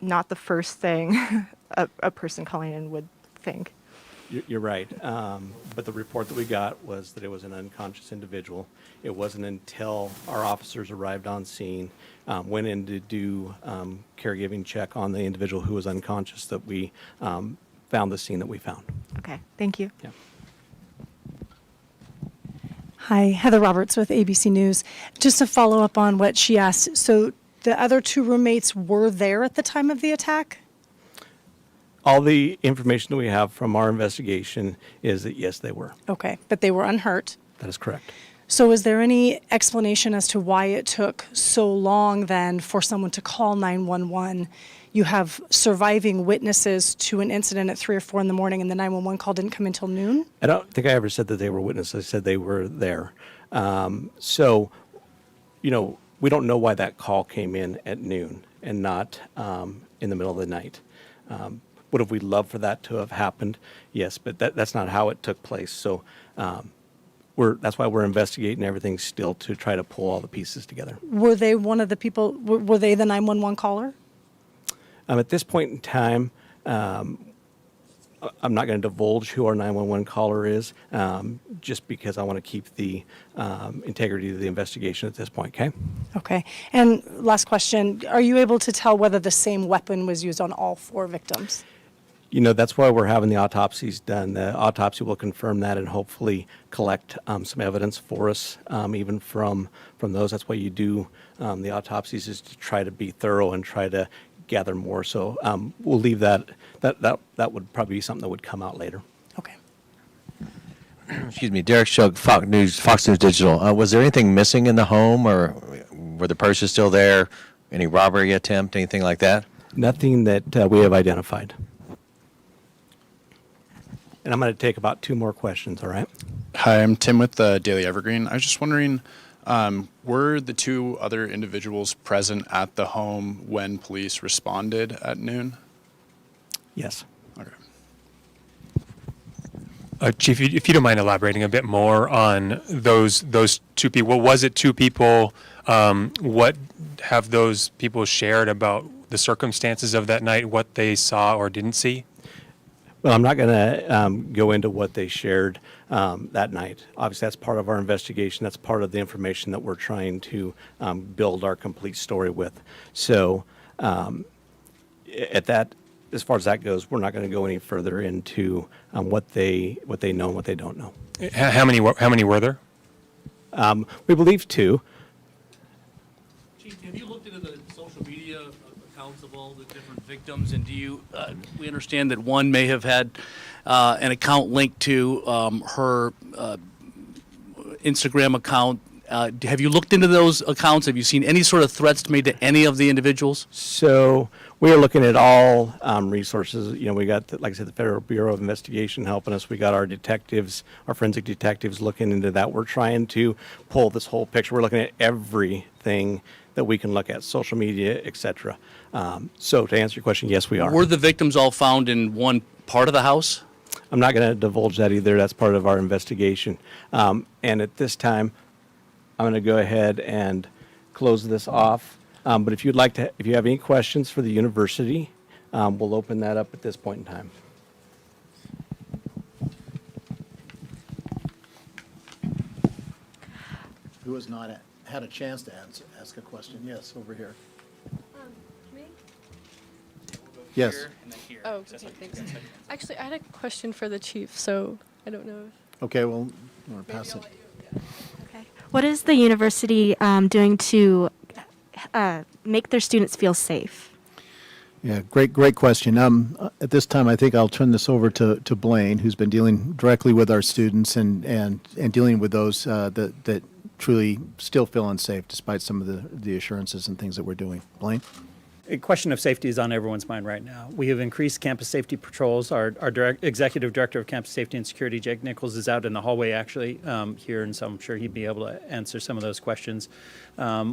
not the first thing a person calling in would think. You're right. But the report that we got was that it was an unconscious individual. It wasn't until our officers arrived on scene, went in to do caregiving check on the individual who was unconscious, that we found the scene that we found. Okay, thank you. Yeah. Hi, Heather Roberts with ABC News. Just to follow up on what she asked, so the other 2 roommates were there at the time of the attack? All the information that we have from our investigation is that, yes, they were. Okay, but they were unhurt. That is correct. So is there any explanation as to why it took so long then for someone to call 911? You have surviving witnesses to an incident at 3 or 4 in the morning, and the 911 call didn't come until noon? I don't think I ever said that they were witnesses. I said they were there. So, we don't know why that call came in at noon and not in the middle of the night. Would have we loved for that to have happened? Yes, but that's not how it took place. So that's why we're investigating everything still, to try to pull all the pieces together. Were they one of the people, were they the 911 caller? At this point in time, I'm not going to divulge who our 911 caller is, just because I want to keep the integrity of the investigation at this point, okay? Okay. And last question, are you able to tell whether the same weapon was used on all 4 victims? That's why we're having the autopsies done. The autopsy will confirm that and hopefully collect some evidence for us, even from those. That's why you do the autopsies, is to try to be thorough and try to gather more. So we'll leave that would probably be something that would come out later. Okay. Excuse me, Derek Shug, Fox News Digital. Was there anything missing in the home, or Were the purses still there? Any robbery attempt, anything like that? Nothing that we have identified. And I'm going to take about 2 more questions, all right? Hi, I'm Tim with the Daily Evergreen. I was just wondering, were the 2 other individuals present at the home when police responded at noon? Yes. Okay. Chief, if you don't mind elaborating a bit more on those 2 people. Was it 2 people? What have those people shared about the circumstances of that night, what they saw or didn't see? Well, I'm not going to go into what they shared that night. Obviously, that's part of our investigation. That's part of the information that we're trying to build our complete story with. So at that, as far as that goes, we're not going to go any further into what they know and what they don't know. How many were there? We believe 2. Chief, have you looked into the social media accounts of all the different victims? And do you, we understand that one may have had an account linked to her Instagram account. Have you looked into those accounts? Have you seen any sort of threats made to any of the individuals? So we are looking at all resources. You know, we got, like I said, the Federal Bureau of Investigation helping us. We got our detectives, our forensic detectives looking into that. We're trying to pull this whole picture. We're looking at everything that we can look at, social media, et So to answer your question, yes, we are. Were the victims all found in one part of the house? I'm not going to divulge that either. That's part of our investigation. And at this time, I'm going to go ahead and close this off. But if you'd like to, if you have any questions for the university, we'll open that up at this point in time. Who has not had a chance to ask a question? Yes, over here. Me? Yes. Oh, okay, thanks. Actually, I had a question for the chief, so I don't know. Okay, well, you want to pass it? What is the university doing to make their students feel safe? Yeah, great question. At this time, I think I'll turn this over to Blaine, who's been dealing directly with our students and dealing with those that truly still feel unsafe despite some of the assurances and things that we're doing. Blaine? A question of safety is on everyone's mind right now. We have increased campus safety patrols. Our executive director of campus safety and security, Jake Nichols, is out in the hallway actually here, and so I'm sure he'd be able to answer some of those questions.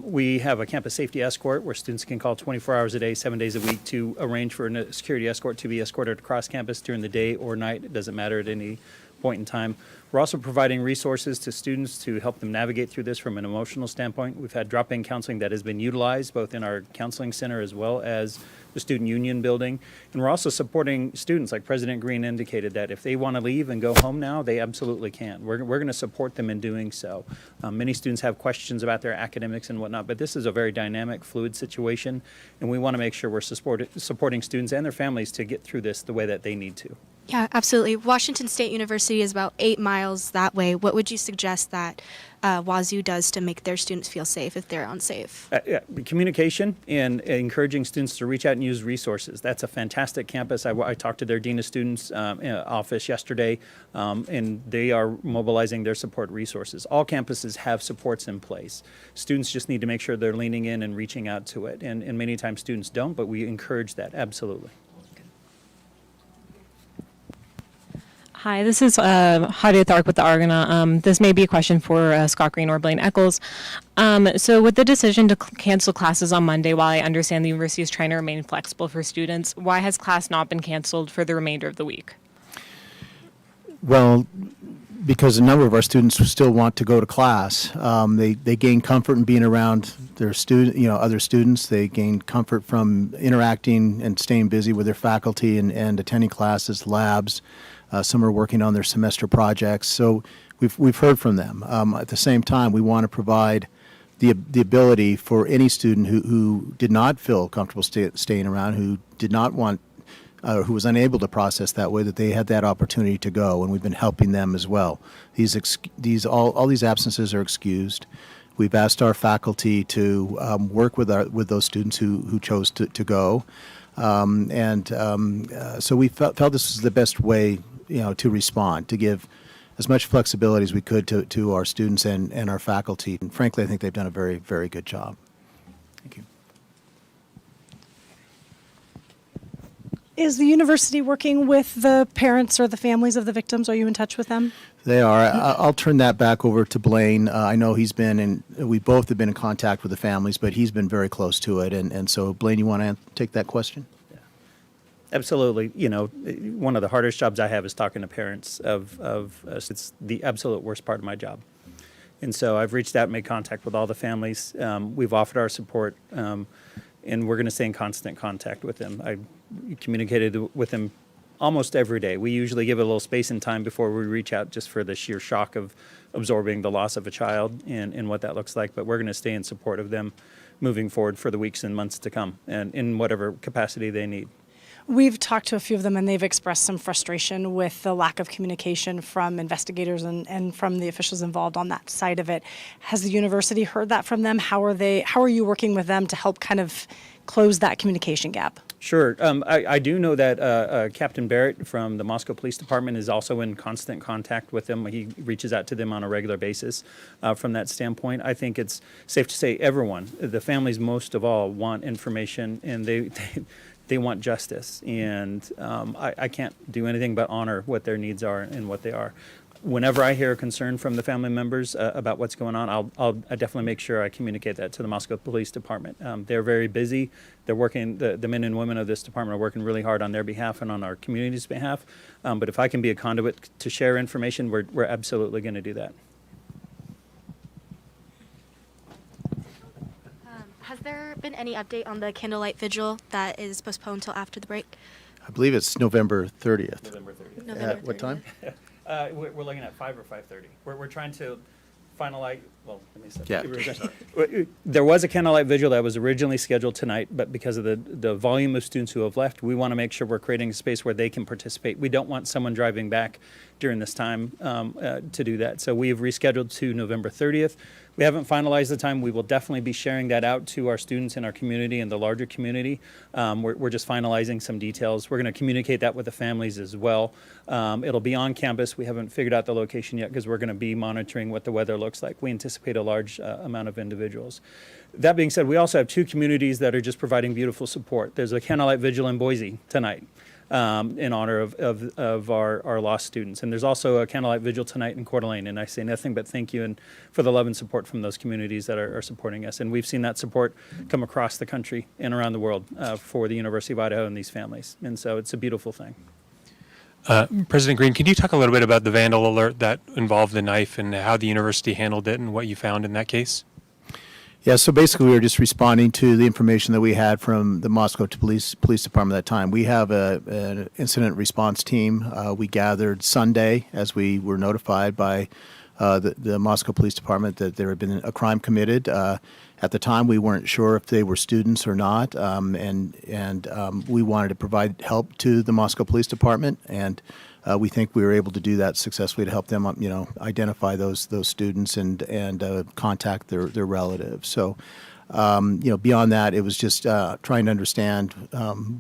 We have a campus safety escort where students can call 24 hours a day, 7 days a week to arrange for a security escort to be escorted across campus during the day or night. It doesn't matter at any point in time. We're also providing resources to students to help them navigate through this from an emotional standpoint. We've had drop-in counseling that has been utilized both in our counseling center as well as the student union building. And we're also supporting students, like President Green indicated, that if they want to leave and go home now, they absolutely can. We're going to support them in doing so. Many students have questions about their academics and whatnot, but this is a very dynamic, fluid situation, and we want to make sure we're supporting students and their families to get through this the way that they need to. Yeah, absolutely. Washington State University is about 8 miles that way. What would you suggest that Wazoo does to make their students feel safe if they're unsafe? Communication and encouraging students to reach out and use resources. That's a fantastic campus. I talked to their Dean of Students office yesterday, and they are mobilizing their support resources. All campuses have supports in place. Students just need to make sure they're leaning in and reaching out to it. And many times students don't, but we encourage that, absolutely. Hi, this is Hadia Thark with the Argonaut. This may be a question for Scott Green or Blaine Eccles. So with the decision to cancel classes on Monday, while I understand the university is trying to remain flexible for students, why has class not been canceled for the remainder of the week? Well, because a number of our students still want to go to class. They gain comfort in being around their other students. They gain comfort from interacting and staying busy with their faculty and attending classes, labs. Some are working on their semester projects. So we've heard from them. At the same time, we want to provide the ability for any student who did not feel comfortable staying around, who did not want, who was unable to process that way, that they had that opportunity to go, and we've been helping them as well. All these absences are excused. We've asked our faculty to work with those students who chose to go, so we felt this was the best way, to respond, to give as much flexibility as we could to our students and our faculty. And frankly, I think they've done a very, very good job. Thank you. Is the university working with the parents or the families of the victims? Are you in touch with them? They are. I'll turn that back over to Blaine. I know he's been in, we both have been in contact with the families, but he's been very close to it. And so, Blaine, you want to take that question? Absolutely. You know, one of the hardest jobs I have is talking to parents it's the absolute worst part of my job. And so I've reached out and made contact with all the families. We've offered our support, and we're going to stay in constant contact with them. I communicated with them almost every day. We usually give it a little space and time before we reach out, just for the sheer shock of absorbing the loss of a child and what that looks like. But we're going to stay in support of them moving forward for the weeks and months to come, and in whatever capacity they need. We've talked to a few of them, and they've expressed some frustration with the lack of communication from investigators and from the officials involved on that side of it. Has the university heard that from them? How are you working with them to help kind of close that communication gap? Sure. I do know that Captain Barrett from the Moscow Police Department is also in constant contact with them. He reaches out to them on a regular basis from that standpoint. I think it's safe to say everyone, the families most of all, want information, and they want justice. And I can't do anything but honor what their needs are and what they are. Whenever I hear a concern from the family members about what's going on, I definitely make sure I communicate that to the Moscow Police Department. They're very busy. They're working, the men and women of this department are working really hard on their behalf and on our community's behalf. But if I can be a conduit to share information, we're absolutely going to do that. Has there been any update on the candlelight vigil that is postponed until after the break? I believe it's November 30th. November 30th. November At what time? We're looking at 5 or 5:30. We're trying to finalize. Well, let me say. Yeah. There was a candlelight vigil that was originally scheduled tonight, but because of the volume of students who have left, we want to make sure we're creating a space where they can participate. We don't want someone driving back during this time to do that. So we have rescheduled to November 30th. We haven't finalized the time. We will definitely be sharing that out to our students in our community and the larger community. We're just finalizing some details. We're going to communicate that with the families as well. It'll be on campus. We haven't figured out the location yet because we're going to be monitoring what the weather looks like. We anticipate a large amount of individuals. That being said, we also have two communities that are just providing beautiful support. There's a candlelight vigil in Boise tonight in honor of our lost students. And there's also a candlelight vigil tonight in Coeur d'Alene. And I say nothing but thank you and for the love and support from those communities that are supporting us. And we've seen that support come across the country and around the world for the University of Idaho and these families. And so it's a beautiful thing. President Green, can you talk a little bit about the vandal alert that involved the knife and how the university handled it and what you found in that case? Yeah, so basically we were just responding to the information that we had from the Moscow Police Department at that time. We have an incident response team. We gathered Sunday as we were notified by the Moscow Police Department that there had been a crime committed. At the time, we weren't sure if they were students or not, and we wanted to provide help to the Moscow Police Department, and we think we were able to do that successfully to help them, identify those students and contact their relatives. So, beyond that, it was just trying to understand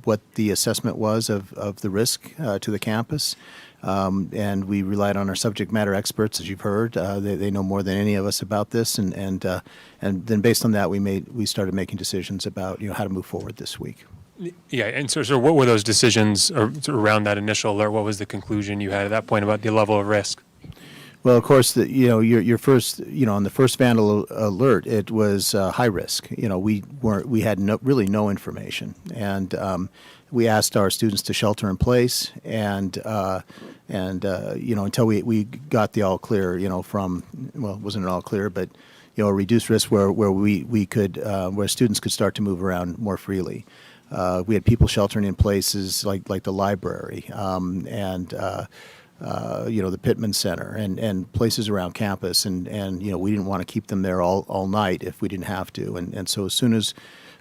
what the assessment was of the risk to the campus. And we relied on our subject matter experts, as you've heard. They know more than any of us about this, and then based on that, we started making decisions about how to move forward this week. Yeah, and so what were those decisions around that initial alert? What was the conclusion you had at that point about the level of risk? Well, of course, your first, on the first vandal alert, it was high risk. We had really no information, and we asked our students to shelter in place, and until we got the all clear, it wasn't an all clear, but a reduced risk where we could where students could start to move around more freely. We had people sheltering in places like the library and the Pittman Center and places around campus, and we didn't want to keep them there all night if we didn't have to. And so as soon as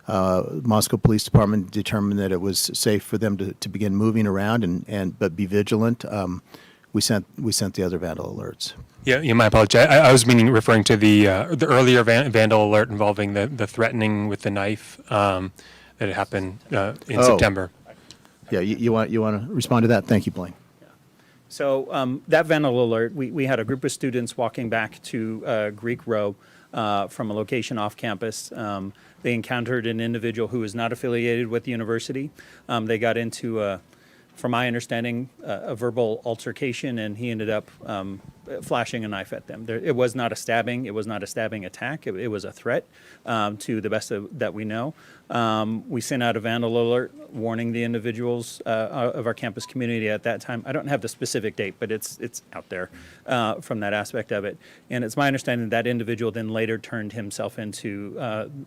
Moscow Police Department determined that it was safe for them to begin moving around but be vigilant, we sent the other vandal alerts. Yeah, my apology. I was referring to the earlier vandal alert involving the threatening with the knife that happened in September. Yeah, you want to respond to that? Thank you, Blaine. So that vandal alert, we had a group of students walking back to Greek Row from a location off campus. they encountered an individual who was not affiliated with the university. They got into, from my understanding, a verbal altercation, and he ended up flashing a knife at them. It was not a stabbing. It was not a stabbing attack. It was a threat, to the best that we know. We sent out a vandal alert warning the individuals of our campus community at that time. I don't have the specific date, but it's out there from that aspect of it. And it's my understanding that individual then later turned himself into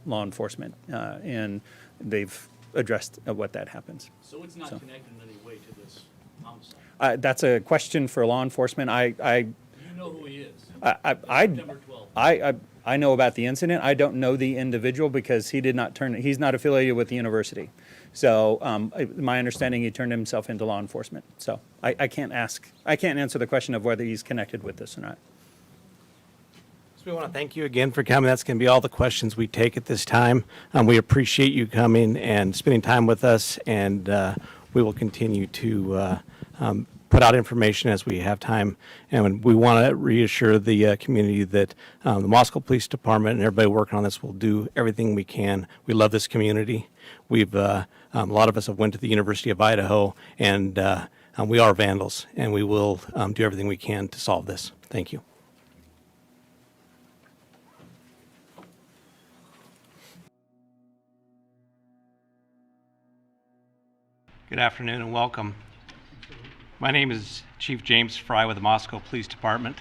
law enforcement, and they've addressed what that happens. So it's not connected in any way to this homicide? That's a question for law enforcement. You know who he is? September 12th. I know about the incident. I don't know the individual because he's not affiliated with the university. So my understanding, he turned himself into law enforcement. So I can't answer the question of whether he's connected with this or not. So we want to thank you again for coming. That's going to be all the questions we take at this time. We appreciate you coming and spending time with us, and we will continue to put out information as we have time. And we want to reassure the community that the Moscow Police Department and everybody working on this will do everything we can. We love this community. We've a lot of us have went to the University of Idaho, and we are vandals, and we will do everything we can to solve this. Thank you. Good afternoon and welcome. My name is Chief James Fry with the Moscow Police Department.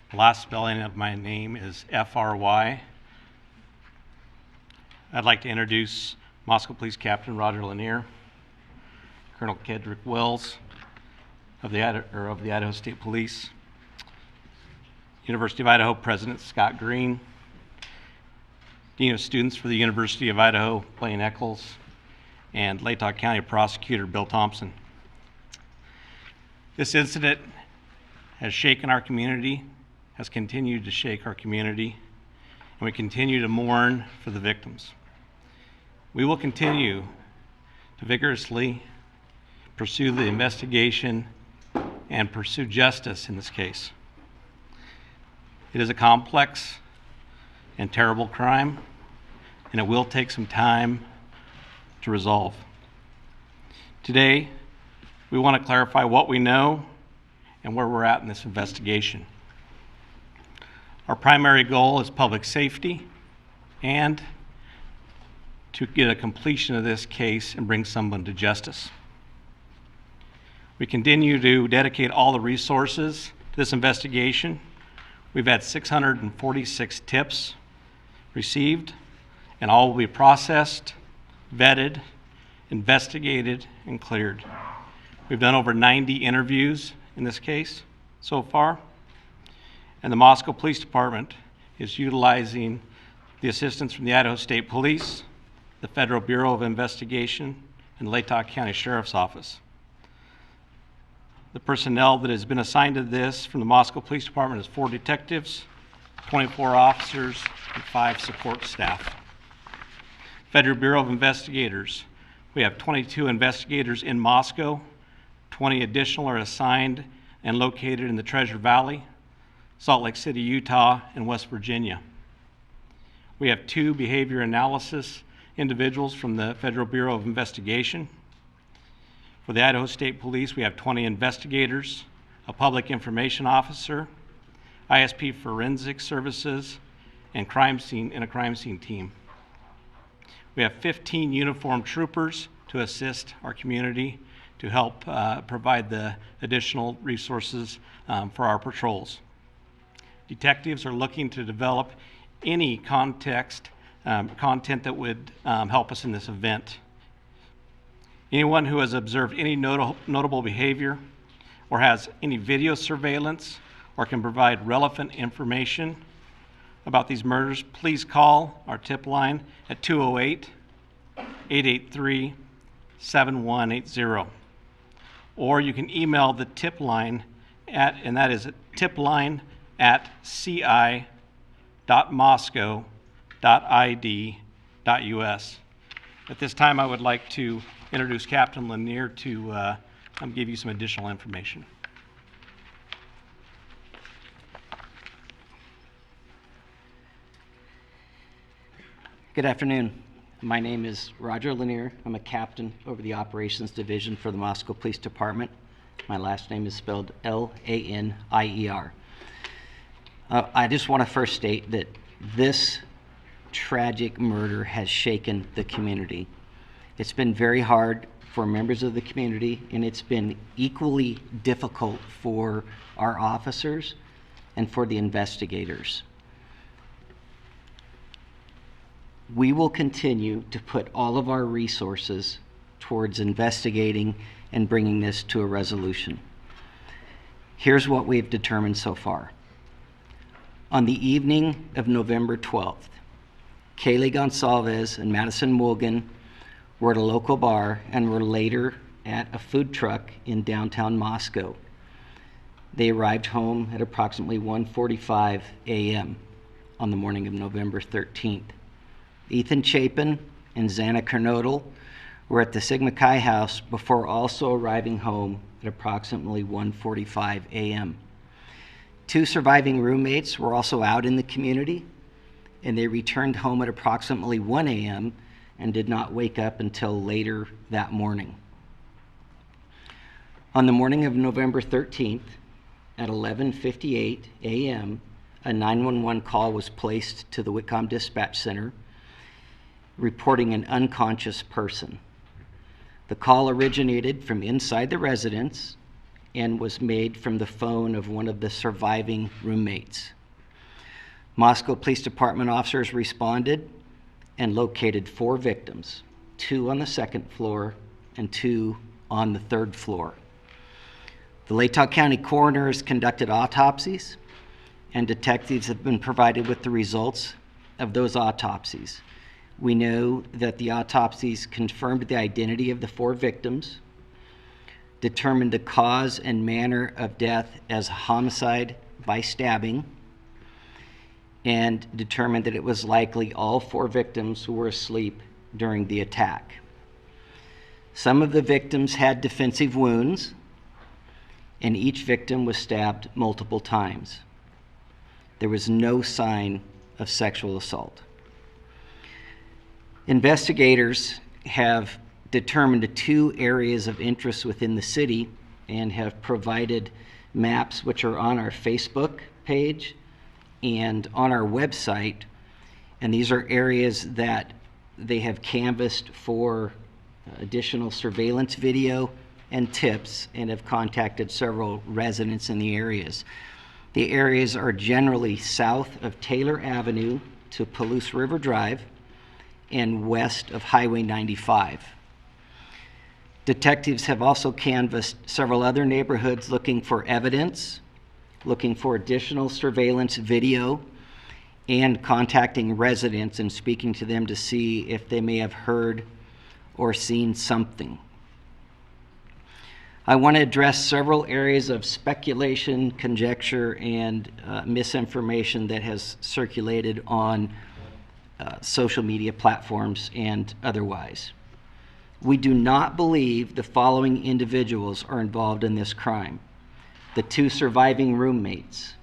The last spelling of my name is F-R-Y. I'd like to introduce Moscow Police Captain Roger Lanier, Colonel Kedrick Wells of the Idaho State Police, University of Idaho President Scott Green, Dean of Students for the University of Idaho Blaine Eccles, and Latah County Prosecutor Bill Thompson. This incident has shaken our community, has continued to shake our community, and we continue to mourn for the victims. We will continue to vigorously pursue the investigation and pursue justice in this case. It is a complex and terrible crime, and it will take some time to resolve. Today, we want to clarify what we know and where we're at in this investigation. Our primary goal is public safety and to get a completion of this case and bring someone to justice. We continue to dedicate all the resources to this investigation. We've had 646 tips received, and all will be processed, vetted, investigated, and cleared. We've done over 90 interviews in this case so far, and the Moscow Police Department is utilizing the assistance from the Idaho State Police, the Federal Bureau of Investigation, and Latah County Sheriff's Office. The personnel that has been assigned to this from the Moscow Police Department is 4 detectives, 24 officers, and 5 support staff. Federal Bureau of Investigators, we have 22 investigators in Moscow, 20 additional are assigned and located in the Treasure Valley, Salt Lake City, Utah, and West Virginia. We have 2 behavior analysis individuals from the Federal Bureau of Investigation. For the Idaho State Police, we have 20 investigators, a public information officer, ISP forensic services, and a crime scene team. We have 15 uniformed troopers to assist our community to help provide the additional resources for our patrols. Detectives are looking to develop any content that would help us in this event. Anyone who has observed any notable behavior or has any video surveillance or can provide relevant information about these murders, please call our tip line at 208-883-7180. Or you can email the tip line and that is tipline@ci.moscow.id.us. At this time, I would like to introduce Captain Lanier to give you some additional information. Good afternoon. My name is Roger Lanier. I'm a captain over the Operations Division for the Moscow Police Department. My last name is spelled Lanier. I just want to first state that this tragic murder has shaken the community. It's been very hard for members of the community, and it's been equally difficult for our officers and for the investigators. We will continue to put all of our resources towards investigating and bringing this to a resolution. Here's what we've determined so far. On the evening of November 12th, Kaylee Goncalves and Madison Morgan were at a local bar and were later at a food truck in downtown Moscow. They arrived home at approximately 1:45 a.m. on the morning of November 13th. Ethan Chapin and Xana Kernodle were at the Sigma Chi house before also arriving home at approximately 1:45 a.m. Two surviving roommates were also out in the community, and they returned home at approximately 1 a.m. and did not wake up until later that morning. On the morning of November 13th, at 11:58 a.m., a 911 call was placed to the Whitcomb Dispatch Center reporting an unconscious person. The call originated from inside the residence and was made from the phone of one of the surviving roommates. Moscow Police Department officers responded and located 4 victims, 2 on the 2nd floor and 2 on the 3rd floor. The Latah County Coroner has conducted autopsies, and detectives have been provided with the results of those autopsies. We know that the autopsies confirmed the identity of the 4 victims, determined the cause and manner of death as homicide by stabbing, and determined that it was likely all 4 victims who were asleep during the attack. Some of the victims had defensive wounds, and each victim was stabbed multiple times. There was no sign of sexual assault. Investigators have determined 2 areas of interest within the city and have provided maps which are on our Facebook page and on our website. And these are areas that they have canvassed for additional surveillance video and tips, and have contacted several residents in the areas. The areas are generally south of Taylor Avenue to Palouse River Drive and west of Highway 95. Detectives have also canvassed several other neighborhoods looking for evidence, looking for additional surveillance video, and contacting residents and speaking to them to see if they may have heard or seen something. I want to address several areas of speculation, conjecture, and misinformation that has circulated on social media platforms and otherwise. We do not believe the following individuals are involved in this crime: the 2 surviving roommates,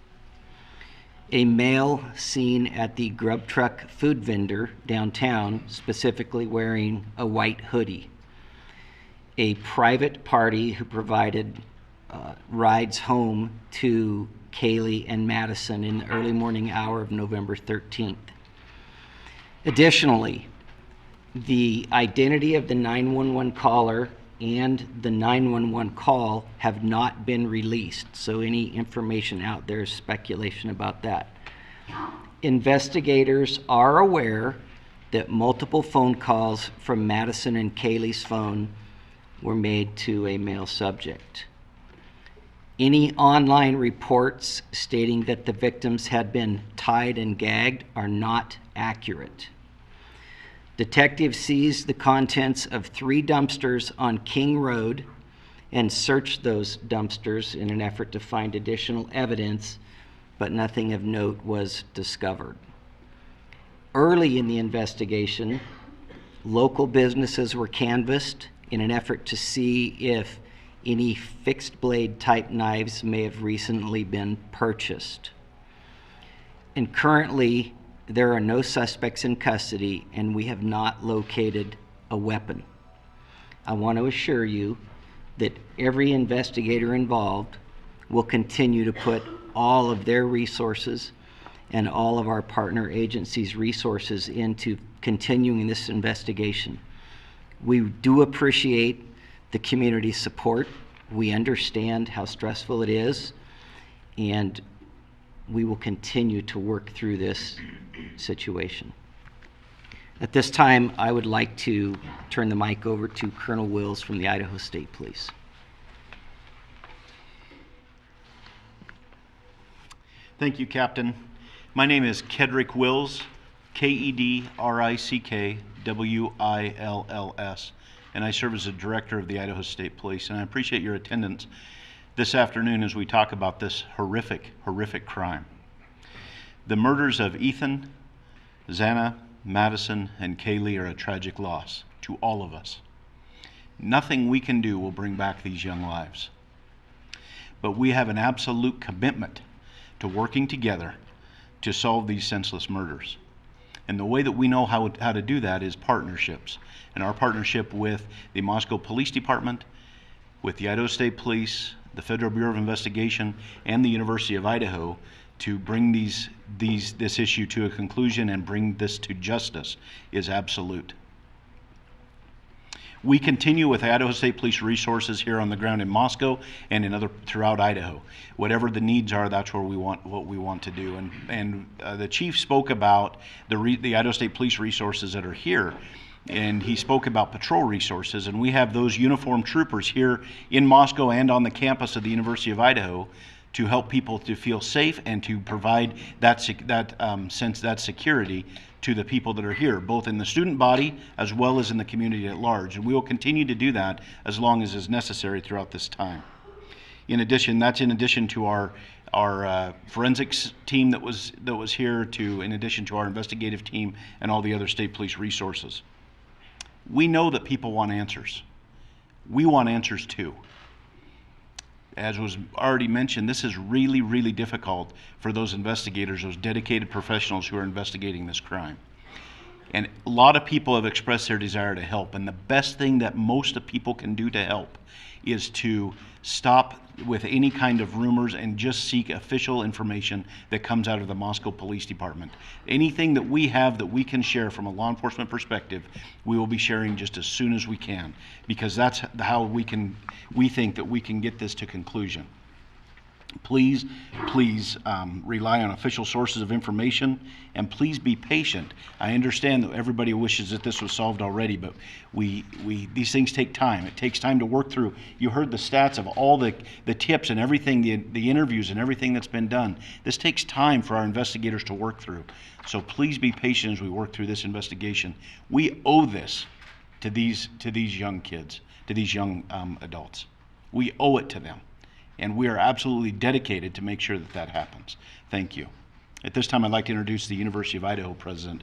a male seen at the grub truck food vendor downtown, specifically wearing a white hoodie, a private party who provided rides home to Kaylee and Madison in the early morning hour of November 13th. Additionally, the identity of the 911 caller and the 911 call have not been released, so any information out there is speculation about that. Investigators are aware that multiple phone calls from Madison and Kaylee's phone were made to a male subject. Any online reports stating that the victims had been tied and gagged are not accurate. Detectives seized the contents of 3 dumpsters on King Road and searched those dumpsters in an effort to find additional evidence, but nothing of note was discovered. Early in the investigation, local businesses were canvassed in an effort to see if any fixed blade type knives may have recently been purchased. And currently, there are no suspects in custody, and we have not located a weapon. I want to assure you that every investigator involved will continue to put all of their resources and all of our partner agencies' resources into continuing this investigation. We do appreciate the community support. We understand how stressful it is, and we will continue to work through this situation. At this time, I would like to turn the mic over to Colonel Wills from the Idaho State Police. Thank you, Captain. My name is Kedrick Wills, Kedrickwills, and I serve as the Director of the Idaho State Police. And I appreciate your attendance this afternoon as we talk about this horrific, horrific crime. The murders of Ethan, Xana, Madison, and Kaylee are a tragic loss to all of us. Nothing we can do will bring back these young lives. But we have an absolute commitment to working together to solve these senseless murders. And the way that we know how to do that is partnerships. And our partnership with the Moscow Police Department, with the Idaho State Police, the Federal Bureau of Investigation, and the University of Idaho to bring this issue to a conclusion and bring this to justice is absolute. We continue with Idaho State Police resources here on the ground in Moscow and throughout Idaho. Whatever the needs are, that's what we want to do. And the chief spoke about the Idaho State Police resources that are here, and he spoke about patrol resources. And we have those uniformed troopers here in Moscow and on the campus of the University of Idaho to help people to feel safe and to provide that security to the people that are here, both in the student body as well as in the community at large. And we will continue to do that as long as is necessary throughout this time. In addition, that's in addition to our forensics team that was here, in addition to our investigative team and all the other state police resources. We know that people want answers. We want answers too. As was already mentioned, this is really, really difficult for those investigators, those dedicated professionals who are investigating this crime. And a lot of people have expressed their desire to help, and the best thing that most people can do to help is to stop with any kind of rumors and just seek official information that comes out of the Moscow Police Department. Anything that we have that we can share from a law enforcement perspective, we will be sharing just as soon as we can, because that's how we think that we can get this to conclusion. Please rely on official sources of information, and please be patient. I understand that everybody wishes that this was solved already, but these things take time. It takes time to work through. You heard the stats of all the tips and everything, the interviews and everything that's been done. This takes time for our investigators to work through. So please be patient as we work through this investigation. We owe this to these young kids, to these young adults. We owe it to them. And we are absolutely dedicated to make sure that happens. Thank you. At this time, I'd like to introduce the University of Idaho President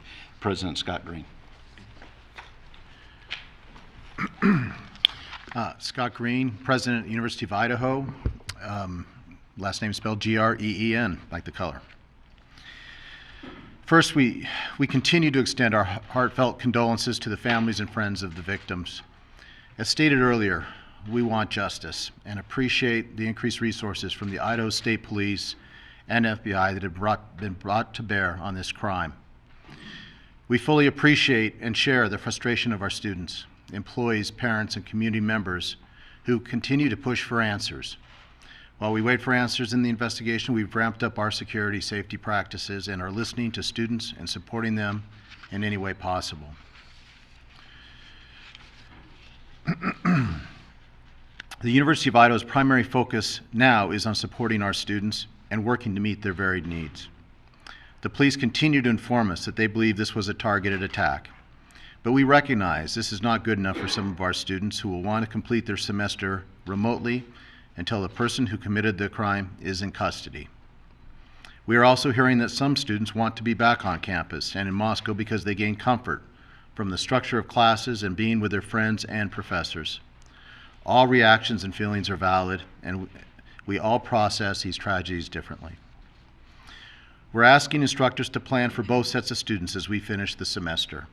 Scott Green. Scott Green, President, University of Idaho. Last name spelled Green, like the color. First, we continue to extend our heartfelt condolences to the families and friends of the victims. As stated earlier, we want justice and appreciate the increased resources from the Idaho State Police and FBI that have been brought to bear on this crime. We fully appreciate and share the frustration of our students, employees, parents, and community members who continue to push for answers. While we wait for answers in the investigation, we've ramped up our security safety practices and are listening to students and supporting them in any way possible. The University of Idaho's primary focus now is on supporting our students and working to meet their varied needs. The police continue to inform us that they believe this was a targeted attack, but we recognize this is not good enough for some of our students who will want to complete their semester remotely until the person who committed the crime is in custody. We are also hearing that some students want to be back on campus and in Moscow because they gain comfort from the structure of classes and being with their friends and professors. All reactions and feelings are valid, and we all process these tragedies differently. We're asking instructors to plan for both sets of students as we finish the semester.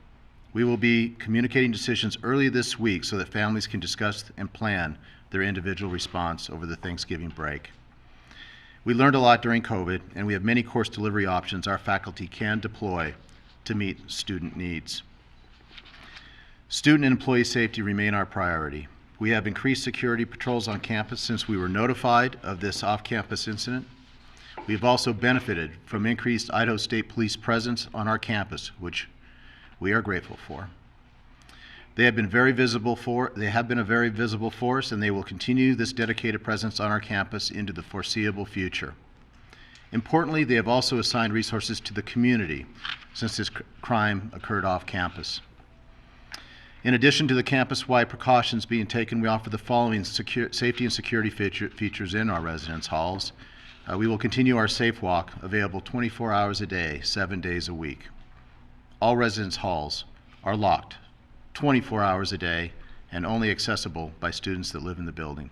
We will be communicating decisions early this week so that families can discuss and plan their individual response over the Thanksgiving break. We learned a lot during COVID, and we have many course delivery options our faculty can deploy to meet student needs. Student and employee safety remain our priority. We have increased security patrols on campus since we were notified of this off-campus incident. We have also benefited from increased Idaho State Police presence on our campus, which we are grateful for. They have been a very visible force, and they will continue this dedicated presence on our campus into the foreseeable future. Importantly, they have also assigned resources to the community since this crime occurred off campus. In addition to the campus-wide precautions being taken, we offer the following safety and security features in our residence halls. We will continue our Safe Walk, available 24 hours a day, 7 days a week. All residence halls are locked 24 hours a day and only accessible by students that live in the building.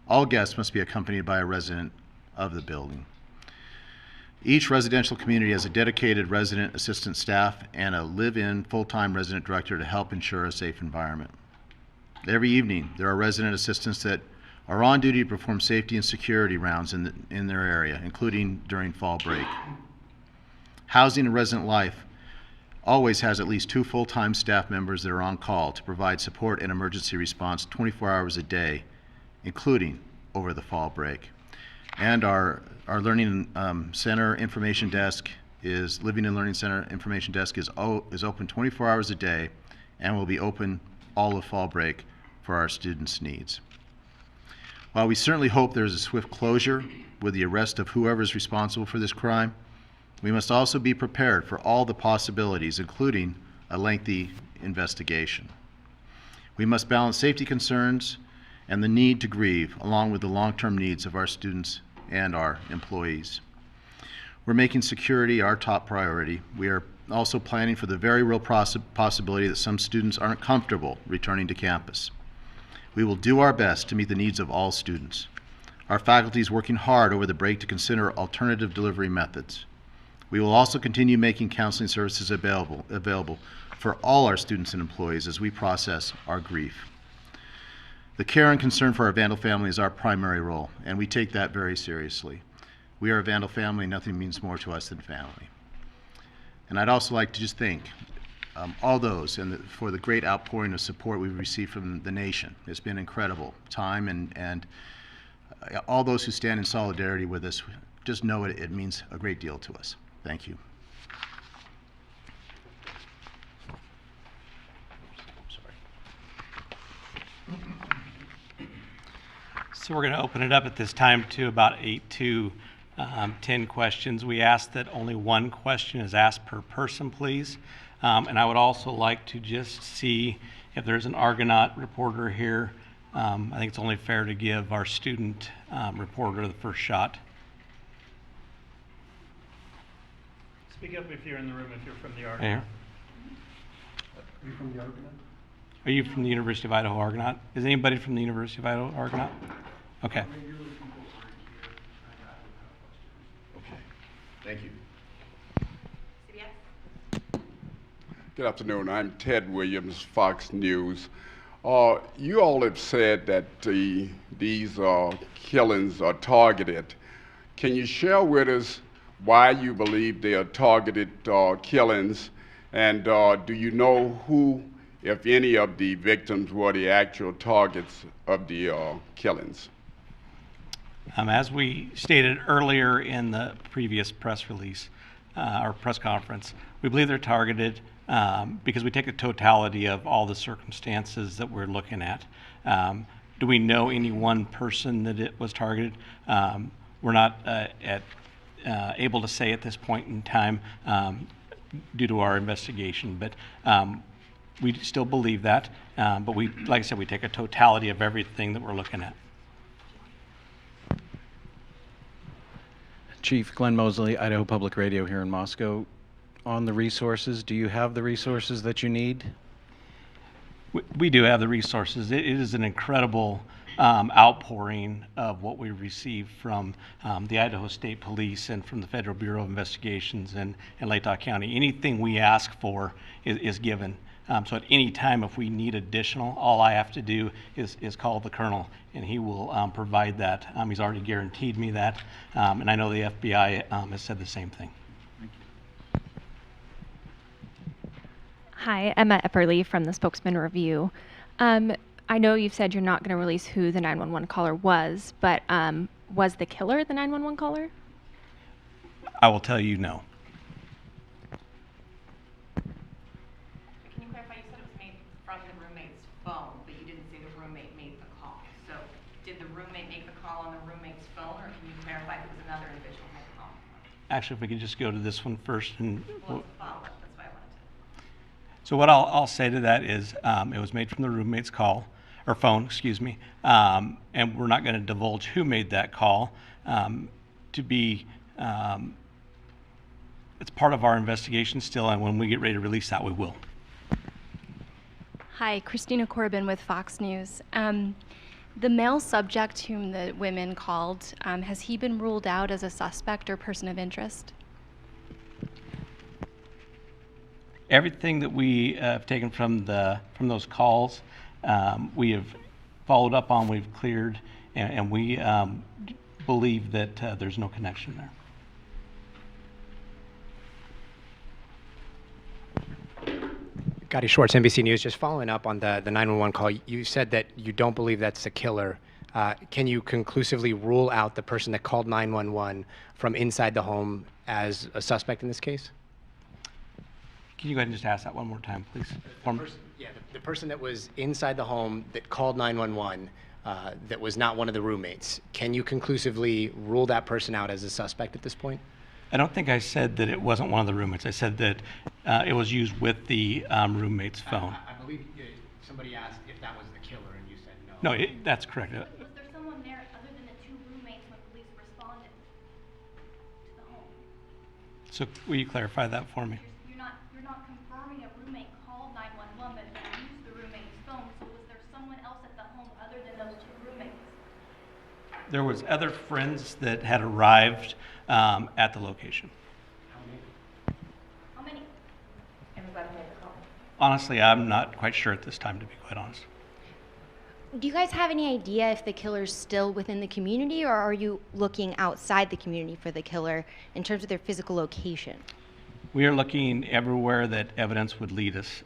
All guests must be accompanied by a resident of the building. Each residential community has a dedicated resident assistant staff and a live-in full-time resident director to help ensure a safe environment. Every evening, there are resident assistants that are on duty to perform safety and security rounds in their area, including during fall break. Housing and Resident Life always has at least 2 full-time staff members that are on call to provide support and emergency response 24 hours a day, including over the fall break. And our Learning Center Information Desk Living and Learning Center Information Desk is open 24 hours a day and will be open all of fall break for our students' needs. While we certainly hope there is a swift closure with the arrest of whoever is responsible for this crime, we must also be prepared for all the possibilities, including a lengthy investigation. We must balance safety concerns and the need to grieve, along with the long-term needs of our students and our employees. We're making security our top priority. We are also planning for the very real possibility that some students aren't comfortable returning to campus. We will do our best to meet the needs of all students. Our faculty is working hard over the break to consider alternative delivery methods. We will also continue making counseling services available for all our students and employees as we process our grief. The care and concern for our Vandal family is our primary role, and we take that very seriously. We are a Vandal family, nothing means more to us than family. And I'd also like to just thank all those for the great outpouring of support we've received from the nation. It's been incredible time, and all those who stand in solidarity with us, just know it means a great deal to us. Thank you. So we're going to open it up at this time to about 8 to 10 questions. We ask that only 1 question is asked per person, please. And I would also like to just see if there's an Argonaut reporter here. I think it's only fair to give our student reporter the first shot. Speak up if you're in the room, if you're from the Argonaut. Are you from the Argonaut? Are you from the University of Idaho Argonaut? Is anybody from the University of Idaho Argonaut? Okay. Okay. Thank you. Good afternoon. I'm Ted Williams, Fox News. You all have said that these killings are targeted. Can you share with us why you believe they are targeted killings? And do you know who, if any, of the victims were the actual targets of the killings? As we stated earlier in the previous press release, or press conference, we believe they're targeted because we take a totality of all the circumstances that we're looking at. Do we know any one person that it was targeted? We're not able to say at this point in time due to our investigation, but we still believe that. But we, like I said, we take a totality of everything that we're looking at. Chief Glenn Mosley, Idaho Public Radio here in Moscow. On the resources, do you have the resources that you need? We do have the resources. It is an incredible outpouring of what we received from the Idaho State Police and from the Federal Bureau of Investigations and Latah County. Anything we ask for is given. So at any time, if we need additional, all I have to do is call the colonel, and he will provide that. He's already guaranteed me that, and I know the FBI has said the same thing. Hi, Emma Epperly from the Spokesman Review. I know you've said you're not going to release who the 911 caller was, but was the killer the 911 caller? I will tell you no. Can you clarify, you said it was made from the roommate's phone, but you didn't say the roommate made the call. So did the roommate make the call on the roommate's phone, or can you clarify if it was another individual who made the call? Actually, if we could just go to this one first. And Well, it's a follow-up, that's why I wanted to. so what I'll say to that is it was made from the roommate's call, or phone, excuse me, and we're not going to divulge who made that call. It's part of our investigation still, and when we get ready to release that, we will. Hi, Christina Corbin with Fox News. The male subject whom the women called, has he been ruled out as a suspect or person of interest? Everything that we have taken from those calls, we have followed up on, we've cleared, and we believe that there's no connection there. Gotti Schwartz, NBC News. Just following up on the 911 call, you said that you don't believe that's the killer. Can you conclusively rule out the person that called 911 from inside the home as a suspect in this case? Can you go ahead and just ask that one more time, please? The person that was inside the home that called 911 that was not one of the roommates. Can you conclusively rule that person out as a suspect at this point? I don't think I said that it wasn't one of the roommates. I said that it was used with the roommate's phone. I believe somebody asked if that was the killer, and you said no. No, that's correct. Was there someone there other than the two roommates when police responded to the home? So will you clarify that for me? You're not confirming a roommate called 911, but you used the roommate's phone. So was there someone else at the home other than those two roommates? There was other friends that had arrived at the location. How many? And was that who made the call? Honestly, I'm not quite sure at this time, to be quite honest. Do you guys have any idea if the killer's still within the community, or are you looking outside the community for the killer in terms of their physical location? We are looking everywhere that evidence would lead us.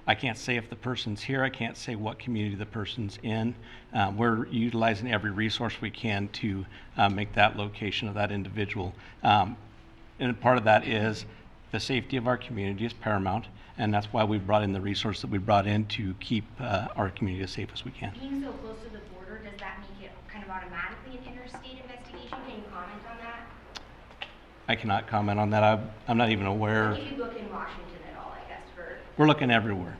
I can't say if the person's here. I can't say what community the person's in. We're utilizing every resource we can to make that location of that individual. And part of that is the safety of our community is paramount, and that's why we brought in the resource that we brought in to keep our community as safe as we can. Being so close to the border, does that make it kind of automatically an interstate investigation? Can you comment on that? I cannot comment on that. I'm not even aware. If you look in Washington at all, I guess, for... We're looking everywhere.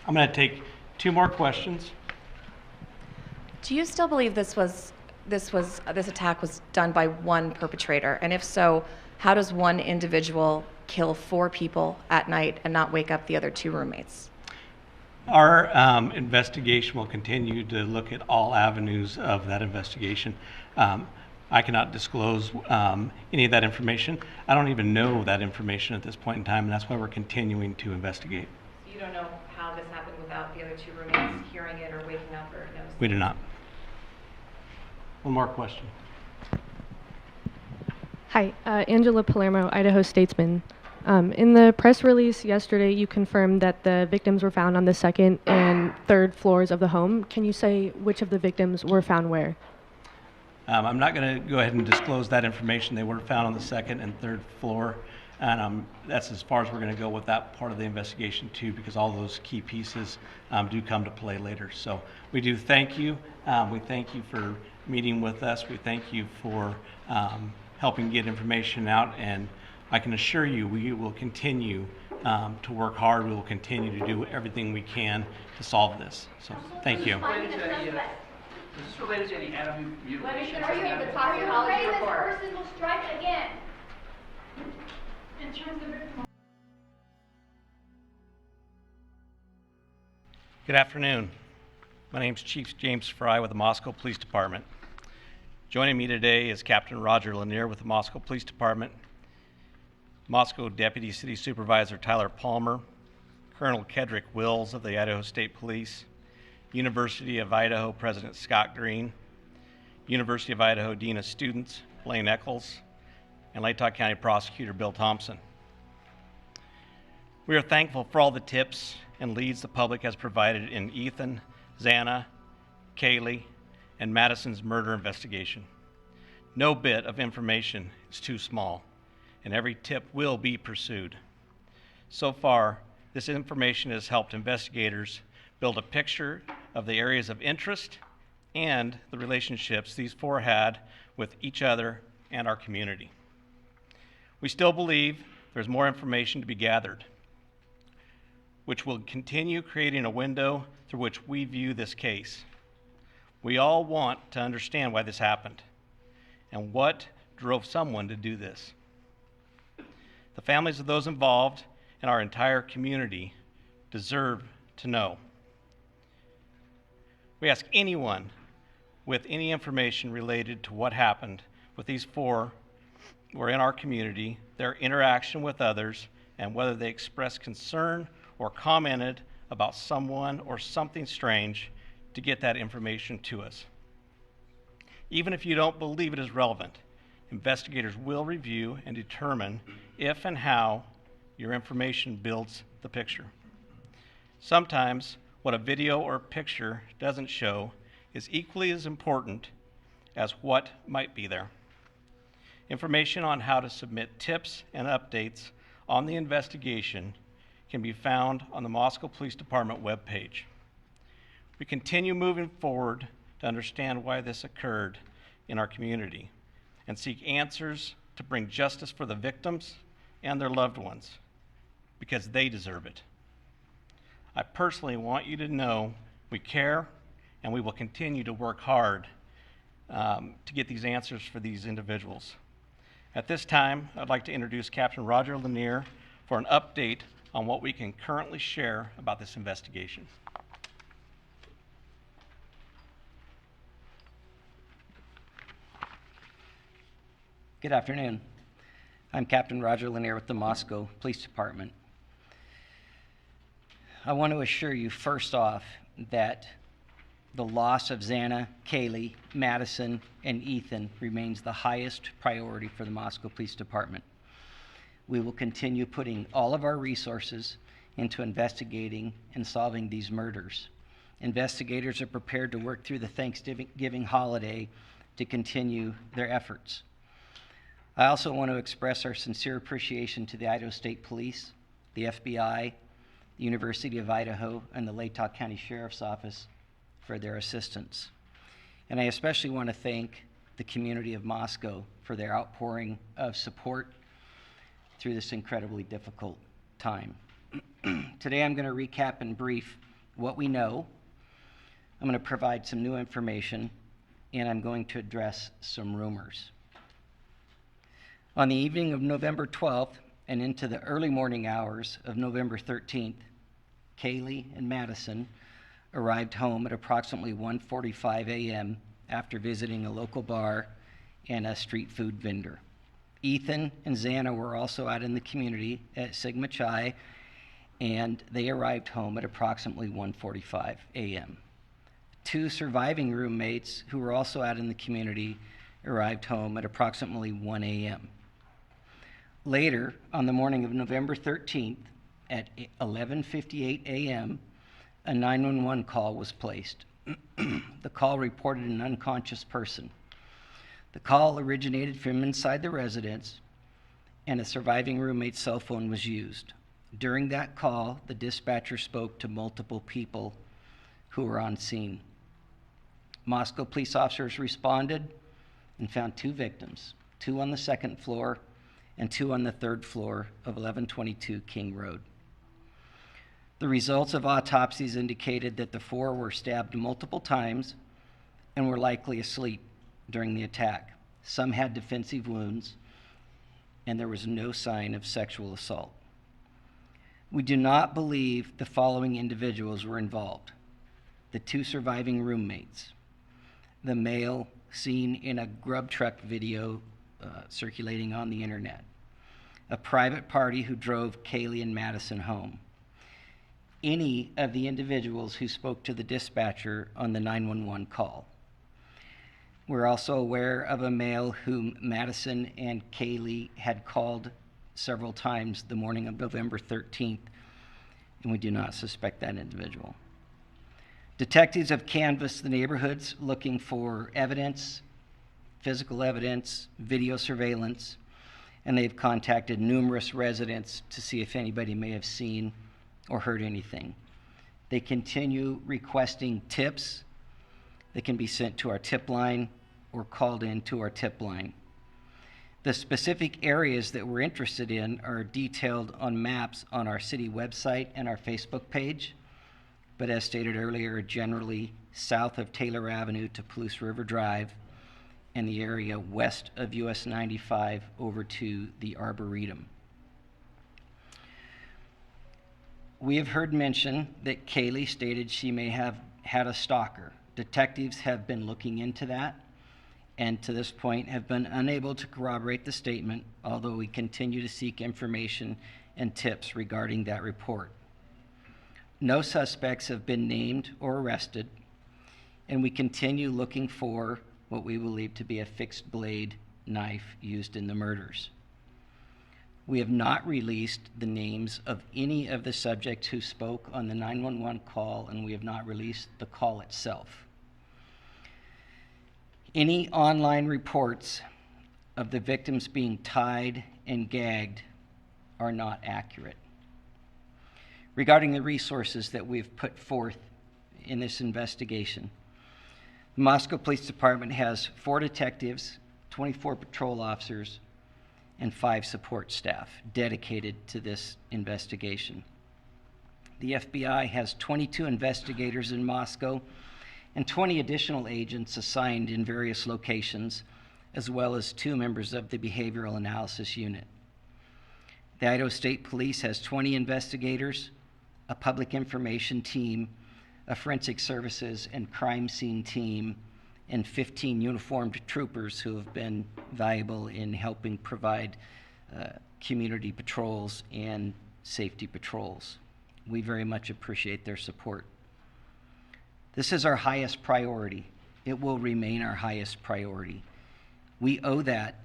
I'm going to take two more questions. Do you still believe this attack was done by one perpetrator? And if so, how does one individual kill 4 people at night and not wake up the other 2 roommates? Our investigation will continue to look at all avenues of that investigation. I cannot disclose any of that information. I don't even know that information at this point in time, and that's why we're continuing to investigate. So you don't know how this happened without the other 2 roommates hearing it or waking up or noticing? We do not. One more question. Hi, Angela Palermo, Idaho Statesman. In the press release yesterday, you confirmed that the victims were found on the 2nd and 3rd floors of the home. Can you say which of the victims were found where? I'm not going to go ahead and disclose that information. They were found on the 2nd and 3rd floor, and that's as far as we're going to go with that part of the investigation too, because all those key pieces do come to play later. So we do thank you. We thank you for meeting with us. We thank you for helping get information out, and I can assure you we will continue to work hard. We will continue to do everything we can to solve this. So thank you. Is this related to any animal mutilation? Are you in the toxicology report? This person will strike again. In terms of victim. Good afternoon. My name is Chief James Fry with the Moscow Police Department. Joining me today is Captain Roger Lanier with the Moscow Police Department, Moscow Deputy City Supervisor Tyler Palmer, Colonel Kedrick Wills of the Idaho State Police, University of Idaho President Scott Green, University of Idaho Dean of Students Blaine Eccles, and Latah County Prosecutor Bill Thompson. We are thankful for all the tips and leads the public has provided in Ethan, Xana, Kaylee, and Madison's murder investigation. No bit of information is too small, and every tip will be pursued. So far, this information has helped investigators build a picture of the areas of interest and the relationships these four had with each other and our community. We still believe there's more information to be gathered, which will continue creating a window through which we view this case. We all want to understand why this happened and what drove someone to do this. The families of those involved and our entire community deserve to know. We ask anyone with any information related to what happened with these four who are in our community, their interaction with others, and whether they expressed concern or commented about someone or something strange, to get that information to us. Even if you don't believe it is relevant, investigators will review and determine if and how your information builds the picture. Sometimes what a video or picture doesn't show is equally as important as what might be there. Information on how to submit tips and updates on the investigation can be found on the Moscow Police Department webpage. We continue moving forward to understand why this occurred in our community and seek answers to bring justice for the victims and their loved ones, because they deserve it. I personally want you to know we care, and we will continue to work hard to get these answers for these individuals. At this time, I'd like to introduce Captain Roger Lanier for an update on what we can currently share about this investigation. Good afternoon. I'm Captain Roger Lanier with the Moscow Police Department. I want to assure you first off that the loss of Xana, Kaylee, Madison, and Ethan remains the highest priority for the Moscow Police Department. We will continue putting all of our resources into investigating and solving these murders. Investigators are prepared to work through the Thanksgiving holiday to continue their efforts. I also want to express our sincere appreciation to the Idaho State Police, the FBI, the University of Idaho, and the Latah County Sheriff's Office for their assistance. And I especially want to thank the community of Moscow for their outpouring of support through this incredibly difficult time. Today I'm going to recap in brief what we know. I'm going to provide some new information, and I'm going to address some rumors. On the evening of November 12th and into the early morning hours of November 13th, Kaylee and Madison arrived home at approximately 1:45 a.m. after visiting a local bar and a street food vendor. Ethan and Xana were also out in the community at Sigma Chi, and they arrived home at approximately 1:45 a.m. Two surviving roommates who were also out in the community arrived home at approximately 1 a.m. Later, on the morning of November 13th, at 11:58 a.m., a 911 call was placed. The call reported an unconscious person. The call originated from inside the residence, and a surviving roommate's cell phone was used. During that call, the dispatcher spoke to multiple people who were on scene. Moscow police officers responded and found two victims, two on the second floor and two on the third floor of 1122 King Road. The results of autopsies indicated that the four were stabbed multiple times and were likely asleep during the attack. Some had defensive wounds, and there was no sign of sexual assault. We do not believe the following individuals were involved: the 2 surviving roommates, the male seen in a grub truck video circulating on the internet, a private party who drove Kaylee and Madison home, any of the individuals who spoke to the dispatcher on the 911 call. We're also aware of a male whom Madison and Kaylee had called several times the morning of November 13th, and we do not suspect that individual. Detectives have canvassed the neighborhoods looking for evidence, physical evidence, video surveillance, and they've contacted numerous residents to see if anybody may have seen or heard anything. They continue requesting tips that can be sent to our tip line or called in to our tip line. The specific areas that we're interested in are detailed on maps on our city website and our Facebook page, but as stated earlier, generally south of Taylor Avenue to Palouse River Drive, and the area west of US 95 over to the Arboretum. We have heard mention that Kaylee stated she may have had a stalker. Detectives have been looking into that, and to this point have been unable to corroborate the statement, although we continue to seek information and tips regarding that report. No suspects have been named or arrested, and we continue looking for what we believe to be a fixed blade knife used in the murders. We have not released the names of any of the subjects who spoke on the 911 call, and we have not released the call itself. Any online reports of the victims being tied and gagged are not accurate. Regarding the resources that we've put forth in this investigation, the Moscow Police Department has 4 detectives, 24 patrol officers, and 5 support staff dedicated to this investigation. The FBI has 22 investigators in Moscow and 20 additional agents assigned in various locations, as well as 2 members of the Behavioral Analysis Unit. The Idaho State Police has 20 investigators, a public information team, a forensic services and crime scene team, and 15 uniformed troopers who have been valuable in helping provide community patrols and safety patrols. We very much appreciate their support. This is our highest priority. It will remain our highest priority. We owe that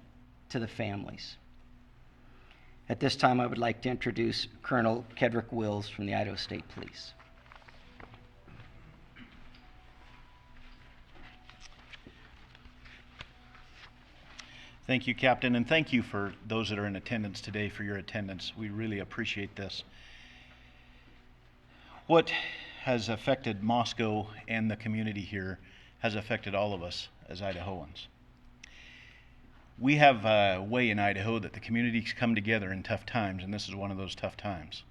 to the families. At this time, I would like to introduce Colonel Kedrick Wills from the Idaho State Police. Thank you, Captain, and thank you for those that are in attendance today for your attendance. We really appreciate this. What has affected Moscow and the community here has affected all of us as Idahoans. We have a way in Idaho that the communities come together in tough times, and this is one of those tough times.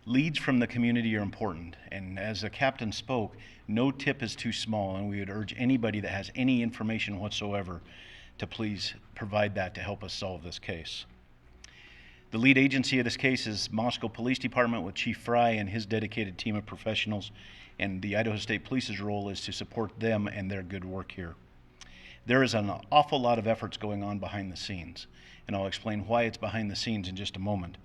Leads from the community are important, and as the captain spoke, no tip is too small, and we would urge anybody that has any information whatsoever to please provide that to help us solve this case. The lead agency of this case is Moscow Police Department with Chief Fry and his dedicated team of professionals, and the Idaho State Police's role is to support them and their good work here. There is an awful lot of efforts going on behind the scenes, and I'll explain why it's behind the scenes in just a moment.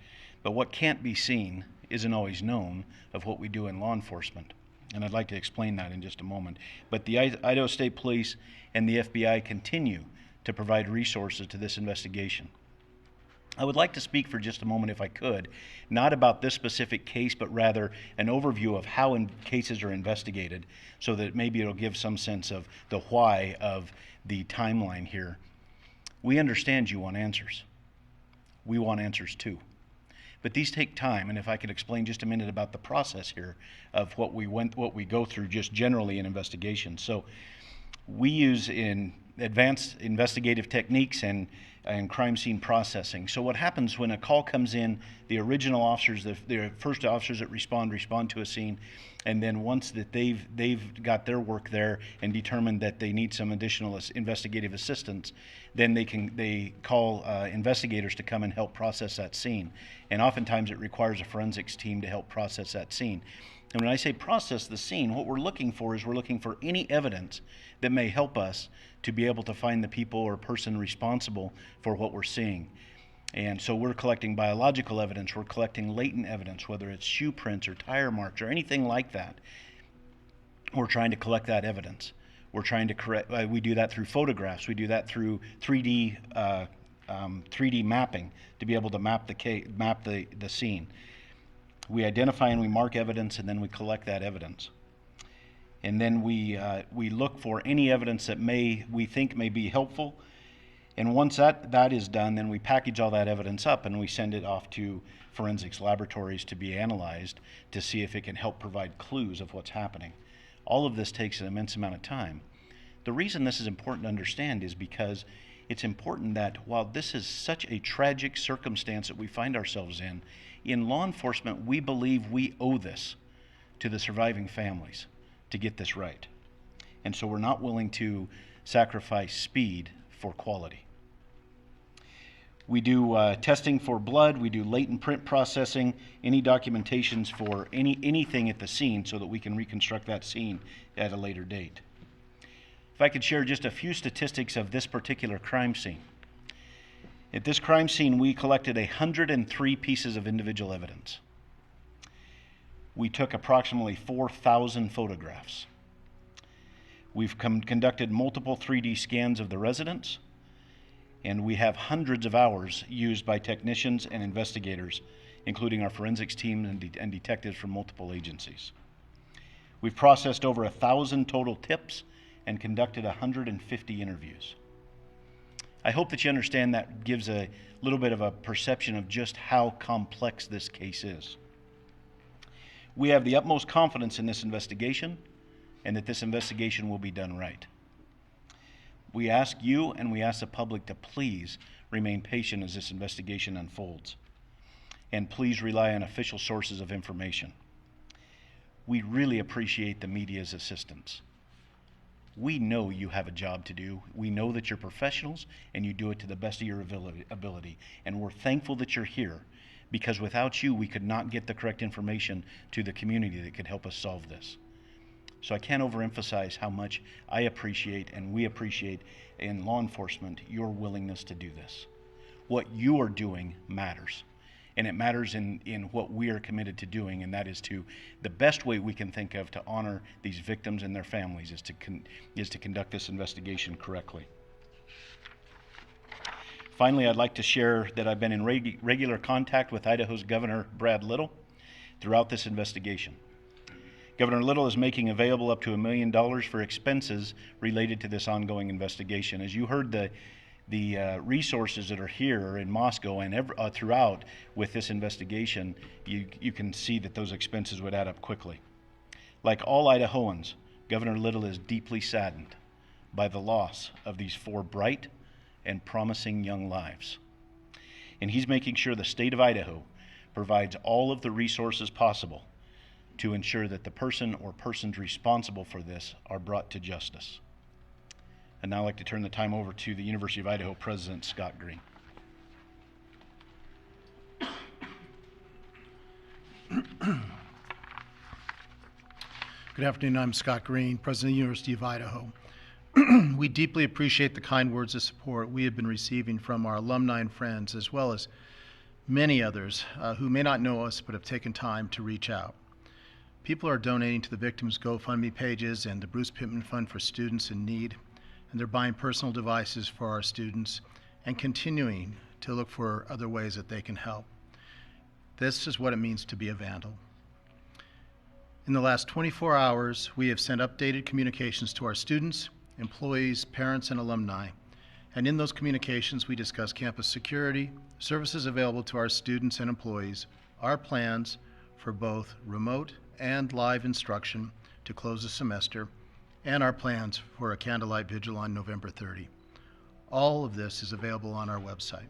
But what can't be seen isn't always known of what we do in law enforcement, and I'd like to explain that in just a moment. But the Idaho State Police and the FBI continue to provide resources to this investigation. I would like to speak for just a moment, if I could, not about this specific case, but rather an overview of how cases are investigated, so that maybe it'll give some sense of the why of the timeline here. We understand you want answers. We want answers too. But these take time, and if I could explain just a minute about the process here of what we go through just generally in investigations. So we use in advanced investigative techniques and crime scene processing. So what happens when a call comes in, the original officers, the first officers that respond to a scene, and then once that they've got their work there and determined that they need some additional investigative assistance, then they call investigators to come and help process that scene. And oftentimes it requires a forensics team to help process that scene. And when I say process the scene, what we're looking for is we're looking for any evidence that may help us to be able to find the people or person responsible for what we're seeing. And so we're collecting biological evidence, we're collecting latent evidence, whether it's shoe prints or tire marks or anything like that. We're trying to collect that evidence. We're trying to correct, we do that through photographs, we do that through 3D mapping to be able to map the scene. We identify and we mark evidence, and then we collect that evidence. And then we look for any evidence that we think may be helpful. And once that is done, then we package all that evidence up and we send it off to forensics laboratories to be analyzed to see if it can help provide clues of what's happening. All of this takes an immense amount of time. The reason this is important to understand is because it's important that while this is such a tragic circumstance that we find ourselves in law enforcement, we believe we owe this to the surviving families to get this right. And so we're not willing to sacrifice speed for quality. We do testing for blood, we do latent print processing, any documentations for anything at the scene so that we can reconstruct that scene at a later date. If I could share just a few statistics of this particular crime scene. At this crime scene, we collected 103 pieces of individual evidence. We took approximately 4,000 photographs. We've conducted multiple 3D scans of the residence, and we have hundreds of hours used by technicians and investigators, including our forensics team and detectives from multiple agencies. We've processed over 1,000 total tips and conducted 150 interviews. I hope that you understand that gives a little bit of a perception of just how complex this case is. We have the utmost confidence in this investigation and that this investigation will be done right. We ask you and we ask the public to please remain patient as this investigation unfolds. And please rely on official sources of information. We really appreciate the media's assistance. We know you have a job to do. We know that you're professionals and you do it to the best of your ability. And we're thankful that you're here because without you, we could not get the correct information to the community that could help us solve this. So I can't overemphasize how much I appreciate and we appreciate in law enforcement your willingness to do this. What you are doing matters. And it matters in what we are committed to doing, and that is the best way we can think of to honor these victims and their families is to conduct this investigation correctly. Finally, I'd like to share that I've been in regular contact with Idaho's Governor Brad Little throughout this investigation. Governor Little is making available up to $1 million for expenses related to this ongoing investigation. As you heard, the resources that are here in Moscow and throughout with this investigation, you can see that those expenses would add up quickly. Like all Idahoans, Governor Little is deeply saddened by the loss of these 4 bright and promising young lives. And he's making sure the state of Idaho provides all of the resources possible to ensure that the person or persons responsible for this are brought to justice. I'd now like to turn the time over to the University of Idaho President, Scott Green. Good afternoon, I'm Scott Green, President of the University of Idaho. We deeply appreciate the kind words of support we have been receiving from our alumni and friends, as well as many others who may not know us but have taken time to reach out. People are donating to the victims' GoFundMe pages and the Bruce Pittman Fund for Students in Need, and they're buying personal devices for our students and continuing to look for other ways that they can help. This is what it means to be a vandal. In the last 24 hours, we have sent updated communications to our students, employees, parents, and alumni. And in those communications, we discuss campus security, services available to our students and employees, our plans for both remote and live instruction to close the semester, and our plans for a candlelight vigil on November 30. All of this is available on our website.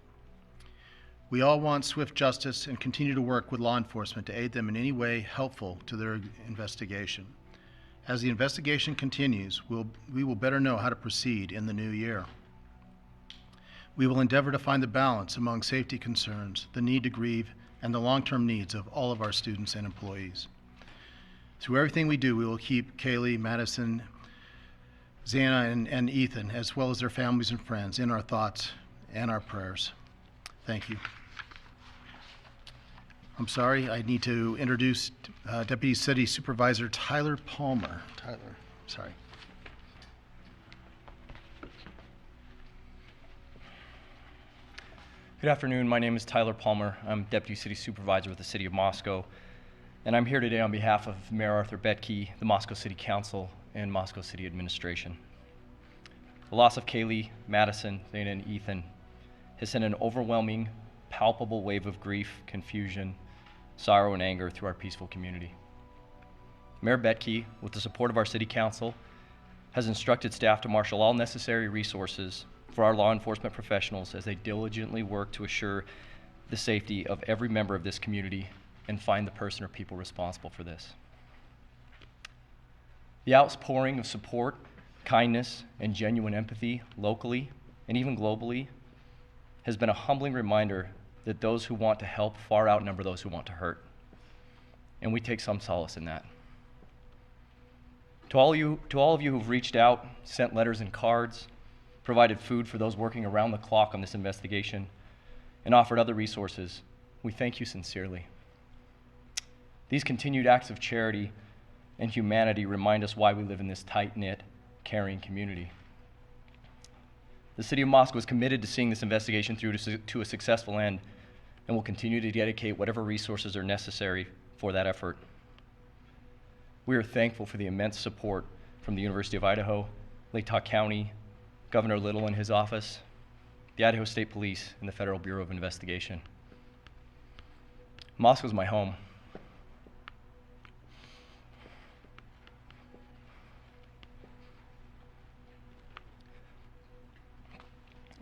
We all want swift justice and continue to work with law enforcement to aid them in any way helpful to their investigation. As the investigation continues, we will better know how to proceed in the new year. We will endeavor to find the balance among safety concerns, the need to grieve, and the long-term needs of all of our students and employees. Through everything we do, we will keep Kaylee, Madison, Xana, and Ethan, as well as their families and friends, in our thoughts and our prayers. Thank you. I'm sorry, I need to introduce Deputy City Supervisor Tyler Palmer. Tyler, sorry. Good afternoon. My name is Tyler Palmer. I'm Deputy City Supervisor with the City of Moscow, and I'm here today on behalf of Mayor Arthur Betke, the Moscow City Council, and Moscow City Administration. The loss of Kaylee, Madison, Xana, and Ethan has sent an overwhelming, palpable wave of grief, confusion, sorrow, and anger through our peaceful community. Mayor Betke, with the support of our City Council, has instructed staff to marshal all necessary resources for our law enforcement professionals as they diligently work to assure the safety of every member of this community and find the person or people responsible for this. The outpouring of support, kindness, and genuine empathy locally and even globally has been a humbling reminder that those who want to help far outnumber those who want to hurt. And we take some solace in that. To all of you who've reached out, sent letters and cards, provided food for those working around the clock on this investigation, and offered other resources, we thank you sincerely. These continued acts of charity and humanity remind us why we live in this tight-knit, caring community. The City of Moscow is committed to seeing this investigation through to a successful end and will continue to dedicate whatever resources are necessary for that effort. We are thankful for the immense support from the University of Idaho, Lake County, Governor Little and his office, the Idaho State Police, and the Federal Bureau of Investigation. Moscow is my home.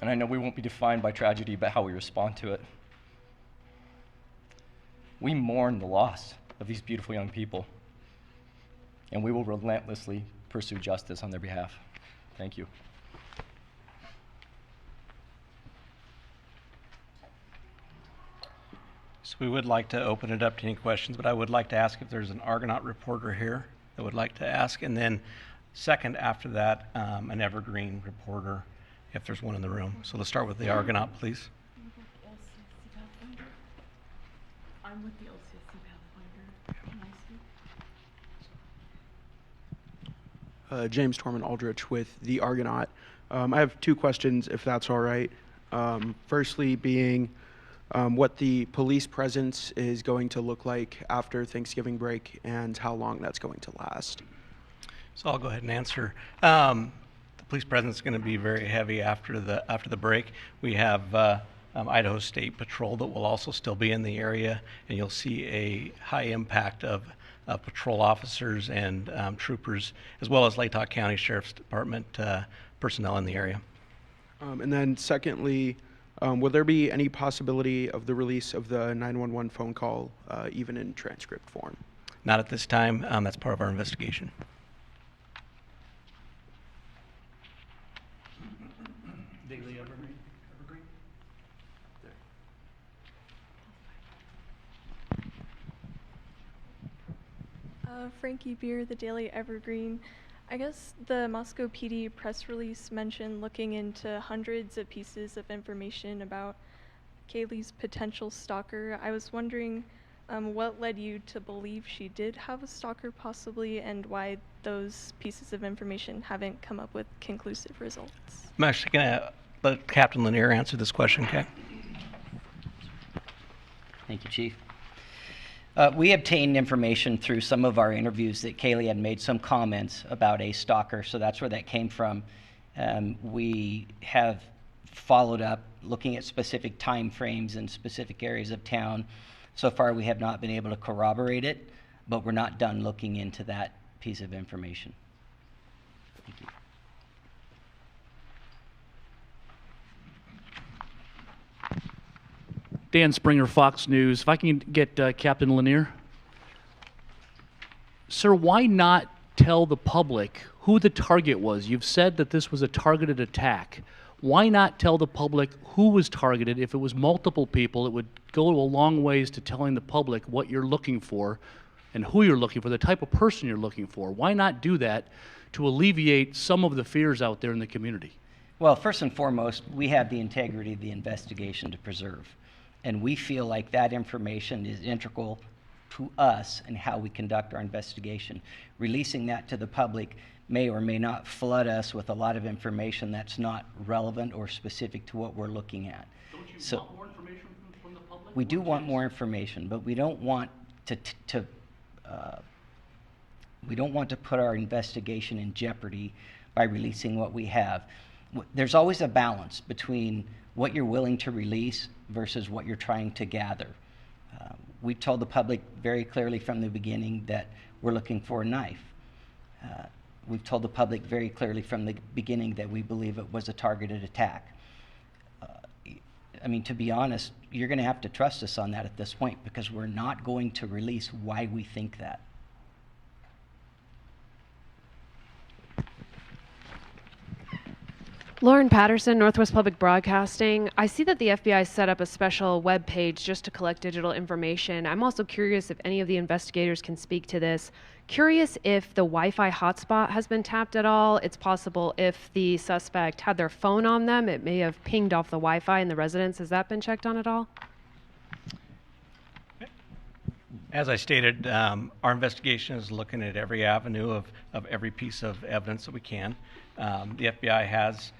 And I know we won't be defined by tragedy, but how we respond to it. We mourn the loss of these beautiful young people, and we will relentlessly pursue justice on their behalf. Thank you. So we would like to open it up to any questions, but I would like to ask if there's an Argonaut reporter here that would like to ask, and then second after that, an Evergreen reporter, if there's one in the room. So let's start with the Argonaut, please. I'm with the LCSC Pathfinder. Can I speak? James Torman Aldrich with the Argonaut. I have two questions, if that's all right. Firstly being what the police presence is going to look like after Thanksgiving break and how long that's going to last. So I'll go ahead and answer. The police presence is going to be very heavy after the break. We have Idaho State Patrol that will also still be in the area, and you'll see a high impact of patrol officers and troopers, as well as Lake County Sheriff's Department personnel in the area. And then secondly, will there be any possibility of the release of the 911 phone call, even in transcript form? Not at this time. That's part of our investigation. Daily Evergreen? Frankie Beer, the Daily Evergreen. I guess the Moscow PD press release mentioned looking into hundreds of pieces of information about Kaylee's potential stalker. I was wondering what led you to believe she did have a stalker possibly, and why those pieces of information haven't come up with conclusive results. I'm actually going to let Captain Lanier answer this question, okay? Thank you, Chief. We obtained information through some of our interviews that Kaylee had made some comments about a stalker, so that's where that came from. We have followed up looking at specific time frames in specific areas of town. So far, we have not been able to corroborate it, but we're not done looking into that piece of information. Thank you. Dan Springer, Fox News. If I can get Captain Lanier. Sir, why not tell the public who the target was? You've said that this was a targeted attack. Why not tell the public who was targeted? If it was multiple people, it would go a long ways to telling the public what you're looking for and who you're looking for, the type of person you're looking for. Why not do that to alleviate some of the fears out there in the community? Well, first and foremost, we have the integrity of the investigation to preserve. And we feel like that information is integral to us and how we conduct our investigation. Releasing that to the public may or may not flood us with a lot of information that's not relevant or specific to what we're looking at. Don't you want more information from the public? We do want more information, but we don't want to put our investigation in jeopardy by releasing what we have. There's always a balance between what you're willing to release versus what you're trying to gather. We told the public very clearly from the beginning that we're looking for a knife. We've told the public very clearly from the beginning that we believe it was a targeted attack. I mean, to be honest, you're going to have to trust us on that at this point, because we're not going to release why we think that. Lauren Patterson, Northwest Public Broadcasting. I see that the FBI set up a special web page just to collect digital information. I'm also curious if any of the investigators can speak to this. Curious if the Wi-Fi hotspot has been tapped at all. It's possible if the suspect had their phone on them, it may have pinged off the Wi-Fi in the residence. Has that been checked on at all? As I stated, our investigation is looking at every avenue of every piece of evidence that we can. The FBI has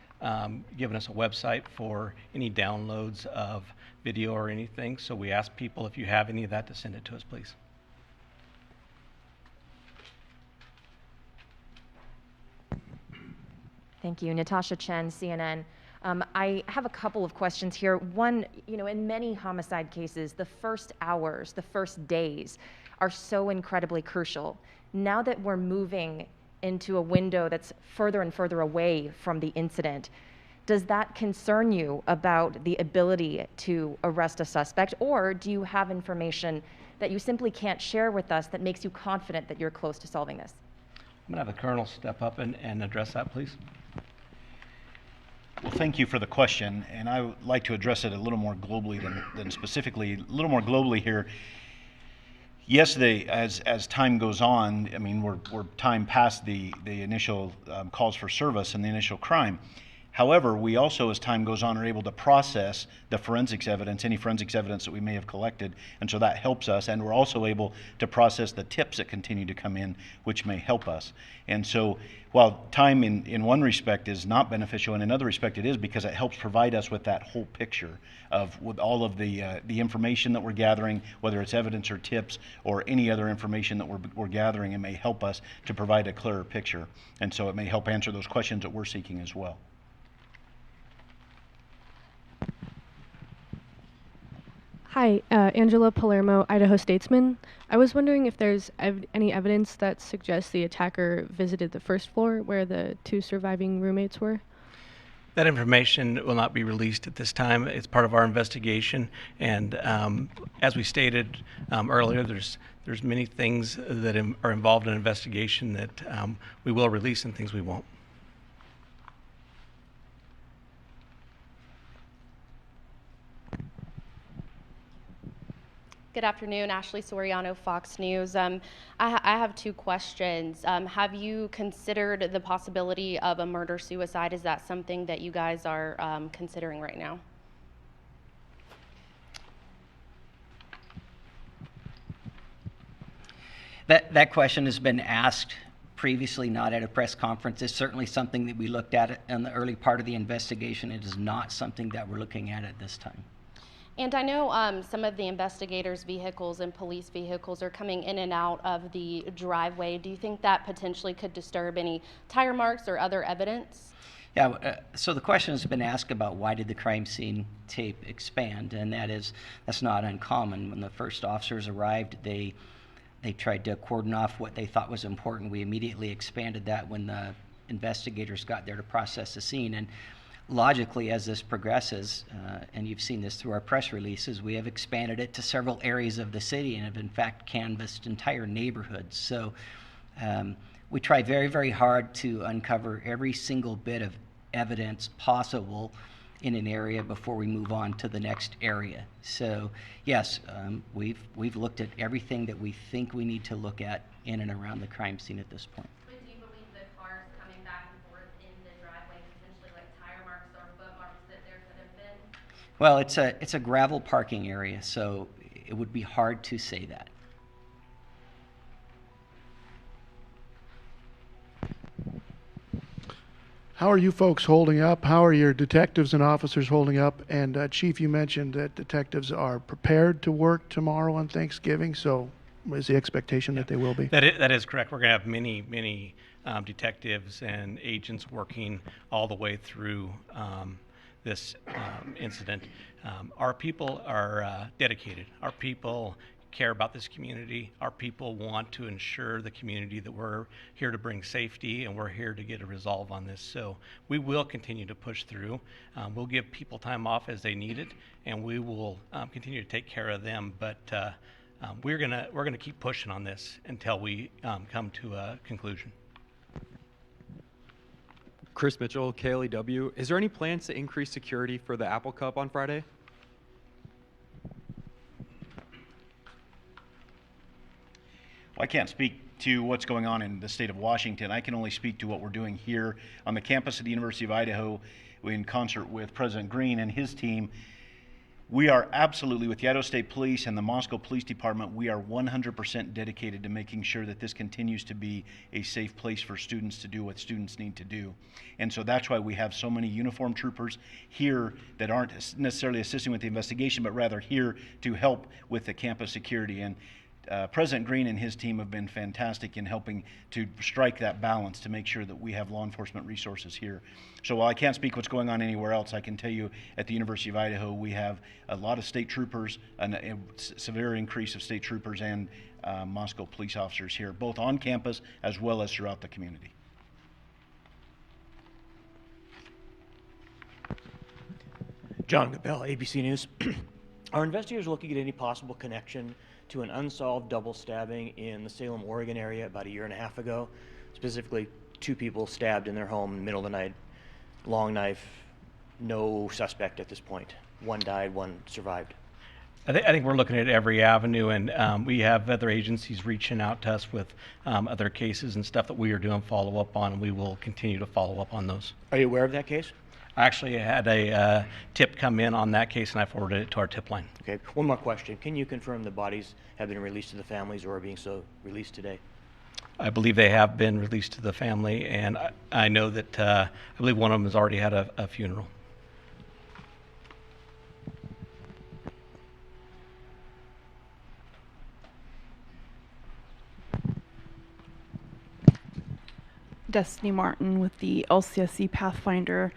given us a website for any downloads of video or anything, so we ask people, if you have any of that, to send it to us, please. Thank you. Natasha Chen, CNN. I have a couple of questions here. One, in many homicide cases, the first hours, the first days are so incredibly crucial. Now that we're moving into a window that's further and further away from the incident, does that concern you about the ability to arrest a suspect, or do you have information that you simply can't share with us that makes you confident that you're close to solving this? I'm going to have the Colonel step up and address that, please. Well, thank you for the question, and I would like to address it a little more globally than specifically. A little more globally here. Yes, as time goes on, I mean, we're time past the initial calls for service and the initial crime. However, we also, as time goes on, are able to process the forensics evidence, any forensics evidence that we may have collected, and so that helps us. And we're also able to process the tips that continue to come in, which may help us. And so, while time in one respect is not beneficial, in another respect it is, because it helps provide us with that whole picture of with all of the information that we're gathering, whether it's evidence or tips or any other information that we're gathering. It may help us to provide a clearer picture, and so it may help answer those questions that we're seeking as well. Hi, Angela Palermo, Idaho Statesman. I was wondering if there's any evidence that suggests the attacker visited the first floor where the two surviving roommates were. That information will not be released at this time. It's part of our investigation, and as we stated earlier, there's many things that are involved in an investigation that we will release and things we won't. Good afternoon, Ashley Soriano, Fox News. I have two questions. Have you considered the possibility of a murder-suicide? Is that something that you guys are considering right now? That question has been asked previously, not at a press conference. It's certainly something that we looked at in the early part of the investigation. It is not something that we're looking at this time. And I know some of the investigators' vehicles and police vehicles are coming in and out of the driveway. Do you think that potentially could disturb any tire marks or other evidence? Yeah, so the question has been asked about why did the crime scene tape expand, and that's not uncommon. When the first officers arrived, they tried to cordon off what they thought was important. We immediately expanded that when the investigators got there to process the scene. And logically, as this progresses, and you've seen this through our press releases, we have expanded it to several areas of the city and have in fact canvassed entire neighborhoods. So we try very, very hard to uncover every single bit of evidence possible in an area before we move on to the next area. So yes, we've looked at everything that we think we need to look at in and around the crime scene at this point. But do you believe that cars coming back and forth in the driveway, potentially like tire marks or foot marks, that there could have been? Well, it's a gravel parking area, so it would be hard to say that. How are you folks holding up? How are your detectives and officers holding up? And Chief, you mentioned that detectives are prepared to work tomorrow on Thanksgiving, so is the expectation that they will be? That is correct. We're going to have many detectives and agents working all the way through this incident. Our people are dedicated. Our people care about this community. Our people want to ensure the community that we're here to bring safety and we're here to get a resolve on this. So we will continue to push through. We'll give people time off as they need it, and we will continue to take care of them. But we're gonna keep pushing on this until we come to a conclusion. Chris Mitchell, KLEW. Is there any plans to increase security for the Apple Cup on Friday? Well, I can't speak to what's going on in the state of Washington. I can only speak to what we're doing here on the campus of the University of Idaho in concert with President Green and his team. We are absolutely, with the Idaho State Police and the Moscow Police Department, we are 100% dedicated to making sure that this continues to be a safe place for students to do what students need to do. And so that's why we have so many uniformed troopers here that aren't necessarily assisting with the investigation, but rather here to help with the campus security. And President Green and his team have been fantastic in helping to strike that balance to make sure that we have law enforcement resources here. So while I can't speak what's going on anywhere else, I can tell you at the University of Idaho we have a lot of state troopers, a severe increase of state troopers and Moscow police officers here, both on campus as well as throughout the community. John Gabell, ABC News. Are investigators looking at any possible connection to an unsolved double stabbing in the Salem, Oregon area about a year and a half ago? Specifically, 2 people stabbed in their home in the middle of the night, long knife, no suspect at this point. One died, one survived. I think we're looking at every avenue, and we have other agencies reaching out to us with other cases and stuff that we are doing follow-up on, and we will continue to follow up on those. Are you aware of that case? I actually had a tip come in on that case, and I forwarded it to our tip line. Okay, one more question. Can you confirm the bodies have been released to the families or are being so released today? I believe they have been released to the family, and I know that I believe one of them has already had a funeral. Destiny Martin with the LCSC Pathfinder.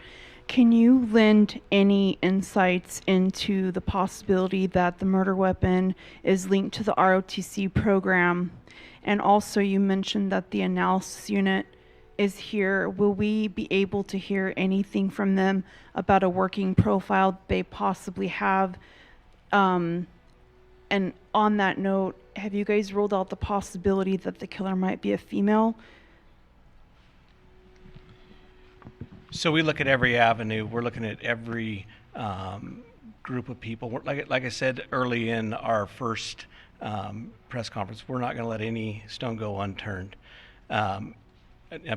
Can you lend any insights into the possibility that the murder weapon is linked to the ROTC program? And also you mentioned that the analysis unit is here. Will we be able to hear anything from them about a working profile they possibly have? And on that note, have you guys ruled out the possibility that the killer might be a female? So we look at every avenue. We're looking at every group of people. Like I said early in our first press conference, we're not going to let any stone go unturned. I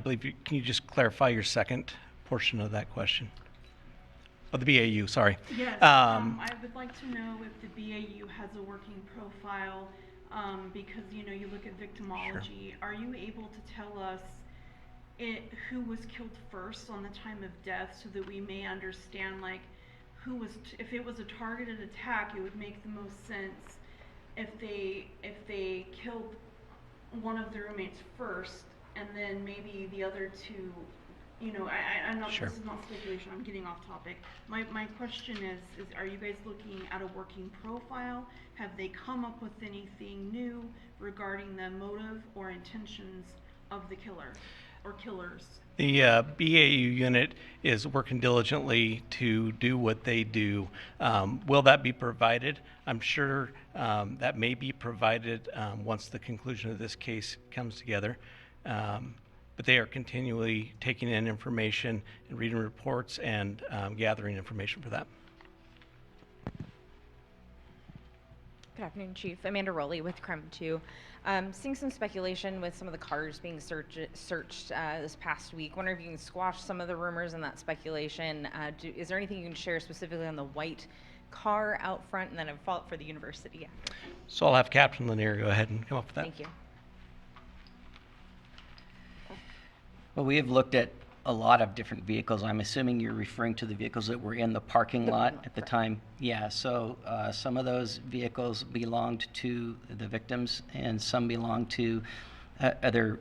believe can you just clarify your second portion of that question? Oh, the BAU, sorry. Yes, I would like to know if the BAU has a working profile because, you know, you look at victimology. Sure. Are you able to tell us who was killed first on the time of death so that we may understand, like, who was, if it was a targeted attack, it would make the most sense if they killed one of the roommates first and then maybe the other two, you know, I know Sure. This is not speculation, I'm getting off topic. My question is are you guys looking at a working profile? Have they come up with anything new regarding the motive or intentions of the killer or killers? The BAU unit is working diligently to do what they do. Will that be provided? I'm sure that may be provided once the conclusion of this case comes together. but they are continually taking in information and reading reports and gathering information for that. Good afternoon, Chief. Amanda Rowley with Crime 2. Seeing some speculation with some of the cars being searched this past week. Wonder if you can squash some of the rumors and that speculation. Is there anything you can share specifically on the white car out front, and then a follow-up for the university after? So I'll have Captain Lanier go ahead and come up with that. Thank you. Well, we have looked at a lot of different vehicles. I'm assuming you're referring to the vehicles that were in the parking lot at the time. Yeah, so some of those vehicles belonged to the victims and some belonged to other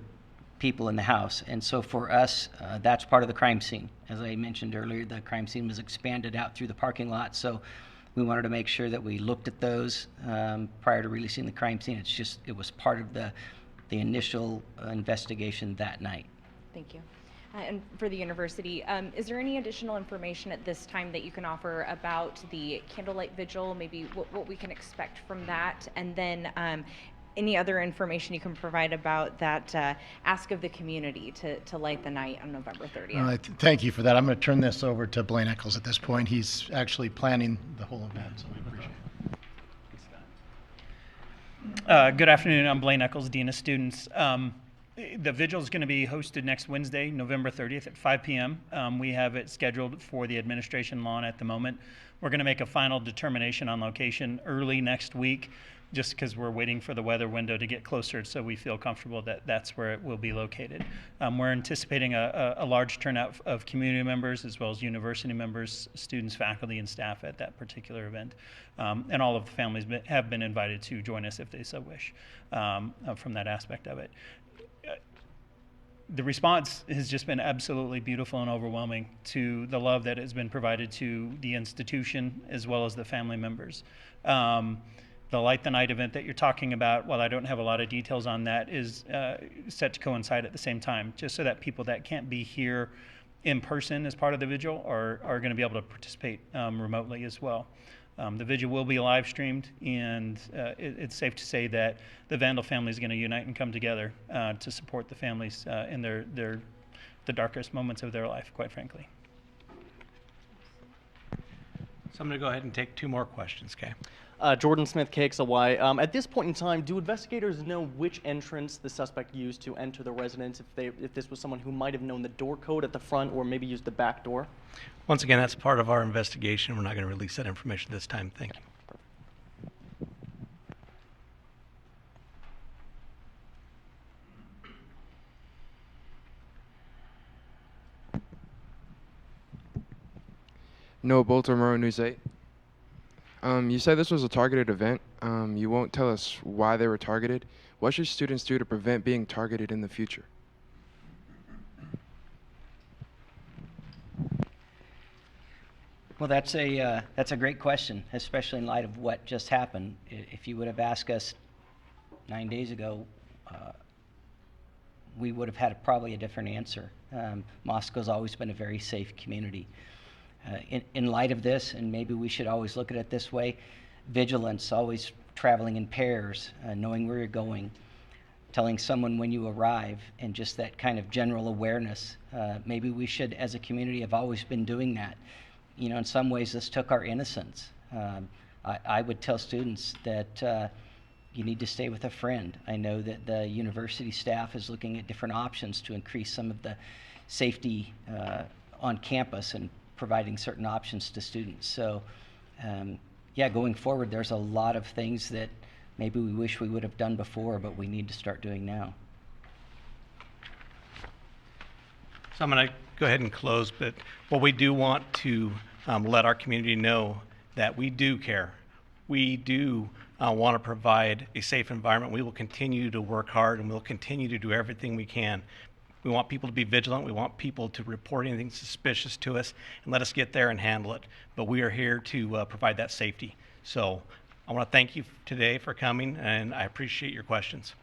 people in the house. And so for us, that's part of the crime scene. As I mentioned earlier, the crime scene was expanded out through the parking lot. So we wanted to make sure that we looked at those prior to releasing the crime scene. It was part of the initial investigation that night. Thank you. And for the university, is there any additional information at this time that you can offer about the candlelight vigil, maybe what we can expect from that, and then any other information you can provide about that ask of the community to light the night on November 30th? Thank you for that. I'm going to turn this over to Blaine Eccles at this point. He's actually planning the whole event, so we appreciate it. Good afternoon. I'm Blaine Eccles, Dean of Students. The vigil is going to be hosted next Wednesday, November 30th at 5 p.m. We have it scheduled for the administration lawn at the moment. We're going to make a final determination on location early next week, just because we're waiting for the weather window to get closer, so we feel comfortable that that's where it will be located. We're anticipating a large turnout of community members as well as university members, students, faculty, and staff at that particular event. And all of the families have been invited to join us if they so wish from that aspect of it. The response has just been absolutely beautiful and overwhelming to the love that has been provided to the institution as well as the family members. The Light the Night event that you're talking about, while I don't have a lot of details on that, is set to coincide at the same time, just so that people that can't be here in person as part of the vigil are going to be able to participate remotely as well. The vigil will be live streamed, and it's safe to say that the Vandal family is going to unite and come together to support the families in the darkest moments of their life, quite frankly. So I'm going to go ahead and take two more questions, Kay. Jordan Smith, KXLY. At this point in time, do investigators know which entrance the suspect used to enter the residence, if this was someone who might have known the door code at the front or maybe used the back door? Once again, that's part of our investigation. We're not going to release that information this time. Thank you. Noah Bolter, Murrow News 8. You said this was a targeted event. You won't tell us why they were targeted. What should students do to prevent being targeted in the future? Well, that's a great question, especially in light of what just happened. If you would have asked us 9 days ago, we would have had probably a different answer. Moscow's always been a very safe community. In light of this, and maybe we should always look at it this way, vigilance, always traveling in pairs, knowing where you're going, telling someone when you arrive, and just that kind of general awareness. Maybe we should, as a community, have always been doing that. You know, in some ways, this took our innocence. I would tell students that you need to stay with a friend. I know that the university staff is looking at different options to increase some of the safety on campus and providing certain options to students. So, yeah, going forward, there's a lot of things that maybe we wish we would have done before, but we need to start doing now. So I'm going to go ahead and close, but what we do want to let our community know that we do care. We do want to provide a safe environment. We will continue to work hard, and we'll continue to do everything we can. We want people to be vigilant. We want people to report anything suspicious to us and let us get there and handle it. But we are here to provide that safety. So I want to thank you today for coming, and I appreciate your questions.